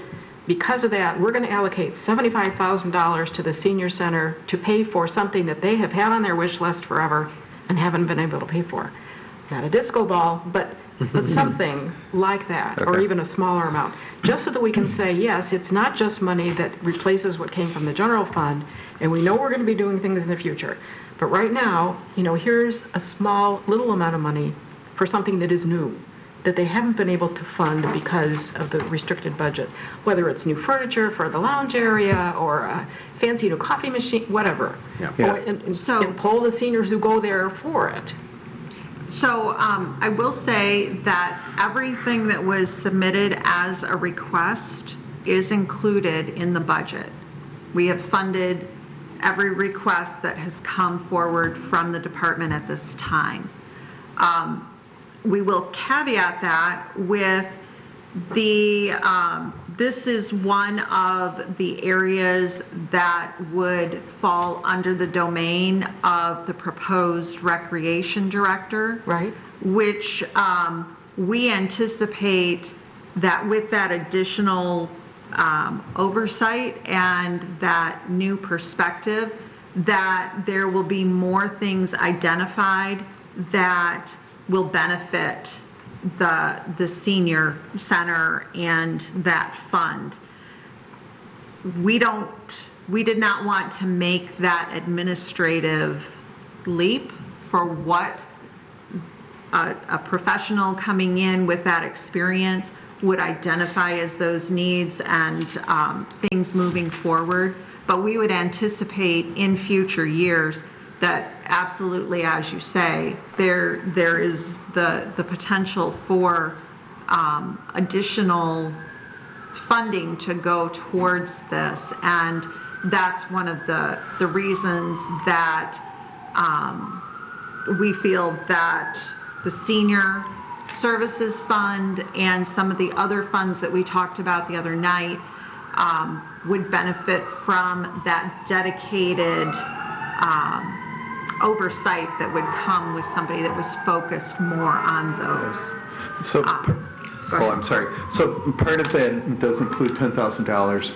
Because of that, we're going to allocate $75,000 to the senior center to pay for something that they have had on their wish list forever and haven't been able to pay for. Not a disco ball, but something like that, or even a smaller amount, just so that we can say, yes, it's not just money that replaces what came from the general fund, and we know we're going to be doing things in the future. But right now, here's a small, little amount of money for something that is new, that they haven't been able to fund because of the restricted budget, whether it's new furniture for the lounge area or a fancy new coffee machine, whatever. And pull the seniors who go there for it. So I will say that everything that was submitted as a request is included in the budget. We have funded every request that has come forward from the department at this time. We will caveat that with this is one of the areas that would fall under the domain of the proposed recreation director. Right. Which we anticipate that with that additional oversight and that new perspective, that there will be more things identified that will benefit the senior center and that fund. We did not want to make that administrative leap for what a professional coming in with that experience would identify as those needs and things moving forward. But we would anticipate in future years that absolutely, as you say, there is the potential for additional funding to go towards this, and that's one of the reasons that we feel that the senior services fund and some of the other funds that we talked about the other night would benefit from that dedicated oversight that would come with somebody that was focused more on those. So, Go ahead. I'm sorry. So part of that does include $10,000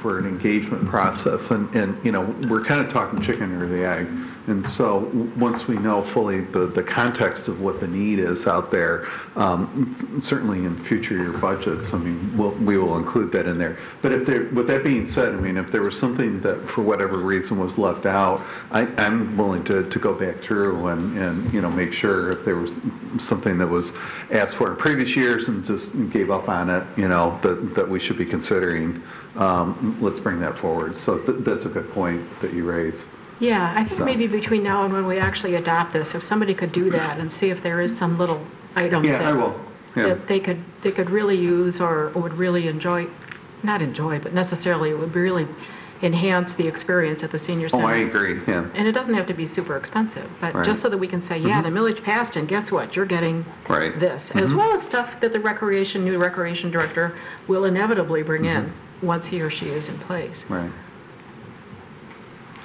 for an engagement process, and you know, we're kind of talking chicken or the egg. And so once we know fully the context of what the need is out there, certainly in future year budgets, I mean, we will include that in there. But with that being said, I mean, if there was something that for whatever reason was left out, I'm willing to go back through and you know, make sure if there was something that was asked for in previous years and just gave up on it, you know, that we should be considering. Let's bring that forward. So that's a good point that you raise. Yeah, I think So- maybe between now and when we actually adopt this, if somebody could do that and see if there is some little item Yeah, I will. Yeah. that they could really use or would really enjoy, not enjoy, but necessarily it would really enhance the experience at the senior Oh, center. I agree, yeah. And it doesn't have to be super expensive, but Right. just so that we can say, yeah, the millage passed, and guess what? You're getting Right. this, as well as stuff that the new recreation director will inevitably bring in once he or she is in place. Right.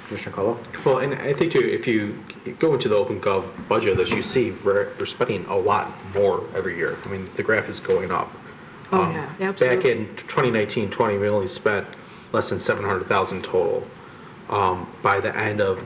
Commissioner Colo? Well, and I think too, if you go into the OpenGov budget that you see, we're spending a lot more every year. I mean, the graph is going up. Oh, yeah, absolutely. Back in 2019-20, we only spent less than 700,000 total. By the end of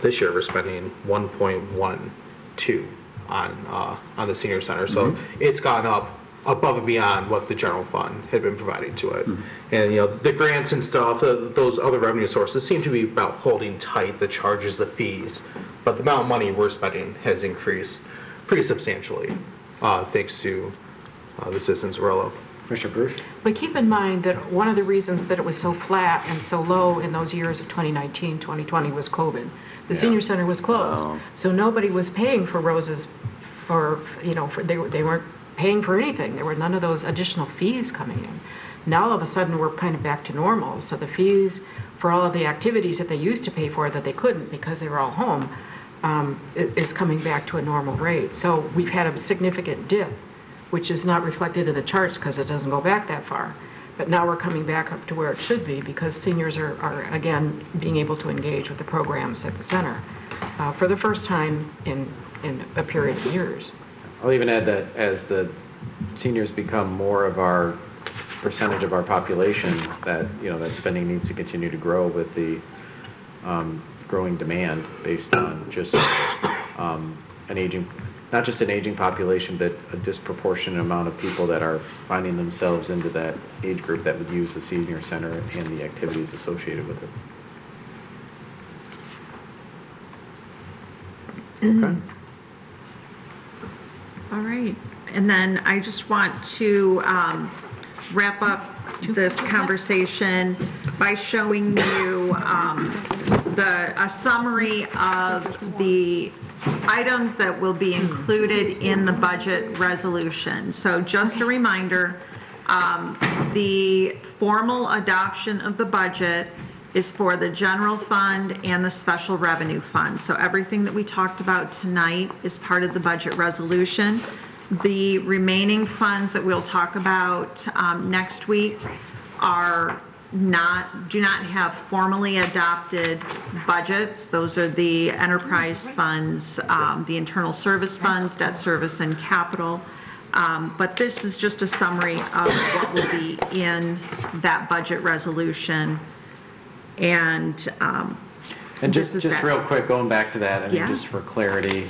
this year, we're spending 1.12 on the senior center. So it's gone up above and beyond what the general fund had been providing to it. And, you know, the grants and stuff, those other revenue sources seem to be about holding tight the charges, the fees, but the amount of money we're spending has increased pretty substantially, thanks to the Citizens Rello. Commissioner Bruce? But keep in mind that one of the reasons that it was so flat and so low in those years of 2019, 2020 was COVID. The senior center was closed, so nobody was paying for roses, they weren't paying for anything. There were none of those additional fees coming in. Now all of a sudden we're kind of back to normal, so the fees for all of the activities that they used to pay for that they couldn't because they were all home is coming back to a normal rate. So we've had a significant dip, which is not reflected in the charts because it doesn't go back that far. But now we're coming back up to where it should be because seniors are again being able to engage with the programs at the center for the first time in a period of years. I'll even add that as the seniors become more of our percentage of our population, that, you know, that spending needs to continue to grow with the growing demand based on just not just an aging population, but a disproportionate amount of people that are finding themselves into that age group that would use the senior center and the activities associated with it. Okay. All right, and then I just want to wrap up this conversation by showing you a summary of the items that will be included in the budget resolution. So just a reminder, the formal adoption of the budget is for the general fund and the special revenue fund. So everything that we talked about tonight is part of the budget resolution. The remaining funds that we'll talk about next week do not have formally adopted budgets. Those are the enterprise funds, the internal service funds, debt service, and capital. But this is just a summary of what will be in that budget resolution. And just real quick, going back to that, I mean, Yeah. just for clarity,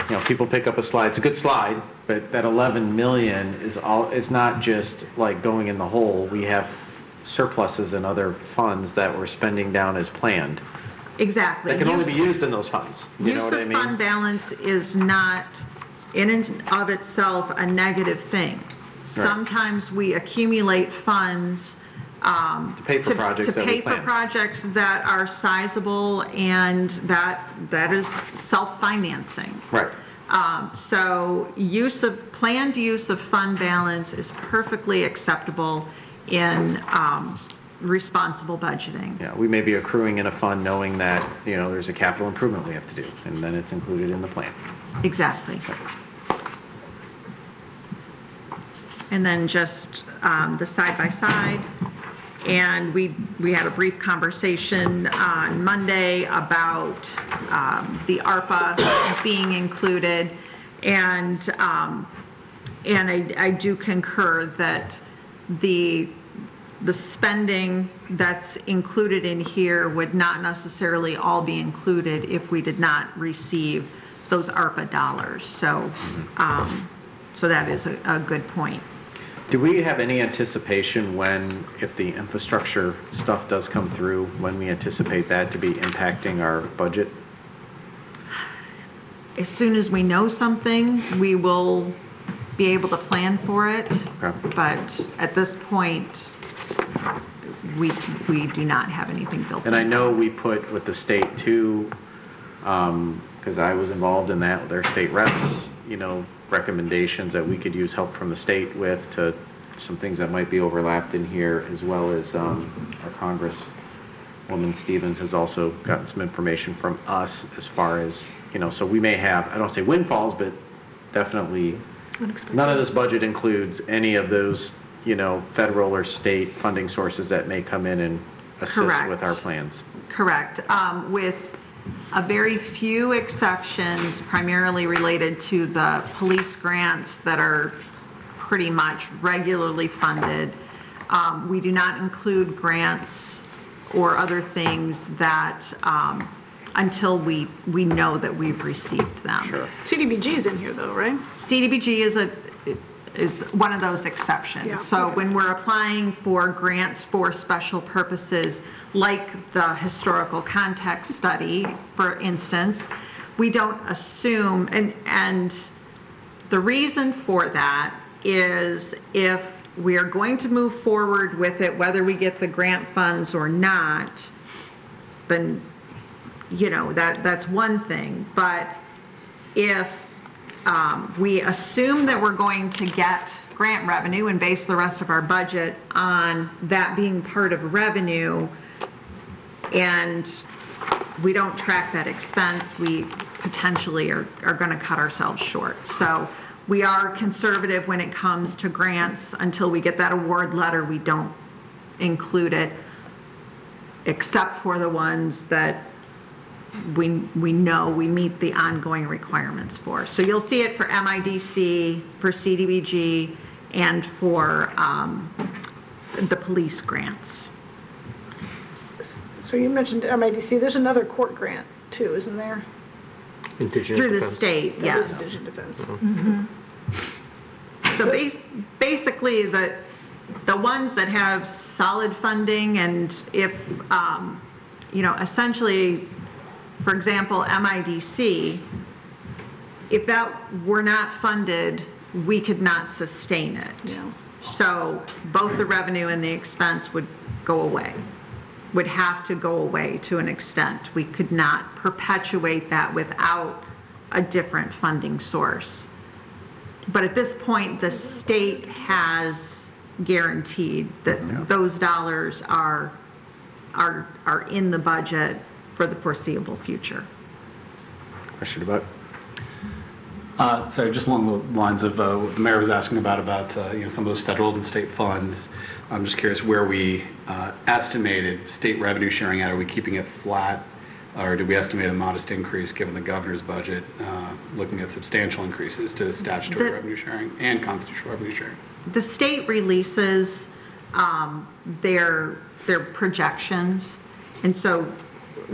you know, people pick up a slide. It's a good slide, but that 11 million is not just like going in the hole. We have surpluses and other funds that we're spending down as planned. Exactly. That can only be used in those funds. You know Use what I of mean? fund balance is not in and of itself a negative thing. Sometimes we accumulate funds To pay for projects to that we pay for plan. projects that are sizable and that is self-financing. Right. So planned use of fund balance is perfectly acceptable in responsible budgeting. Yeah, we may be accruing in a fund knowing that, there's a capital improvement we have to do, and then it's included in the plan. Exactly. And then just the side-by-side. And we had a brief conversation on Monday about the ARPA being included. And I do concur that the spending that's included in here would not necessarily all be included if we did not receive those ARPA dollars. So, so that is a good point. Do we have any anticipation if the infrastructure stuff does come through, when we anticipate that to be impacting our budget? As soon as we know something, we will be able to plan for it. Okay. But at this point, we do not have anything built in. And I know we put with the state too, because I was involved in that with their state reps, recommendations that we could use help from the state with to some things that might be overlapped in here, as well as our Congresswoman Stevens has also gotten some information from us as far as, so we may have, I don't say windfalls, but definitely none of this budget includes any of those, federal or state funding sources that may come in and assist Correct. with our plans. Correct. With a very few exceptions, primarily related to the police grants that are pretty much regularly funded. We do not include grants or other things that until we know that we've received them. Sure. CDBG is in here though, right? CDBG is one of those exceptions. Yeah. So when we're applying for grants for special purposes, like the historical context study, for instance, we don't assume, and the reason for that is if we are going to move forward with it, whether we get the grant funds or not, then, that's one thing. But if we assume that we're going to get grant revenue and base the rest of our budget on that being part of revenue, and we don't track that expense, we potentially are going to cut ourselves short. So we are conservative when it comes to grants. Until we get that award letter, we don't include it, except for the ones that we know we meet the ongoing requirements for. So you'll see it for MIDC, for CDBG, and for the police grants. So you mentioned MIDC, there's another court grant too, isn't there? Indigenous Through the defense. state, That is yes. Indigenous defense. So basically, the ones that have solid funding, and if, essentially, for example, MIDC, if that were not funded, we could not sustain it. Yeah. So both the revenue and the expense would go away, would have to go away to an extent. We could not perpetuate that without a different funding source. But at this point, the state has guaranteed that those dollars are in the budget for the foreseeable future. Question about? So just along the lines of what the mayor was asking about some of those federal and state funds, I'm just curious where we estimated state revenue sharing at. Are we keeping it flat, or do we estimate a modest increase given the governor's budget, looking at substantial increases to statutory revenue sharing and constitutional revenue sharing? The state releases their projections, and so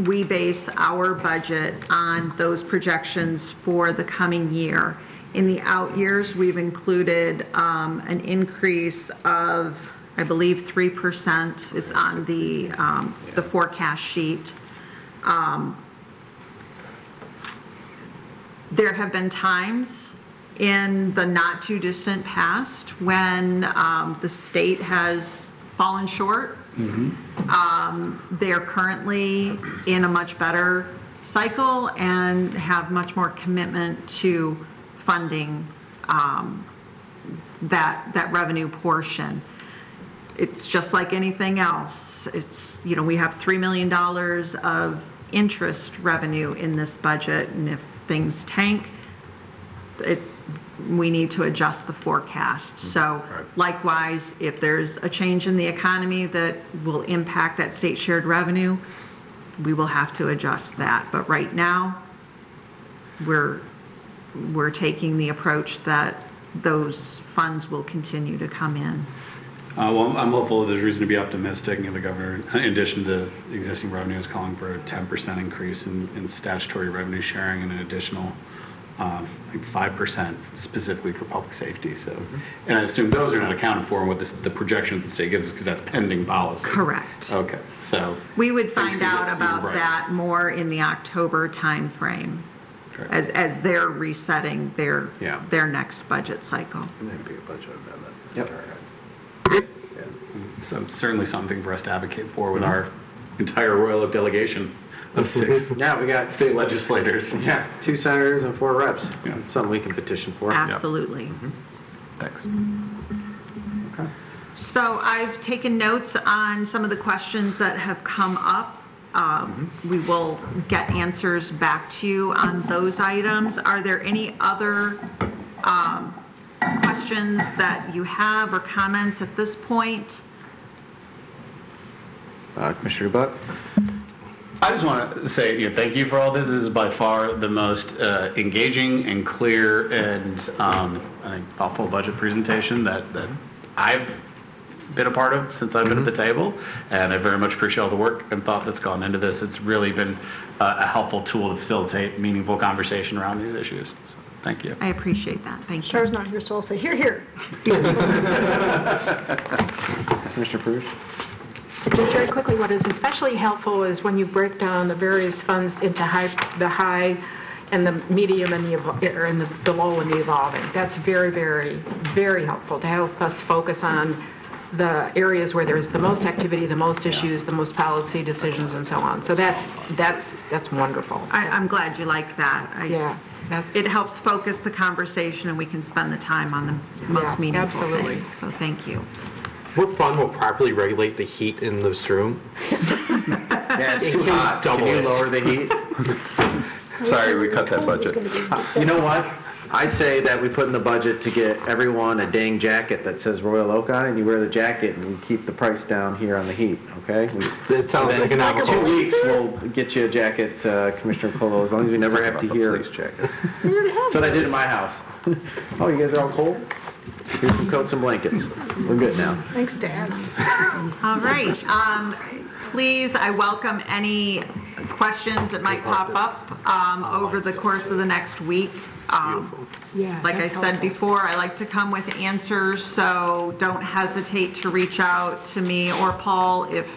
we base our budget on those projections for the coming year. In the out years, we've included an increase of, I believe, 3%. It's on the forecast sheet. There have been times in the not too distant past when the state has fallen short They're currently in a much better cycle and have much more commitment to funding that revenue portion. It's just like anything else. It's, we have $3 million of interest revenue in this budget, and if things tank, we need to adjust the forecast. So likewise, if there's a change in the economy that will impact that state shared revenue, we will have to adjust that. But right now, we're taking the approach that those funds will continue to come in. Well, I'm hopeful there's reason to be optimistic, and the governor, in addition to existing revenues, calling for a 10% increase in statutory revenue sharing and an additional like 5% specifically for public safety. So, and I assume those are not accounted for in what the projections the state gives us, because that's pending policy. Correct. Okay, so we would find out about that more in the October timeframe, as they're resetting their next budget cycle. And that'd be a budget amendment. Yep. So certainly something for us to advocate for with our entire Royal Oak delegation of 6. Yeah, we got state legislators. Yeah, 2 senators and 4 reps. Yeah. It's something we can petition for. Absolutely. Thanks. Okay. So I've taken notes on some of the questions that have come up. We will get answers back to you on those items. Are there any other questions that you have or comments at this point? Commissioner Buck? I just want to say, thank you for all this. This is by far the most engaging and clear and I think thoughtful budget presentation that I've been a part of since I've been at the table, and I very much appreciate all the work and thought that's gone into this. It's really been a helpful tool to facilitate meaningful conversation around these issues. So, thank you. I appreciate that. Thank you. Char's not here, so I'll say here, here. Commissioner Pruitt? Just very quickly, what is especially helpful is when you break down the various funds into the high and the medium and the low and the evolving. That's very, very, very helpful to help us focus on the areas where there's the most activity, the most issues, the most policy decisions, and so on. So that's wonderful. I'm glad you like that. It helps focus the conversation, and we can spend the time on the most meaningful things. So thank you. What fund will properly regulate the heat in this room? Yeah, it's too hot. Can you lower the heat? Sorry, we cut that budget. You know what? I say that we put in the budget to get everyone a dang jacket that says Royal Oak on it, and you wear the jacket, and we keep the price down here on the heat, okay? That sounds like an In 2 weeks, we'll get you a jacket, Commissioner Colo, as long as we never have to hear. Police jacket. That's what I did in my house. Oh, you guys are all cold? Here's some coats and blankets. We're good now. Thanks, Dad. All right. Please, I welcome any questions that might pop up over the course of the next week. Like I said before, I like to come with answers, so don't hesitate to reach out to me or Paul if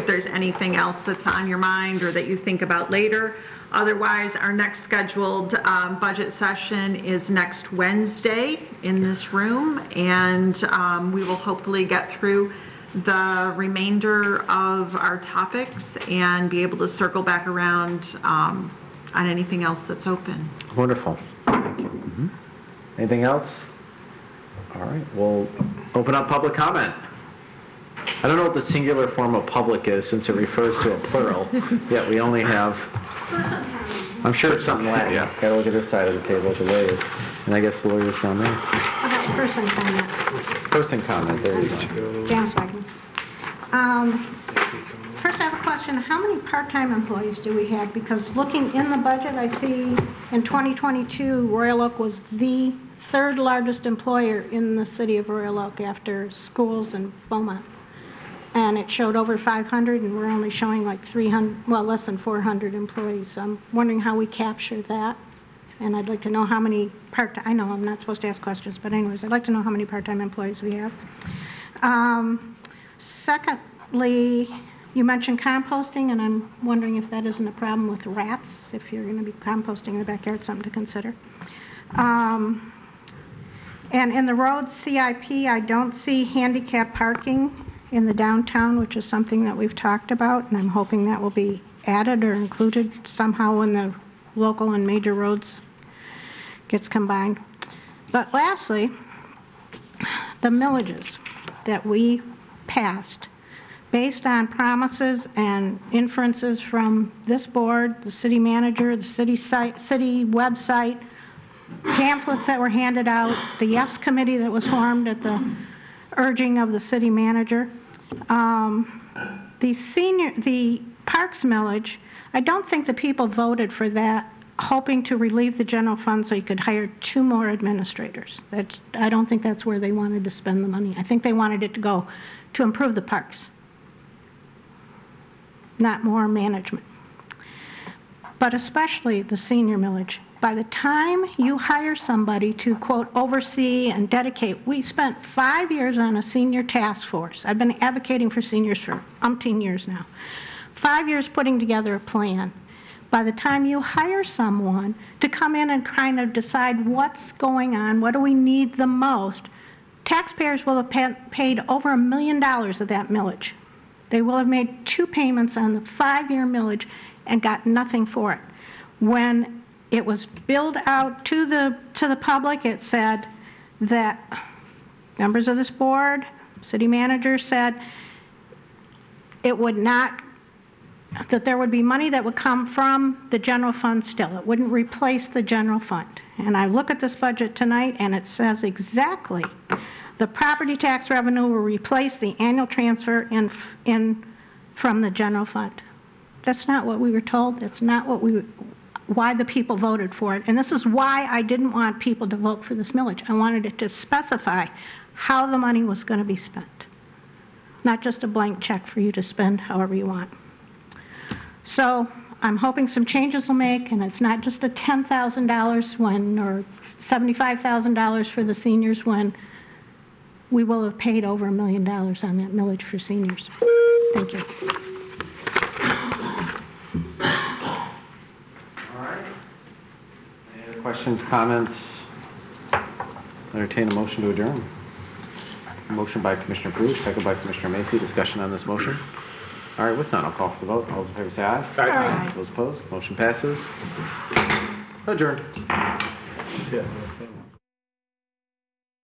there's anything else that's on your mind or that you think about later. Otherwise, our next scheduled budget session is next Wednesday in this room, and we will hopefully get through the remainder of our topics and be able to circle back around on anything else that's open. Wonderful. Thank you. Anything else? All right, we'll open up public comment. I don't know what the singular form of public is since it refers to a plural, yet we only have, I'm sure it's something Latin. Yeah. Gotta look at this side of the table, the lawyers. And I guess the lawyer's down there. I got person comment. Person comment, there you go. Janice Wagner. First, I have a question. How many part-time employees do we have? Because looking in the budget, I see in 2022, Royal Oak was the 3rd largest employer in the city of Royal Oak after schools and Beaumont. And it showed over 500, and we're only showing like 300, well, less than 400 employees. So I'm wondering how we capture that. And I'd like to know how many part-time, I know I'm not supposed to ask questions, but anyways, I'd like to know how many part-time employees we have. Secondly, you mentioned composting, and I'm wondering if that isn't a problem with rats, if you're going to be composting in the backyard, something to consider. And in the road CIP, I don't see handicap parking in the downtown, which is something that we've talked about, and I'm hoping that will be added or included somehow when the local and major roads gets combined. But lastly, the millages that we passed, based on promises and inferences from this board, the city manager, the city website, pamphlets that were handed out, the Yes Committee that was formed at the urging of the city manager. The Parks millage, I don't think the people voted for that, hoping to relieve the general fund so you could hire 2 more administrators. I don't think that's where they wanted to spend the money. I think they wanted it to go to improve the parks, not more management. But especially the senior millage. By the time you hire somebody to, quote, oversee and dedicate, we spent 5 years on a senior task force. I've been advocating for seniors for umpteen years now. 5 years putting together a plan. By the time you hire someone to come in and kind of decide what's going on, what do we need the most, taxpayers will have paid over $1 million of that millage. They will have made 2 payments on the 5-year millage and got nothing for it. When it was billed out to the public, it said that members of this board, city manager said it would not, that there would be money that would come from the general fund still. It wouldn't replace the general fund. And I look at this budget tonight and it says exactly the property tax revenue will replace the annual transfer from the general fund. That's not what we were told. That's not why the people voted for it. And this is why I didn't want people to vote for this millage. I wanted it to specify how the money was going to be spent, not just a blank check for you to spend however you want. So I'm hoping some changes will make, and it's not just a $10,000 or $75,000 for the seniors when we will have paid over $1 million on that millage for seniors. Thank you. All right. Any other questions, comments? Entertain a motion to adjourn. Motion by Commissioner Cruz, second by Commissioner Macy. Discussion on this motion? All right, with none, I'll call for the vote. All those in favor say aye. Aye. Those opposed, motion passes. Adjourned. Yeah.